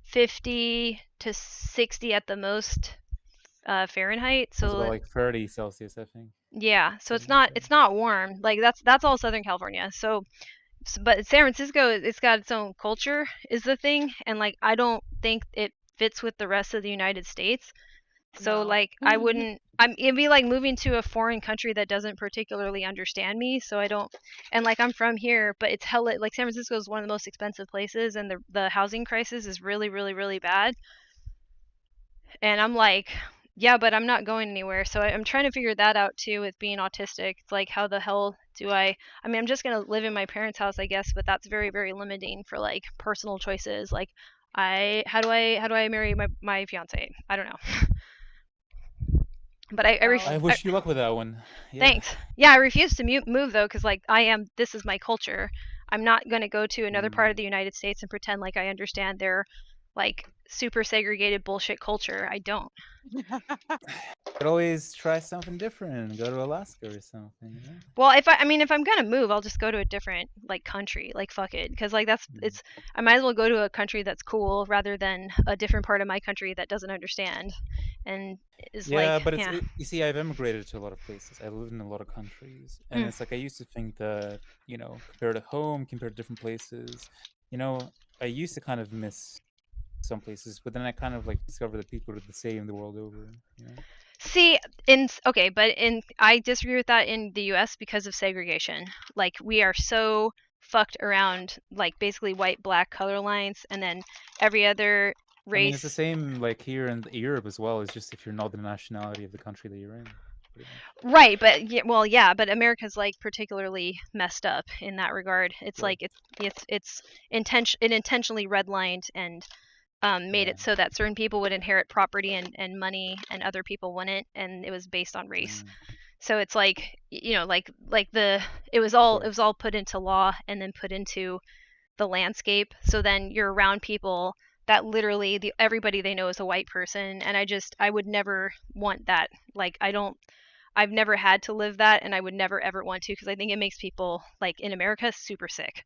50 to 60 at the most Fahrenheit. So it's about like 30 Celsius, I think. Yeah, so it's not warm. Like that's all Southern California. So but San Francisco, it's got its own culture is the thing, and like I don't think it fits with the rest of the United States. So like I wouldn't it'd be like moving to a foreign country that doesn't particularly understand me, so I don't, and like I'm from here, but it's hella like San Francisco is one of the most expensive places, and the housing crisis is really really really bad. And I'm like, yeah, but I'm not going anywhere. So I'm trying to figure that out too with being autistic. It's like how the hell do I mean I'm just going to live in my parents' house, I guess, but that's very very limiting for like personal choices. Like how do I marry my fiance? I don't know. But I wish you luck with that one. Yeah. Thanks. Yeah, I refuse to move though, because like this is my culture. I'm not going to go to another part of the United States and pretend like I understand their like super segregated bullshit culture. I don't. Could always try something different. Go to Alaska or something. You know? Well, if I'm gonna move, I'll just go to a different like country. Like fuck it, because like it's. I might as well go to a country that's cool rather than a different part of my country that doesn't understand, and is like. But you see, I've immigrated to a lot of places. I lived in a lot of countries, and it's like I used to think that compared to home, compared to different places, I used to kind of miss some places, but then I kind of like discovered that people are the same the world over. See, I disagree with that in the U.S. because of segregation. Like we are so fucked around, like basically white black color lines, and then every other race. I mean, it's the same like here in Europe as well. It's just if you're not the nationality of the country that you're in, pretty much. Right, but but America's like particularly messed up in that regard. It's Sure. like it's intentionally redlined and made Yeah. it so that certain people would inherit property and money and other people wouldn't, and it was based on race. So it's like like it was all put into law and then put into the landscape. So then you're around people that literally everybody they know is a white person, and I would never want that. Like I've never had to live that, and I would never ever want to, because I think it makes people like in America super sick.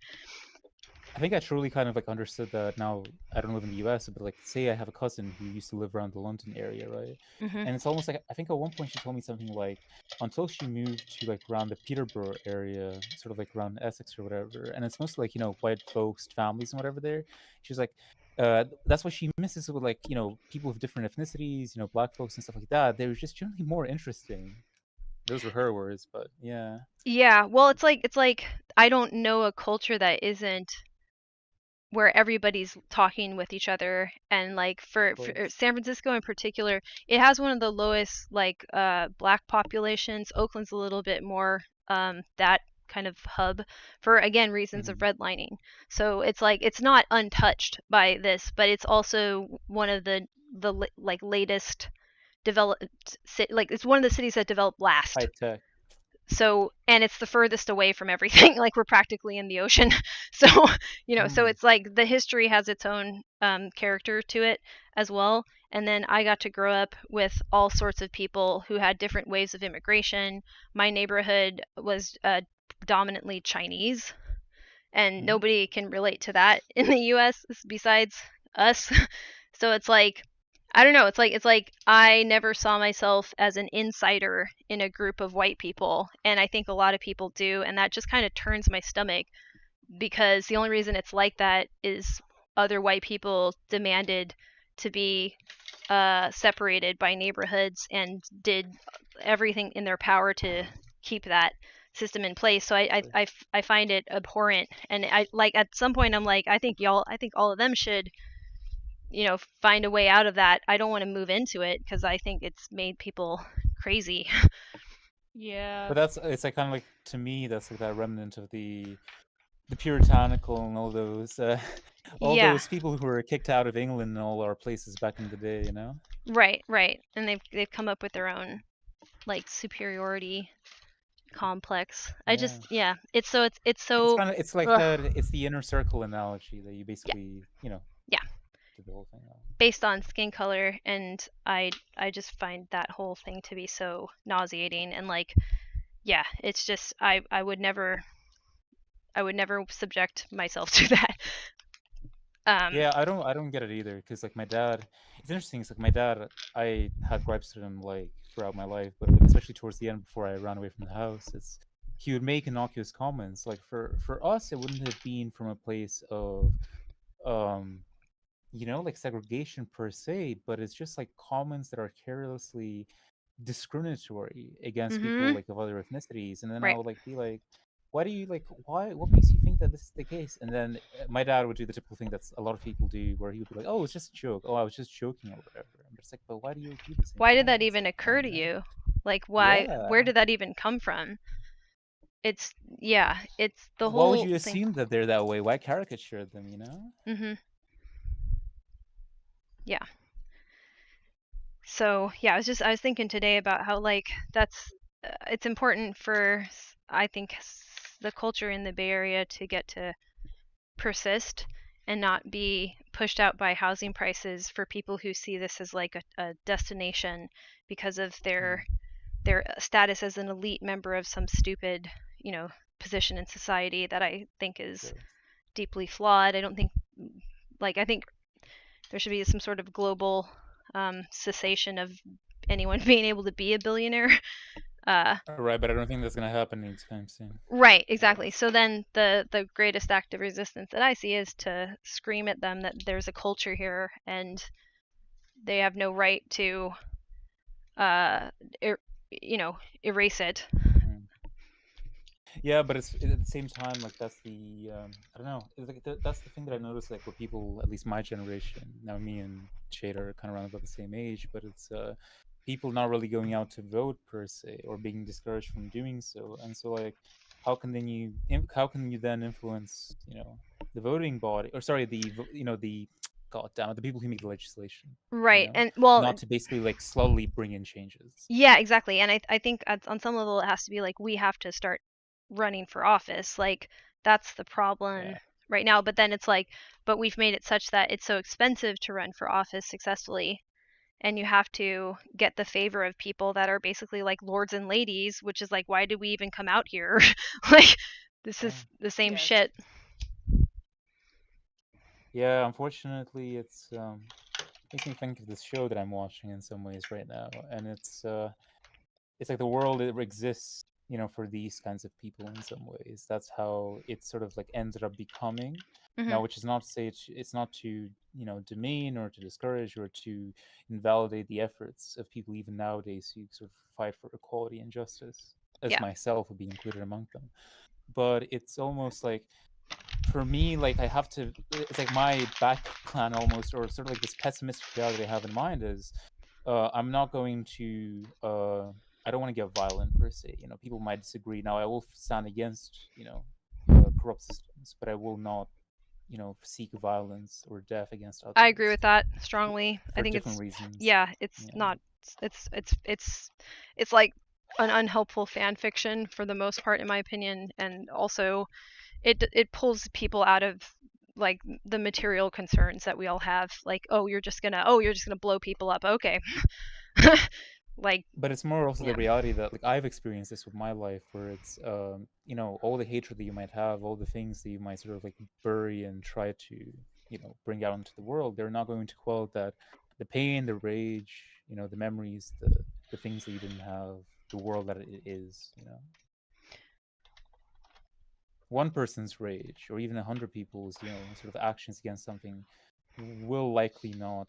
I think I truly kind of like understood that now. I don't live in the US, but like say I have a cousin who used to live around the London area, right? Mm-hmm. And it's almost like I think at one point she told me something like until she moved to like around the Peterborough area, sort of like around Essex or whatever, and it's mostly like white folks, families and whatever there. She was like, that's what she misses with like people of different ethnicities, black folks and stuff like that. They were just generally more interesting. Those were her words, but yeah. Yeah, well, it's like I don't know a culture that isn't where everybody's talking with each other, and like for San Francisco in particular, it has one of the lowest like black populations. Oakland's a little bit more that kind of hub for again reasons of redlining. So it's like it's not untouched by this, but it's also one of the like latest developed like it's one of the cities that developed last. High tech. So, and it's the furthest away from everything. Like we're practically in the ocean. So so it's like the history has its own character to it as well. And then I got to grow up with all sorts of people who had different waves of immigration. My neighborhood was dominantly Chinese, and nobody can relate to that in the US besides us. So it's like I don't know, it's like I never saw myself as an insider in a group of white people, and I think a lot of people do, and that just kind of turns my stomach, because the only reason it's like that is other white people demanded to be separated by neighborhoods and did everything in their power to keep that system in place. So I find it abhorrent, and I like at some point I'm like I think all of them should find a way out of that. I don't want to move into it because I think it's made people crazy. Yeah. But it's like kind of like, to me, that's like that remnant of the puritanical and all those those people who were kicked out of England and all our places back in the day, Right. And they've come up with their own like superiority complex. It's so it's like it's the inner circle analogy that you basically did the whole thing on. Based on skin color, and I just find that whole thing to be so nauseating, and like it's just I would never subject myself to that. I don't get it either, because like my dad, it's interesting. It's like my dad, I had gripes with him like throughout my life, but especially towards the end before I ran away from the house, he would make innocuous comments. Like for us, it wouldn't have been from a place of like segregation per se, but it's just like comments that are carelessly discriminatory against people like of other ethnicities. And then I would like be like, what makes you think that this is the case? And then my dad would do the typical thing that a lot of people do, where he would be like, oh, it's just a joke. Oh, I was just joking or whatever. I'm just like, but why do you do this? Why did that even occur to you? Like, where did that even come from? It's the whole. Why would you assume that they're that way? Why caricature them? Yeah. So I was thinking today about how like it's important for I think the culture in the Bay Area to get to persist and not be pushed out by housing prices for people who see this as like a destination because of their status as an elite member of some stupid position in society that I think is deeply flawed. I think there should be some sort of global cessation of anyone being able to be a billionaire. Right, but I don't think that's going to happen anytime soon. Right, exactly. So then the greatest act of resistance that I see is to scream at them that there's a culture here and they have no right to erase it. Yeah, but it's at the same time like that's the I don't know, it's like that's the thing that I noticed, like with people, at least my generation, now me and Shade are kind of around about the same age, but it's people not really going out to vote per se, or being discouraged from doing so. And so like, how can you then influence, the voting body, or sorry, the god damn it, the people who make the legislation, Right. And well, not to basically like slowly bring in changes. yeah, exactly. And I think on some level it has to be like, we have to start running for office. Like, that's the problem right now. But then it's like, but we've made it such that it's so expensive to run for office successfully, and you have to get the favor of people that are basically like lords and ladies, which is like, why did we even come out here? Like, this is the same shit. Yeah, unfortunately, it's makes me think of this show that I'm watching in some ways right now, and it's like the world exists, for these kinds of people in some ways. That's how it sort of like ended up becoming. Now, which is not to say it's not to demean or to discourage or to invalidate the efforts of people even nowadays who sort of fight for equality and justice, as myself would be included among them. But it's almost like, for me, like it's like my back plan almost, or sort of like this pessimistic reality I have in mind is, I'm not going to I don't want to get violent per se. People might disagree. Now I will stand against corrupt systems, but I will not seek violence or death against others. I agree with that strongly. For I think different it's reasons. it's not it's like an unhelpful fan fiction for the most part, in my opinion, and also it pulls people out of like the material concerns that we all have, like, you're just gonna blow people up, okay. Like, but it's more also the reality that like I've experienced this with my life, where it's all the hatred that you might have, all the things that you might sort of like bury and try to bring out into the world, they're not going to quell the pain, the rage, the memories, the things that you didn't have, the world that it is. One person's rage, or even 100 people's sort of actions against something, will likely not,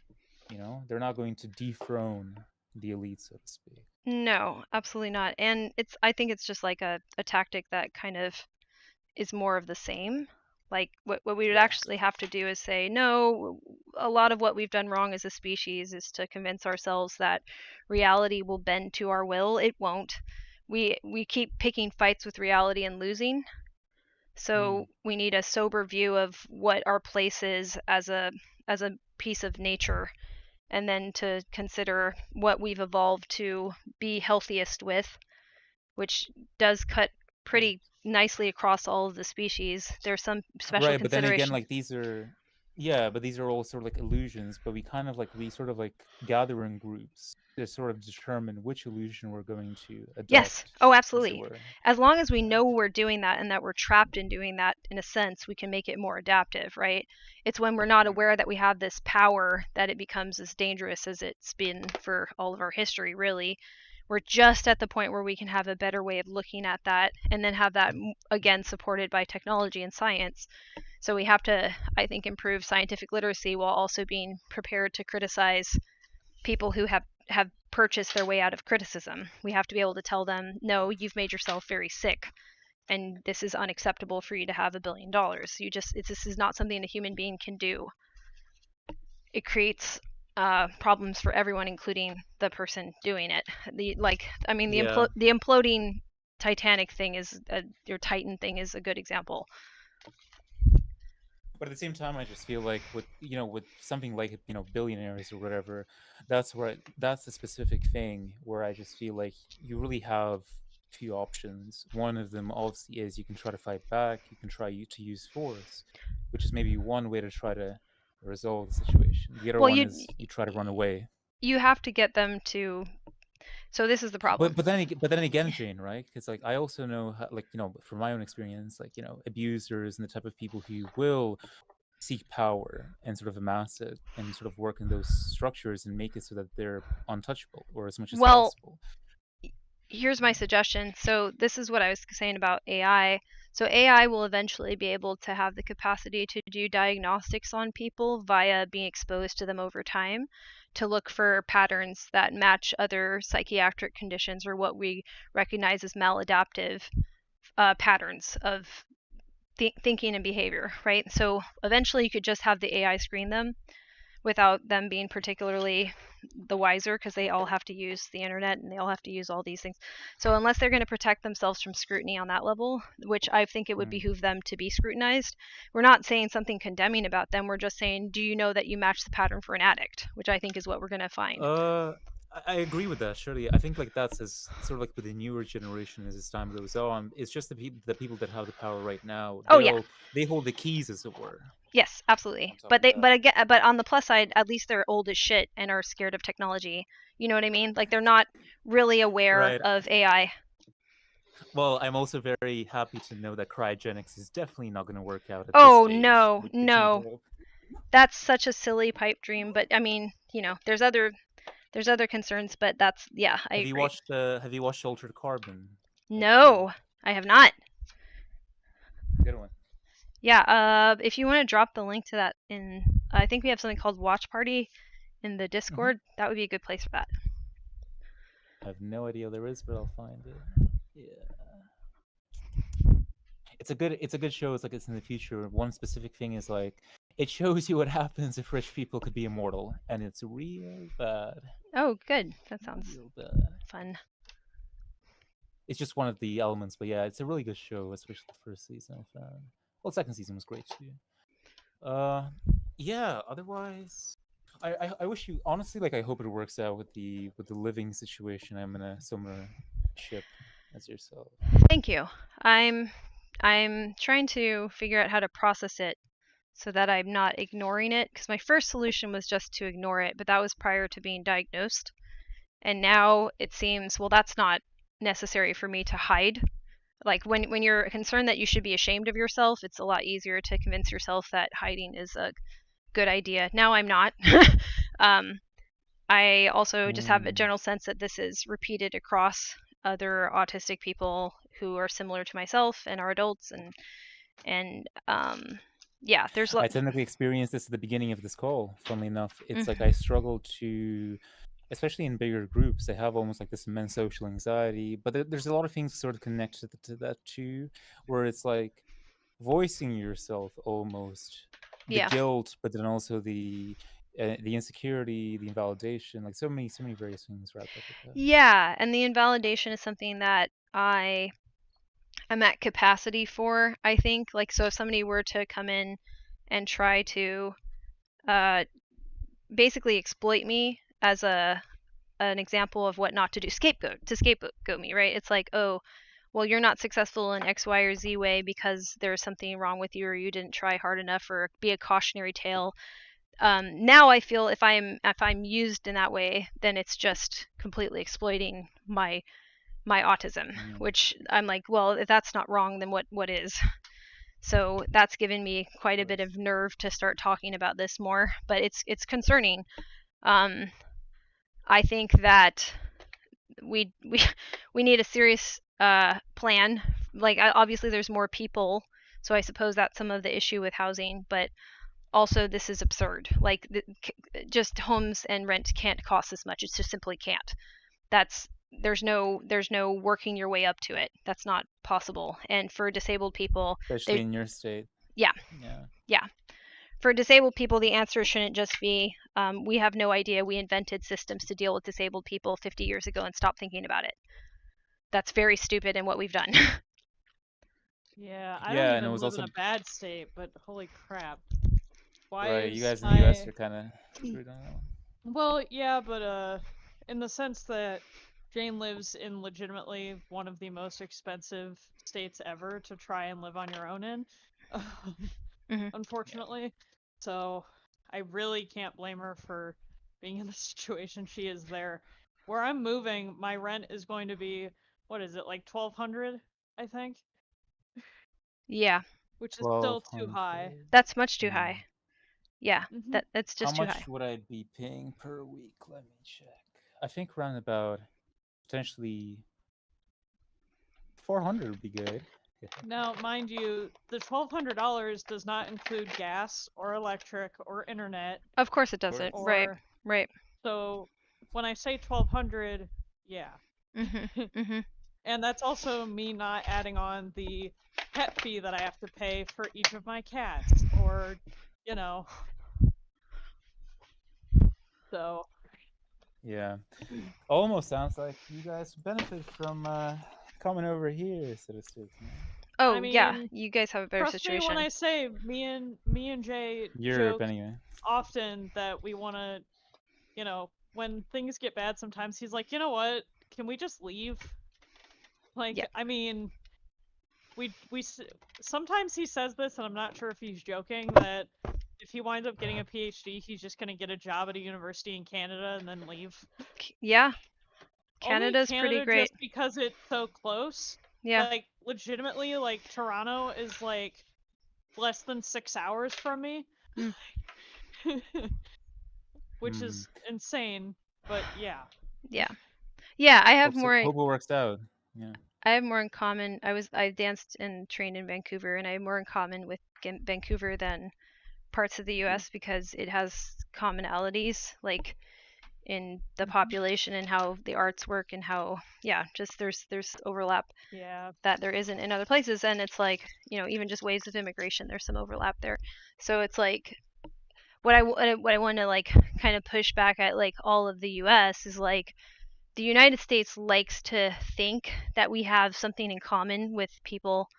they're not going to dethrone the elite, so to speak. No, absolutely not. And I think it's just like a tactic that kind of is more of the same. Like, what we would actually have to do is say, no, a lot of what we've done wrong as a species is to convince ourselves that reality will bend to our will. It won't. We keep picking fights with reality and losing. So we need a sober view of what our place is as a piece of nature, and then to consider what we've evolved to be healthiest with, which does cut pretty nicely across all of the species. There's some special but then again, considerations. like these are all sort of like illusions, but we sort of like gather in groups to sort of determine which illusion we're going to adopt. Yes. Oh, absolutely. As long as we know we're doing that and that we're trapped in doing that, in a sense, we can make it more adaptive, right? It's when we're not aware that we have this power that it becomes as dangerous as it's been for all of our history, really. We're just at the point where we can have a better way of looking at that, and then have that, again, supported by technology and science. So we have to, I think, improve scientific literacy while also being prepared to criticize people who have purchased their way out of criticism. We have to be able to tell them, no, you've made yourself very sick, and this is unacceptable for you to have $1 billion. This is not something a human being can do. It creates problems for everyone, including the person doing it. The imploding Titanic thing your Titan thing is a good example. But at the same time, I just feel like with something like billionaires or whatever, that's a specific thing where I just feel like you really have two options. One of them obviously is you can try to fight back, you can try to use force, which is maybe one way to try to resolve the situation. The other one is you try to run away. You have to get them to. So this is the problem. But then again, Jane, right? Because like I also know how, like from my own experience, like abusers and the type of people who will seek power and sort of amass it and sort of work in those structures and make it so that they're untouchable or as much as possible. Here's my suggestion. So this is what I was saying about AI. So AI will eventually be able to have the capacity to do diagnostics on people via being exposed to them over time, to look for patterns that match other psychiatric conditions, or what we recognize as maladaptive patterns of thinking and behavior, right? So eventually you could just have the AI screen them, without them being particularly the wiser, because they all have to use the internet and they all have to use all these things. So unless they're going to protect themselves from scrutiny on that level, which I think it would behoove them to be scrutinized, we're not saying something condemning about them. We're just saying, do you know that you match the pattern for an addict, which I think is what we're going to find. I agree with that, surely. I think like that's as sort of like with the newer generation as time goes on. It's just the people that have the power right now. Oh yeah, they hold the keys, as it were. yes, absolutely. But on the plus side, at least they're old as shit and are scared of technology. You know what I mean? Like they're not really aware of AI. Well, I'm also very happy to know that cryogenics is definitely not going to work out at Oh this stage. no. That's such a silly pipe dream, but I mean, there's other concerns, but that's I agree. Have you watched Altered Carbon? No, I have not. Good one. Yeah, if you want to drop the link to that in, I think we have something called Watch Party in the Discord. That would be a good place for that. I have no idea there is, but I'll find it. Yeah. It's a good show. It's like it's in the future. One specific thing is like it shows you what happens if rich people could be immortal, and it's real bad. Oh, good. That sounds real bad. Fun. It's just one of the elements, but yeah, it's a really good show, especially the first season I found. Well, the second season was great too. Yeah. Otherwise, I wish you honestly like. I hope it works out with the living situation. I'm in a similar ship as yourself. Thank you. I'm trying to figure out how to process it so that I'm not ignoring it, because my first solution was just to ignore it, but that was prior to being diagnosed. And now it seems, well, that's not necessary for me to hide. Like when you're concerned that you should be ashamed of yourself, it's a lot easier to convince yourself that hiding is a good idea. Now I'm not. I also just have a general sense that this is repeated across other autistic people who are similar to myself and are adults, and yeah, there's. I technically experienced this at the beginning of this call. Funnily enough, it's like I struggle to, especially in bigger groups, I have almost like this immense social anxiety. But there's a lot of things sort of connected to that too, where it's like voicing yourself almost, the guilt, but then also the insecurity, the invalidation, like so many various things wrapped up with that. Yeah, and the invalidation is something that I'm at capacity for, I think. Like, so if somebody were to come in and try to basically exploit me as an example of what not to do, scapegoat me, right? It's like, oh, well, you're not successful in X, Y, or Z way because there's something wrong with you, or you didn't try hard enough, or be a cautionary tale. Now I feel if I'm used in that way, then it's just completely exploiting my autism, which I'm like, well, if that's not wrong, then what is? So that's given me quite a bit of nerve to start talking about this more, but it's concerning. I think that we need a serious plan. Like, obviously there's more people, so I suppose that's some of the issue with housing, but also this is absurd. Like, just homes and rent can't cost this much. It just simply can't. There's no working your way up to it. That's not possible. And for disabled people, especially in your state. Yeah. For disabled people, the answer shouldn't just be, we have no idea. We invented systems to deal with disabled people 50 years ago and stop thinking about it. That's very stupid in what we've done. Yeah, I don't even live in a bad state, but holy crap. Why you guys in the US are kind of screwed on that one. Well, yeah, but in the sense that Jane lives in legitimately one of the most expensive states ever to try and live on your own in, unfortunately. So I really can't blame her for being in the situation she is there. Where I'm moving, my rent is going to be, what is it, like $1,200, I think? Yeah. Which is still too high. That's much too high. Yeah, that's just too high. How much would I be paying per week? Let me check. I think around about potentially 400 would be good. Now, mind you, the $1,200 does not include gas or electric or internet. Of course it doesn't. Right. So when I say 1,200, yeah. And that's also me not adding on the pet fee that I have to pay for each of my cats, or, So Yeah. Almost sounds like you guys benefit from coming over here, so to speak. You know? Oh I mean, yeah, you guys have a better trust me situation. when I say me and Jay Europe, joke anyway. often that we want to, you know, when things get bad, sometimes he's like, you know what? Can we just leave? Like, Yeah. I mean, we sometimes he says this, and I'm not sure if he's joking, that if he winds up getting a PhD, he's just gonna get a job at a university in Canada and then leave. Yeah. Only Canada's pretty Canada great. just because it's so close. Yeah. Like, legitimately, like, Toronto is, like, less than 6 hours from me. Mm. Which is insane, but yeah. Yeah. Yeah, I have more. Hope it works out. Yeah. I have more in common. I danced and trained in Vancouver, and I have more in common with Vancouver than parts of the U.S. because it has commonalities, like in the population and how the arts work and how just there's overlap that there isn't in other places. And it's like, you know, even just waves of immigration, there's some overlap there. So it's like what I want to like kind of push back at like all of the US is like the United States likes to think that we have something in common with people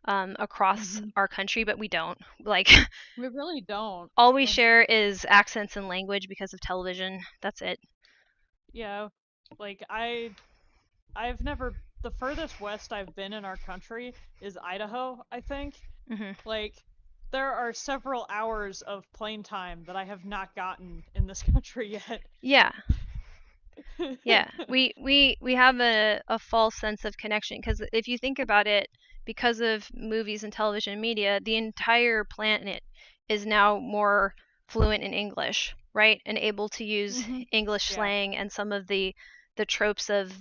across our country, but we don't. Like we really don't. All we share is accents and language because of television. That's it. Yeah, like I've never, the furthest west I've been in our country is Idaho, I think. Like, there are several hours of plane time that I have not gotten in this country yet. Yeah. Yeah, we have a false sense of connection because if you think about it, because of movies and television media, the entire planet is now more fluent in English, right? And able to use English slang and some of the tropes of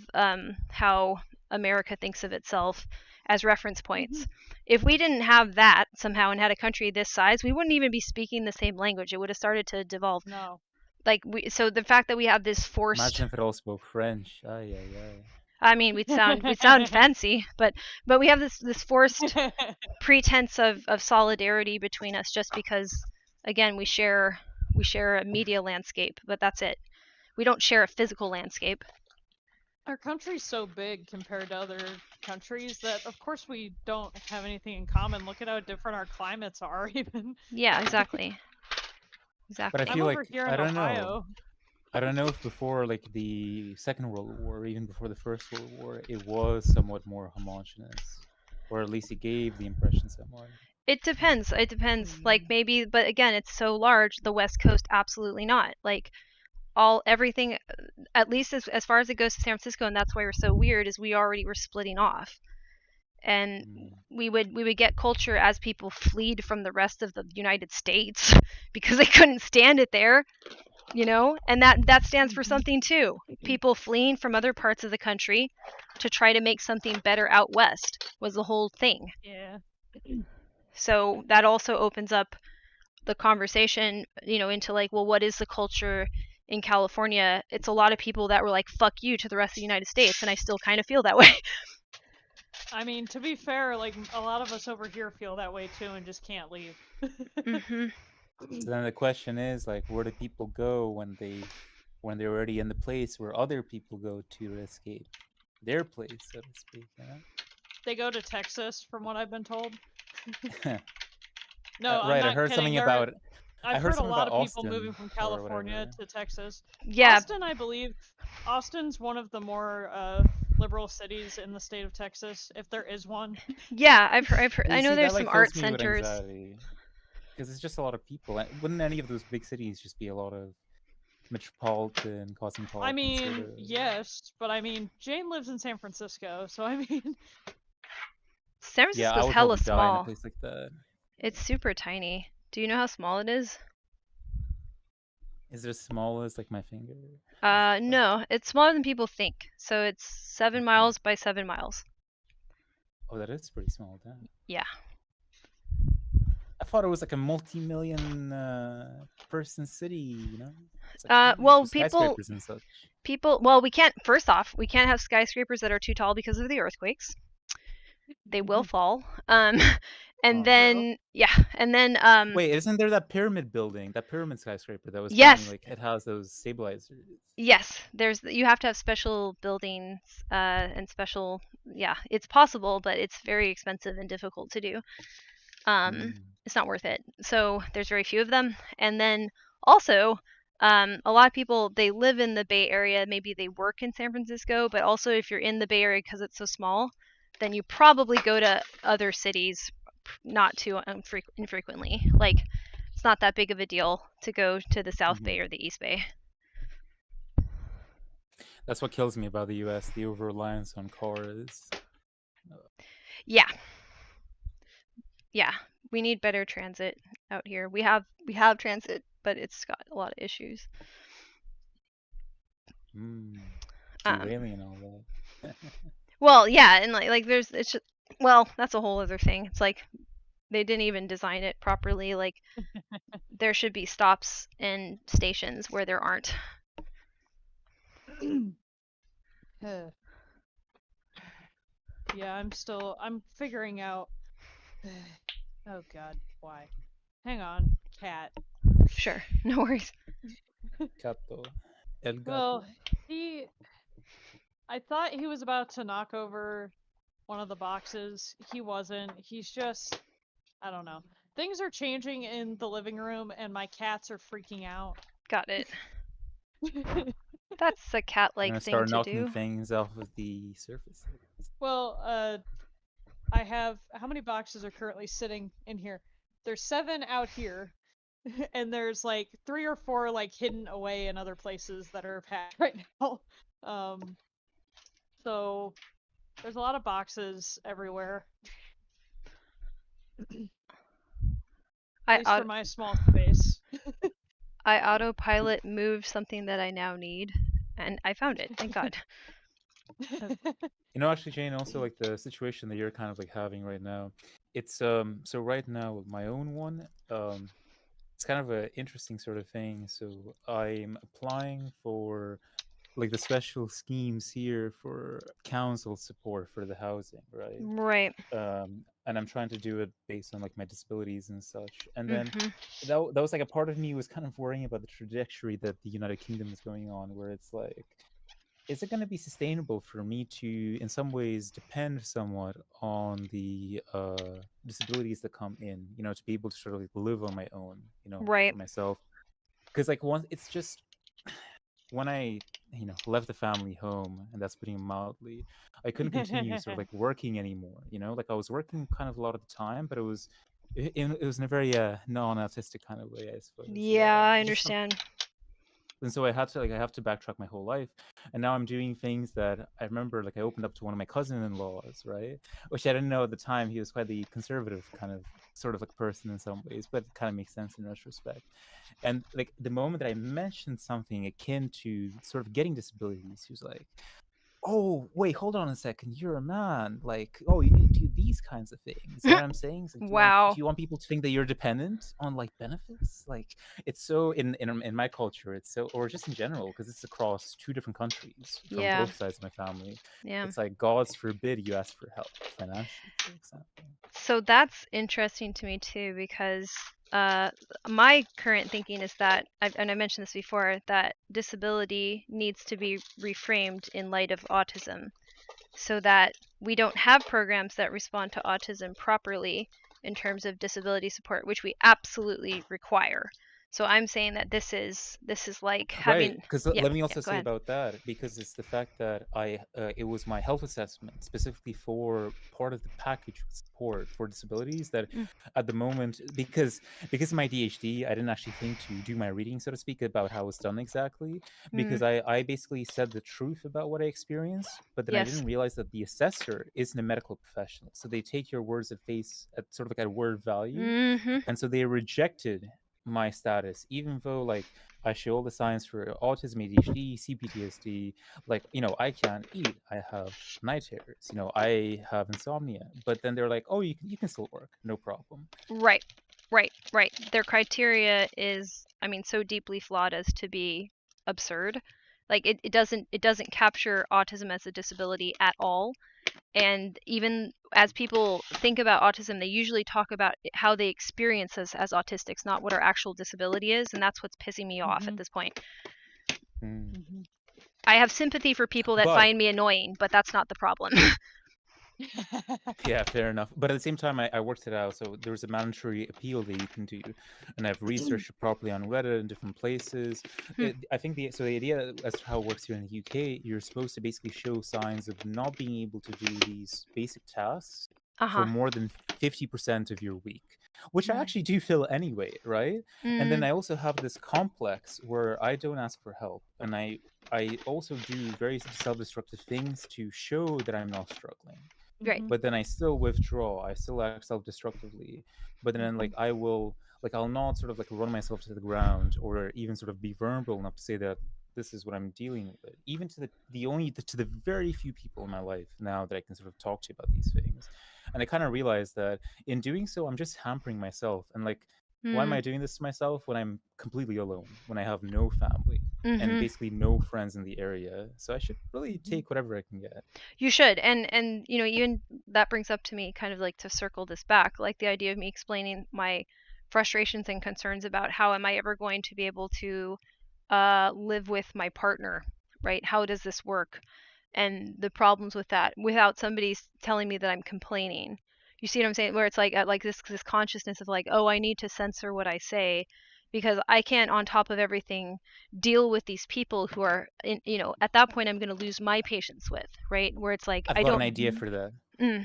how America thinks of itself as reference points. If we didn't have that somehow and had a country this size, we wouldn't even be speaking the same language. It would have started to devolve. No. Like so the fact that we have this forced. Imagine if it all spoke French. I mean, we'd sound fancy, but we have this forced pretense of solidarity between us just because, again, we share a media landscape, but that's it. We don't share a physical landscape. Our country's so big compared to other countries that, of course, we don't have anything in common. Look at how different our climates are, even. Yeah, exactly. But I feel I'm over here in Ohio. I don't know if before like the Second World War, or even before the First World War, it was somewhat more homogenous, or at least it gave the impression somewhat. It depends. Like maybe, but again, it's so large. The West Coast, absolutely not. Like everything, at least as far as it goes to San Francisco, and that's why we're so weird. Is we already were splitting off, and we would get culture as people fled from the rest of the United States because they couldn't stand it there. You know, and that stands for something too. People fleeing from other parts of the country to try to make something better out west was the whole thing. Yeah. So that also opens up the conversation, you know, into like, well, what is the culture in California? It's a lot of people that were like, fuck you to the rest of the United States, and I still kind of feel that way. I mean, to be fair, like, a lot of us over here feel that way too and just can't leave. So then the question is, like, where do people go when they're already in the place where other people go to escape their place, so to speak? You know? They go to Texas, from what I've been told. No, right. I heard something about. I've heard a lot of people moving from California to Texas. Yeah. Austin, I believe. Austin's one of the more liberal cities in the state of Texas, if there is one. Yeah, I've heard. I know there's some art centers. Because it's just a lot of people. Wouldn't any of those big cities just be a lot of metropolitan, cosmopolitan? I mean, yes, but I mean, Jane lives in San Francisco, so I mean. San Francisco's hella small. In a place like that. It's super tiny. Do you know how small it is? Is it as small as like my finger? No, it's smaller than people think. So it's 7 miles by 7 miles. Oh, that is pretty small then. Yeah. I thought it was like a multi-million person city, you know? Well, people. Well, we can't. First off, we can't have skyscrapers that are too tall because of the earthquakes. they will fall. And Oh. then yeah, and then Wait, isn't there that pyramid building, that pyramid skyscraper that was yes, apparently like it has those stabilizers? yes, you have to have special buildings and special, yeah, it's possible, but it's very expensive and difficult to do. It's not worth it. So there's very few of them. And then also, a lot of people, they live in the Bay Area, maybe they work in San Francisco, but also if you're in the Bay Area because it's so small, then you probably go to other cities not too infrequently. Like, it's not that big of a deal to go to the South Bay or the East Bay. That's what kills me about the US, the over-reliance on cars. Yeah. Yeah, we need better transit out here. We have transit, but it's got a lot of issues. Derailing and all that. Well, yeah, and like there's it's just, well, that's a whole other thing. It's like they didn't even design it properly. Like there should be stops and stations where there aren't. Yeah, I'm figuring out. Oh God, why? Hang on, cat. Sure, no worries. Gato. El gato. Well, I thought he was about to knock over one of the boxes. He wasn't. He's just, I don't know. Things are changing in the living room, and my cats are freaking out. Got it. That's a cat-like thing start to knocking do. things off of the surface. Well, I have, how many boxes are currently sitting in here? There's 7 out here, and there's like 3 or 4 like hidden away in other places that are packed right now. So there's a lot of boxes everywhere. At least for my small space. I autopilot moved something that I now need, and I found it. Thank God. You know, actually, Jane, also like the situation that you're kind of like having right now, it's so right now with my own one, it's kind of an interesting sort of thing. So I'm applying for like the special schemes here for council support for the housing, right? Right. And I'm trying to do it based on like my disabilities and such. And then that was like a part of me was kind of worrying about the trajectory that the United Kingdom is going on, where it's like, is it going to be sustainable for me to, in some ways, depend somewhat on the disabilities that come in, you know, to be able to sort of like live on my own, you know, right. for myself? Because like once it's just when I, you know, left the family home, and that's putting it mildly, I couldn't continue sort of like working anymore. You know, like I was working kind of a lot of the time, but it was in a very non-autistic kind of way, I suppose. Yeah, I understand. And so I have to backtrack my whole life, and now I'm doing things that I remember. Like I opened up to one of my cousin-in-laws, right? Which I didn't know at the time. He was quite the conservative kind of sort of like person in some ways, but it kind of makes sense in retrospect. And like the moment that I mentioned something akin to sort of getting disabilities, he was like, "Oh, wait, hold on a second. You're a man. Like, oh, you need to do these kinds of things." You know what I'm saying? Like, wow. Do you want people to think that you're dependent on like benefits? Like, it's so in my culture, it's so, or just in general, because it's across 2 different countries from both sides of my family. Yeah. It's like, God's forbid you ask for help financially, for example. So that's interesting to me too, because my current thinking is that, and I mentioned this before, that disability needs to be reframed in light of autism, so that we don't have programs that respond to autism properly in terms of disability support, which we absolutely require. So I'm saying that this is like having right, because let me also say about that, because it's the fact that it was my health assessment specifically for part of the package support for disabilities that at the moment, because of my ADHD, I didn't actually think to do my reading, so to speak, about how it's done exactly, because I basically said the truth about what I experienced, but then I didn't realize that the assessor isn't a medical professional, so they take your words at sort of like at word value, and so they rejected my status, even though like I show all the signs for autism, ADHD, CPTSD. Like, you know, I can't eat, I have night terrors, you know, I have insomnia, but then they're like, oh, you can still work, no problem. Right. Their criteria is, I mean, so deeply flawed as to be absurd. Like it doesn't capture autism as a disability at all, And even as people think about autism, they usually talk about how they experience us as autistics, not what our actual disability is, and that's what's pissing me off at this point. I have sympathy for people that find me annoying, but that's not the problem. Yeah, fair enough. But at the same time, I worked it out. So there's a mandatory appeal that you can do, and I've researched it properly on Reddit and different places. I think the idea as to how it works here in the UK, you're supposed to basically show signs of not being able to do these basic tasks for more than 50% of your week, which I actually do feel anyway, right? And then I also have this complex where I don't ask for help, and I also do very self-destructive things to show that I'm not struggling. Right. But then I still withdraw. I still act self-destructively. But then like I'll not sort of like run myself to the ground or even sort of be vulnerable enough to say that this is what I'm dealing with. Even to the very few people in my life now that I can sort of talk to about these things. And I kind of realized that in doing so, I'm just hampering myself. And like, why am I doing this to myself when I'm completely alone, when I have no family and basically no friends in the area? So I should really take whatever I can get. You should. And you know, even that brings up to me kind of like to circle this back, like the idea of me explaining my frustrations and concerns about how am I ever going to be able to live with my partner, right? How does this work? And the problems with that without somebody telling me that I'm complaining. You see what I'm saying? Where it's like this consciousness of like, oh, I need to censor what I say because I can't, on top of everything, deal with these people who are, you know, at that point I'm going to lose my patience with, right? Where it's like I've got an idea for that.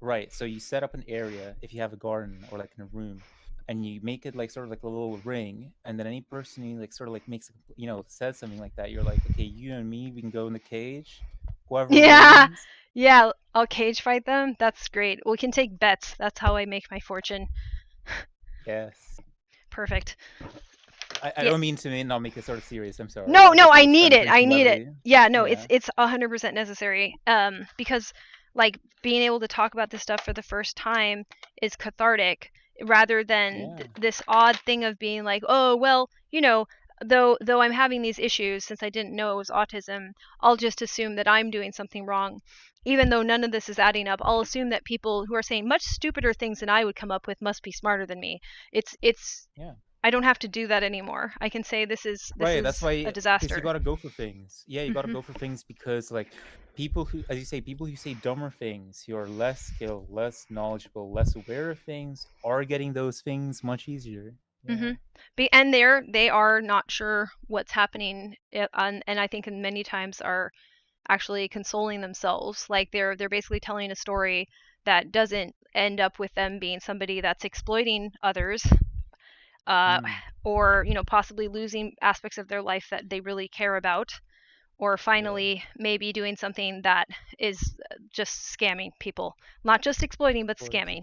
Right. So you set up an area if you have a garden or like in a room, and you make it like sort of like a little ring, and then any person who like sort of like makes, you know, says something like that, you're like, okay, you and me, we can go in the cage. Whoever wins. Yeah, I'll cage fight them. That's great. We can take bets. That's how I make my fortune. Yes. Perfect. I don't mean to not make it sort of serious. I'm sorry. No, I need it. I need it. Yeah, no, yeah. it's 100% necessary. Because like being able to talk about this stuff for the first time is cathartic, rather than this odd thing of being like, oh well, you know, though I'm having these issues since I didn't know it was autism, I'll just assume that I'm doing something wrong. Even though none of this is adding up, I'll assume that people who are saying much stupider things than I would come up with must be smarter than me. It's I don't have to do that anymore. I can say this is that's why, a disaster. Because you gotta go for things. Yeah, you gotta go for things because like people who, as you say, people who say dumber things, who are less skilled, less knowledgeable, less aware of things, are getting those things much easier. Yeah. And they are not sure what's happening, and I think many times are actually consoling themselves. Like they're basically telling a story that doesn't end up with them being somebody that's exploiting others. Or, you know, possibly losing aspects of their life that they really care about, or finally maybe doing something that is just scamming people, not just exploiting but scamming.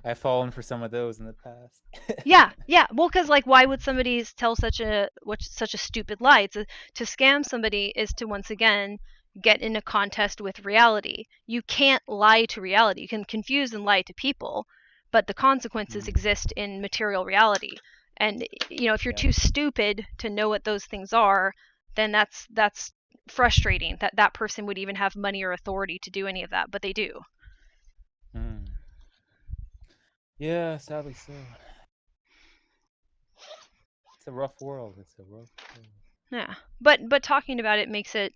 I've fallen for some of those in the past. yeah well, because like why would somebody tell such a stupid lie? To scam somebody is to once again get in a contest with reality. You can't lie to reality. You can confuse and lie to people, but the consequences exist in material reality. And you know, if you're too stupid to know what those things are, then that's frustrating that that person would even have money or authority to do any of that, but they do. Yeah, sadly so. It's a rough world. Yeah, but talking about it makes it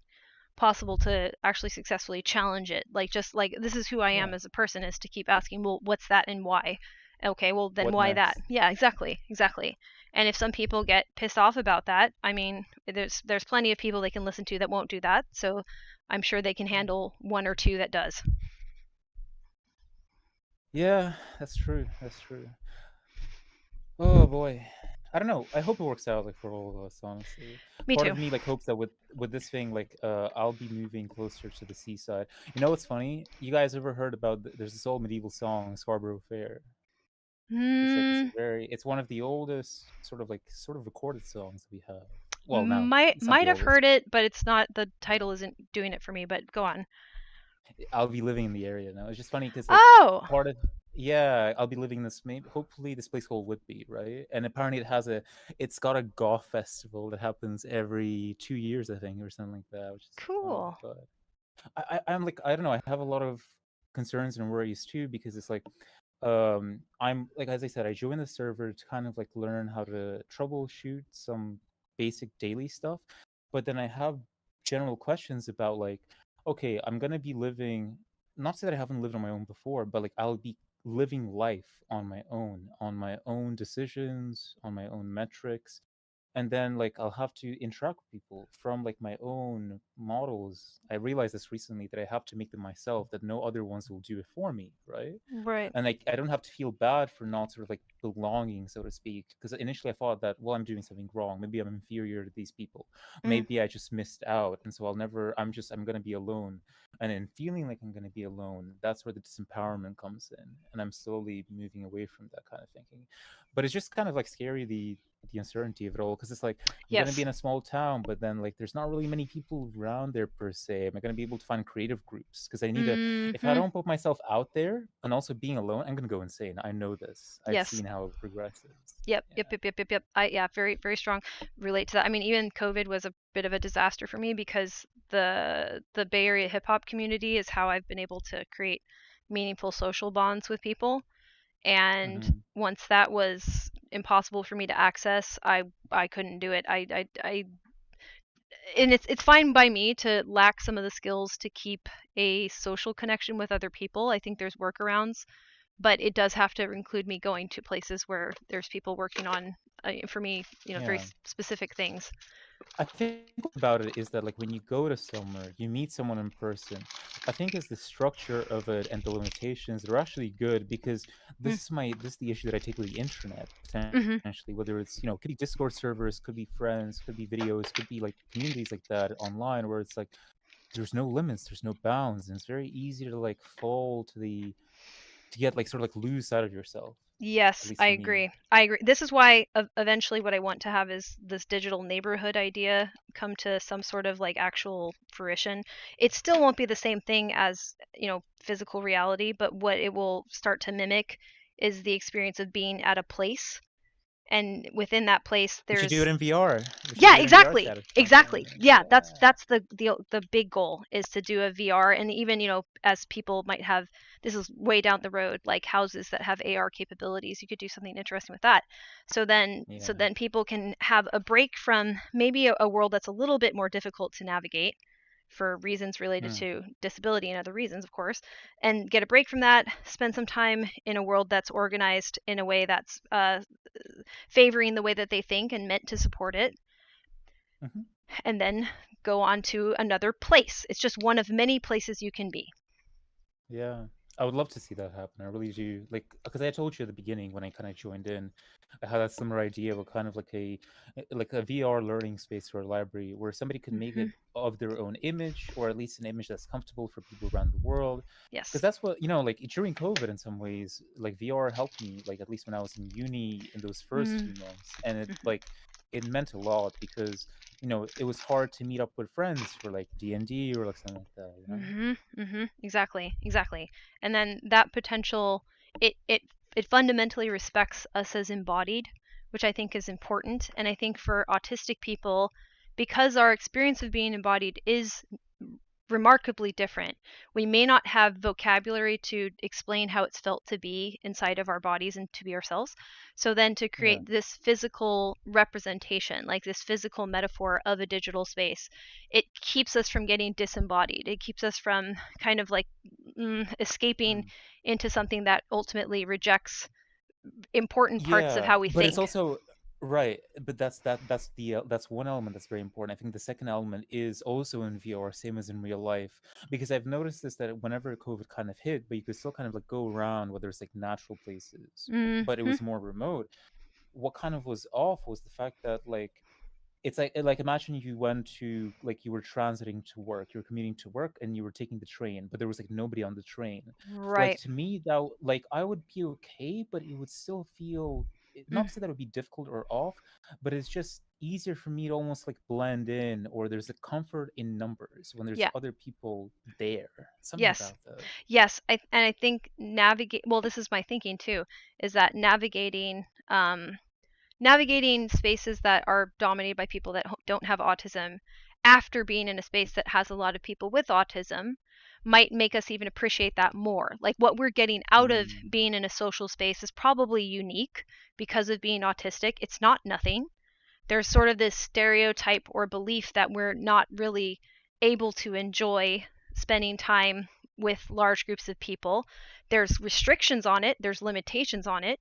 possible to actually successfully challenge it. Like, just like, this is who I am as a person, is to keep asking, well, what's that and why? Okay, well then why that? Yeah, exactly. And if some people get pissed off about that, I mean, there's plenty of people they can listen to that won't do that, so I'm sure they can handle one or two that does. Yeah, that's true. Oh boy, I don't know. I hope it works out like for all of us, honestly. Part of me like hopes that with this thing, like I'll be moving closer to the seaside. You know what's funny? You guys ever heard about there's this old medieval song, Scarborough Fair? It's one of the oldest sort of recorded songs we have. Well, now might have heard it, but it's not, the title isn't doing it for me, but go on. I'll be living in the area now. It's just funny because part of I'll be living in this, hopefully this place called Whitby, right? And apparently it's got a goth festival that happens every 2 years, I think, or something like that, which is cool. Fun, I'm like, I don't know, I have a lot of concerns and worries too, because it's like, I'm like, as I said, I joined the server to kind of like learn how to troubleshoot some basic daily stuff, but then I have general questions about like, okay, I'm gonna be living, not to say that I haven't lived on my own before, but like I'll be living life on my own decisions, on my own metrics, and then like I'll have to interact with people from like my own models. I realized this recently, that I have to make them myself, that no other ones will do it for me, right? Right. And like I don't have to feel bad for not sort of like belonging, so to speak, because initially I thought that, well, I'm doing something wrong, maybe I'm inferior to these people, Mm. maybe I just missed out, and so I'm going to be alone. And in feeling like I'm going to be alone, that's where the disempowerment comes in, and I'm slowly moving away from that kind of thinking. But it's just kind of like scary, the uncertainty of it all, because it's like I'm going to be Yes. in a small town, but then like there's not really many people around there per se. Am I going to be able to find creative groups? Because I need to, if I Mm-hmm. don't put myself out there, and also being alone, I'm going to go insane. I know this, I've Yes. seen how it progresses. Yep, Yeah. yep. Yeah, very, very strong. Relate to that. I mean, even COVID was a bit of a disaster for me, because the Bay Area hip hop community is how I've been able to create meaningful social bonds with people. And Mm-hmm. once that was impossible for me to access, I couldn't do it. I and it's fine by me to lack some of the skills to keep a social connection with other people. I think there's workarounds, but it does have to include me going to places where there's people working on, for me, very Yeah. specific things. I think about it is that like when you go to somewhere, you meet someone in person. I think is the structure of it and the limitations are actually good, because Mm. this is the issue that I take with the internet Mhm. potentially, whether it's, could be Discord servers, could be friends, could be videos, could be like communities like that online, where it's like there's no limits, there's no bounds, and it's very easy to like fall to get like sort of like lose out of yourself, at Yes, least I for me. agree. I agree. This is why eventually what I want to have is this digital neighborhood idea come to some sort of like actual fruition. It still won't be the same thing as, physical reality, but what it will start to mimic is the experience of being at a place, and within that place We should do it there's. in VR. We should Yeah, do it in VR exactly. chat at some Exactly. point. Yeah, Yeah. that's the big goal, is to do a VR. And even, as people might have, this is way down the road, like houses that have AR capabilities, you could do something interesting with that. So Yeah. then people can have a break from maybe a world that's a little bit more difficult to navigate for reasons related Hmm. to disability and other reasons, of course, and get a break from that, spend some time in a world that's organized in a way that's favoring the way that they think and meant to support it, Hmm. and then go on to another place. It's just one of many places you can be. Yeah. I would love to see that happen. I really do. Like, because I told you at the beginning when I kind of joined in, I had that similar idea of kind of like a VR learning space or a library where somebody could make Hmm. it of their own image, or at least an image that's comfortable for people around the world. Because Yes. that's what, like during COVID, in some ways, like VR helped me, like at least when I was in uni in those first Mm-hmm. few months. And it meant a lot, because it was hard to meet up with friends for like D&D or like something like that. Exactly. And then that potential, it it it fundamentally respects us as embodied, which I think is important. And I think for autistic people, because our experience of being embodied is remarkably different, we may not have vocabulary to explain how it's felt to be inside of our bodies and to be ourselves. So then to Yeah. create this physical representation, like this physical metaphor of a digital space, it keeps us from getting disembodied. It keeps us from kind of like escaping Mm. into something that ultimately rejects important parts of Yeah, how we but it's think. also right. But that's one element that's very important. I think the second element is also in VR, same as in real life, because I've noticed this, that whenever COVID kind of hit, but you could still kind of like go around, whether it's like natural places, but it Mm-hmm. was more remote. What kind of was off was the fact that like it's like imagine you went to, like, you were transiting to work, you were commuting to work, and you were taking the train, but there was like nobody on the train. Like Right. to me, like I would be okay, but it would still feel, not Mm. to say that it would be difficult or off, but it's just easier for me to almost like blend in, or there's a comfort in numbers when there's Yeah. other people there. Something Yes. about that. Yes. And I think navigate. Well, this is my thinking too. Is that navigating spaces that are dominated by people that don't have autism after being in a space that has a lot of people with autism might make us even appreciate that more. Like what we're getting out of being in a social space is probably unique because of being autistic. It's not nothing. There's sort of this stereotype or belief that we're not really able to enjoy spending time with large groups of people. There's restrictions on it, there's limitations on it,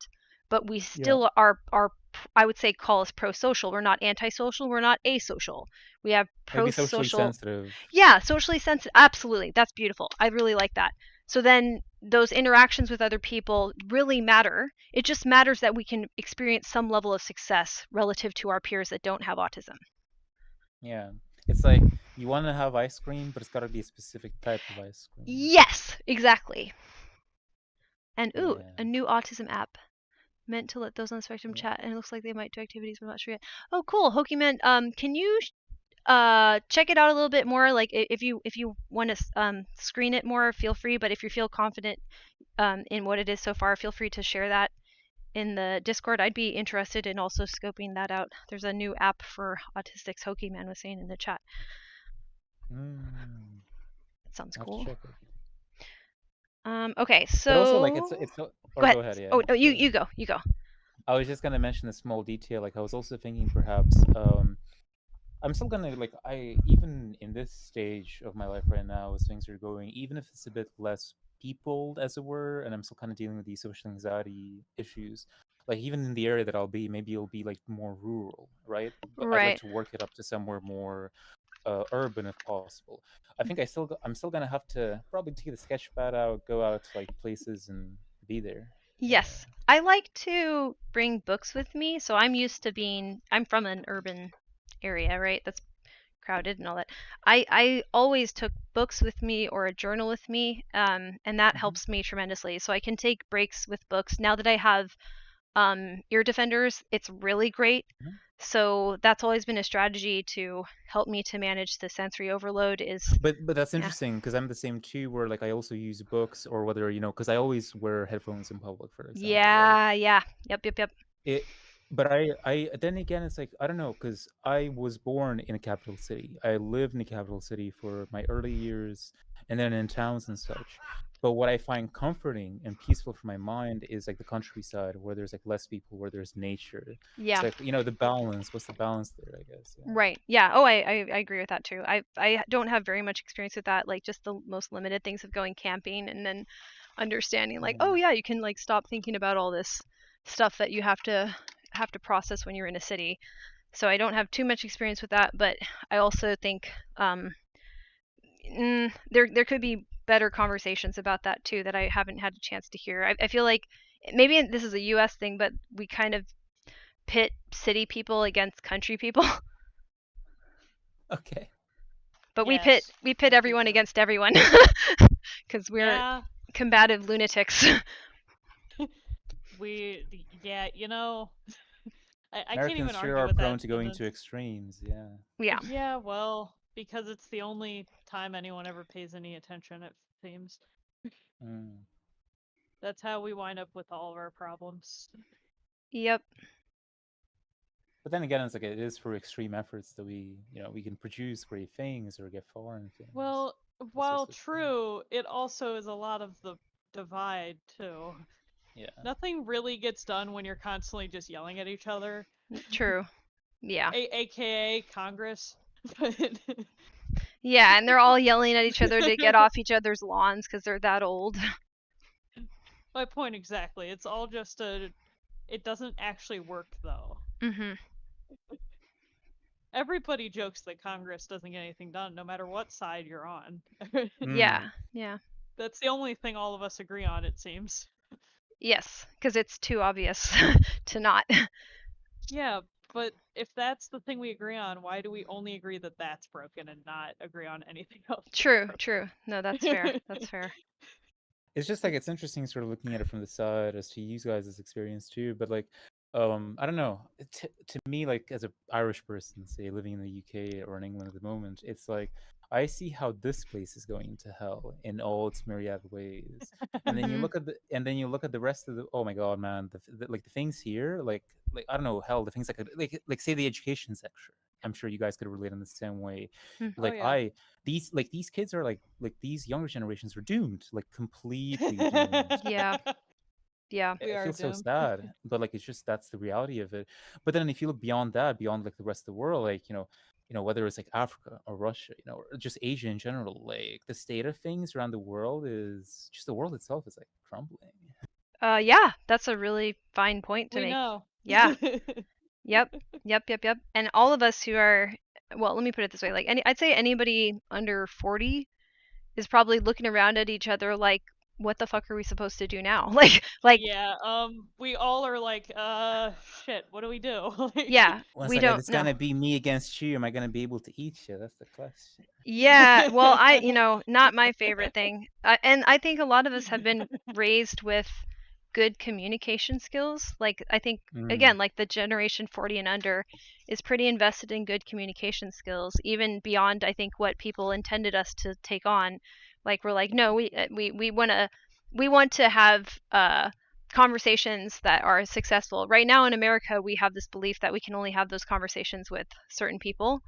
but we still are I would say call us pro-social. We're not antisocial, we're not asocial. We have Maybe socially pro-social. sensitive. Yeah, socially sensitive. Absolutely. That's beautiful. I really like that. So then those interactions with other people really matter. It just matters that we can experience some level of success relative to our peers that don't have autism. Yeah. It's like you want to have ice cream, but it's got to be a specific type of ice cream. Yes, exactly. And a new autism app meant to let those on the spectrum chat, and it looks like they might do activities, but I'm not sure yet. Oh, cool. Hokiman, can you check it out a little bit more? Like if you want to screen it more, feel free, but if you feel confident in what it is so far, feel free to share that in the Discord. I'd be interested in also scoping that out. There's a new app for autistics, Hokiman was saying in the chat. That sounds cool. Okay, so but also like it's go ahead. Yeah. You go. I was just gonna mention a small detail. Like I was also thinking perhaps I'm still gonna like even in this stage of my life right now as things are going, even if it's a bit less peopled as it were, and I'm still kind of dealing with these social anxiety issues. Like even in the area that I'll be, maybe it'll be like more rural, right? But I'd like to work it up to somewhere more urban if possible. I think I'm still gonna have to probably take the sketch pad out, go out to like places and be there. Yes, I like to bring books with me, so I'm used to I'm from an urban area, right? That's crowded and all that. I always took books with me or a journal with me, and that helps me tremendously. So I can take breaks with books. Now that I have ear defenders, it's really great. So that's always been a strategy to help me to manage the sensory overload. But that's interesting because I'm the same too. Where like I also use books, or whether because I always wear headphones in public, for example. Yeah, right? yeah, yep. But I then again, it's like I don't know, because I was born in a capital city. I lived in a capital city for my early years, and then in towns and such. But what I find comforting and peaceful for my mind is like the countryside, where there's like less people, where there's nature. Yeah. It's like the balance. What's the balance there? I guess. Yeah. Right. Yeah. Oh, I agree with that too. I don't have very much experience with that. Like just the most limited things of going camping and then understanding like, oh yeah, you can like stop thinking about all this stuff that you have to process when you're in a city. So I don't have too much experience with that, but I also think there could be better conversations about that too that I haven't had a chance to hear. I feel like maybe this is a US thing, but we kind of pit city people against country people. Okay. But we pit everyone against everyone because we're combative lunatics. I can't even Americans argue sure are with prone that to going to extremes. Yeah. Yeah. Yeah, well, because it's the only time anyone ever pays any attention, it seems. That's how we wind up with all of our problems. Yep. But then again, it's like it is for extreme efforts that we can produce great things or get far in things. Well, while true, it also is a lot of the divide too. Yeah. Nothing really gets done when you're constantly just yelling at each other. True. Yeah. AKA Congress. Yeah, and they're all yelling at each other to get off each other's lawns because they're that old. My point exactly. It's all just it doesn't actually work though. Everybody jokes that Congress doesn't get anything done, no matter what side you're on. Yeah. That's the only thing all of us agree on, it seems. Yes, because it's too obvious to not. Yeah, but if that's the thing we agree on, why do we only agree that that's broken and not agree on anything else? True. No, that's fair. That's fair. It's just like it's interesting sort of looking at it from the side as to you guys' experience too, but like I don't know. To me, like as a Irish person, say living in the UK or in England at the moment, it's like I see how this place is going to hell in all its myriad ways, and then you Mhm. look at the rest of the. Oh my god, man! Like the things here, like I don't know, hell, the things like say the education sector. I'm sure you guys could relate in the same way. Mm. Oh Like yeah. these kids are like these younger generations are doomed, like completely doomed. Yeah. Yeah. We It are feels so doomed. sad, but like it's just that's the reality of it. But then if you look beyond that, beyond like the rest of the world, like whether it's like Africa or Russia, or just Asia in general, like the state of things around the world is just the world itself is like crumbling. Yeah, that's a really fine point to We make. know. Yeah. Yep. Yep. And all of us who are, well, let me put it this way, like I'd say anybody under 40 is probably looking around at each other like, what the fuck are we supposed to do now? Like Yeah, we all are like, shit, what do we do? Like, yeah, Well, it's we like don't it's know. gonna be me against you. Am I gonna be able to eat you? That's the question. Yeah, well, not my favorite thing. And I think a lot of us have been raised with good communication skills. Like, I think, Mm, again, like the generation 40 and under is pretty invested in good communication skills, even beyond, I think, what people intended us to take on. Like, we're like, no, we want to have conversations that are successful. Right now in America, we have this belief that we can only have those conversations with certain people,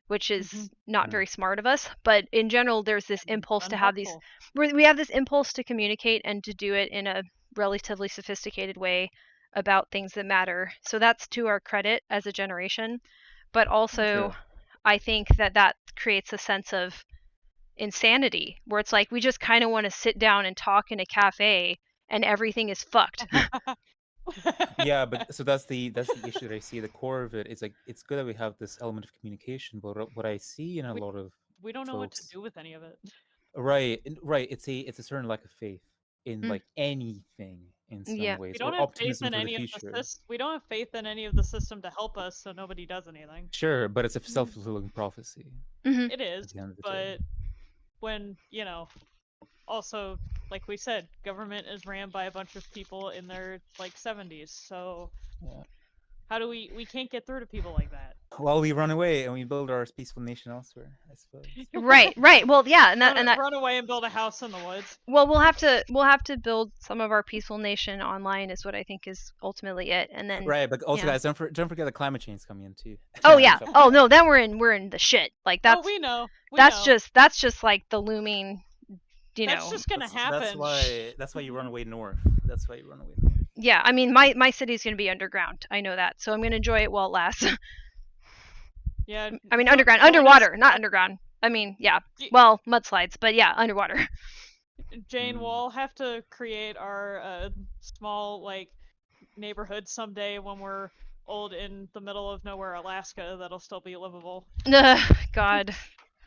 which is not mm. very smart of us. But in general, there's this impulse to have these. unhelpful. We have this impulse to communicate and to do it in a relatively sophisticated way about things that matter. So that's to our credit as a generation. But also, True. I think that creates a sense of insanity where it's like we just kind of want to sit down and talk in a cafe and everything is fucked. Yeah, but so that's the issue that I see. The core of it is like it's good that we have this element of communication, but what I see in a we, lot of we don't know what to folks, do with any of it. right, it's a certain lack of faith in Mm. like anything in some Yeah. We ways, don't or have faith optimism in for the any of the future. we don't have faith in any of the system to help us, so nobody does anything. Sure, but it's a self-fulfilling prophecy Mhm. It at is, the end of the day. but when, also, like we said, government is ran by a bunch of people in their like 70s, so Yeah. how do we can't get through to people like that. Well, we run away and we build our peaceful nation elsewhere, I suppose. Right. Well, yeah, and that Run away and build a house in the woods. well, we'll have to build some of our peaceful nation online is what I think is ultimately it. And then Right, but also, yeah. guys, don't forget the climate change coming in too. Oh On yeah. top of Oh that. no, then we're in the shit. Like Oh, we know. that's just like the looming, That's just gonna That's happen. why you run away north. That's why you run away north. Yeah, I mean my city's gonna be underground. I know that, so I'm gonna enjoy it while it lasts. Yeah. I mean underground, Join us- underwater, not underground. I mean, yeah. Y- Well, mudslides, but yeah, underwater. Jane, we'll have to create our small like neighborhood someday when we're old in the middle of nowhere, Alaska. That'll still be livable. God.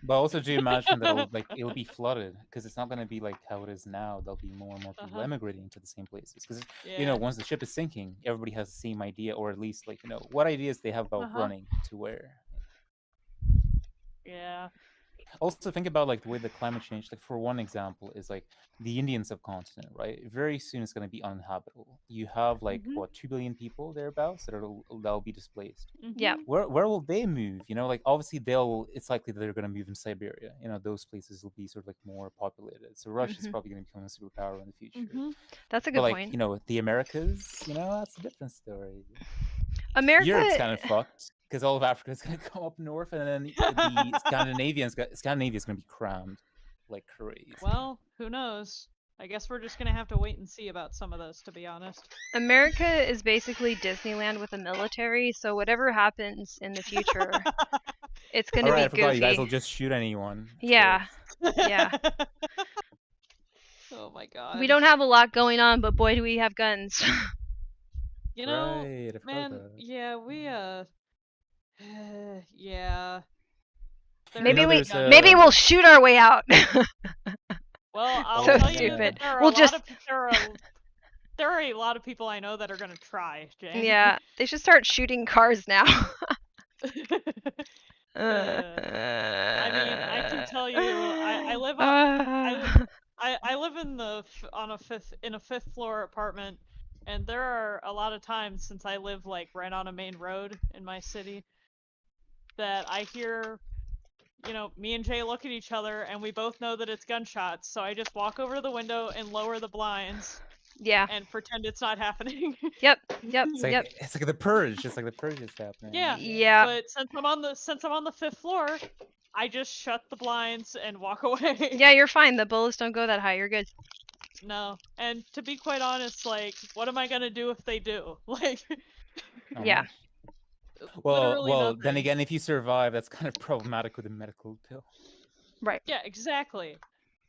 But also, do you imagine that it'll be flooded because it's not going to be like how it is now. There'll be more and more people emigrating to the same places because once the ship is sinking, everybody has the same idea, or at least what ideas they have about running to where. Yeah. Also, think about like the way the climate change. Like for one example, is like the Indian subcontinent, right? Very soon it's going to be uninhabitable. You have like 2 billion people thereabouts that'll be displaced. Yeah. Where will they move? Like obviously it's likely that they're going to move in Siberia. Those places will be sort of like more populated. So Russia's probably going to become a superpower in the future. That's a good But point. The Americas, that's a different story. America. Europe's kind of fucked because all of Africa is going to come up north, and then the Scandinavia's going to be crammed like crazy. Well, who knows? I guess we're just gonna have to wait and see about some of this, to be honest. America is basically Disneyland with a military, so whatever happens in the future, it's gonna be I forgot goofy. you guys will just shoot anyone. Yeah. Yeah. Oh my god. We don't have a lot going on, but boy do we have guns. You know, right, man, yeah, we yeah. Maybe we'll shoot our way out. Well, I'll so tell stupid. You that there are a lot of people I know that are gonna try, Jane. Yeah, they should start shooting cars now. I mean, I can tell you, I live on, I live in a fifth floor apartment And there are a lot of times, since I live like right on a main road in my city, that I hear, you know, me and Jay look at each other and we both know that it's gunshots. So I just walk over to the window and lower the blinds Yeah. and pretend it's not happening. Yep. It's like the purge. It's like the purge is happening. Yeah. Yeah. But since I'm on the 5th floor, I just shut the blinds and walk away. Yeah, you're fine. The bullets don't go that high. You're good. No. And to be quite honest, like, what am I gonna do if they do? Like, Oh, Yeah. no. Well, literally then nothing. again, if you survive, that's kind of problematic with the medical pill. Right. Yeah, exactly.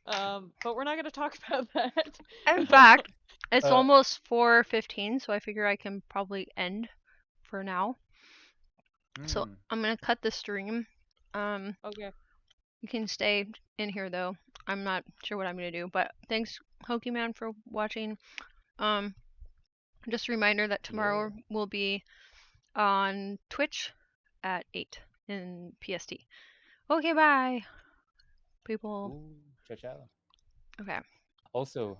But we're not gonna talk about that. In fact, it's Uh, almost 4:15, so I figure I can probably end for now. So I'm gonna cut the stream. Okay. You can stay in here though. I'm not sure what I'm gonna do, but thanks, Hokie for watching. Just a reminder that tomorrow will be on Twitch at 8 in PST. Okay, bye, people. Ciao, ciao. Okay. Also,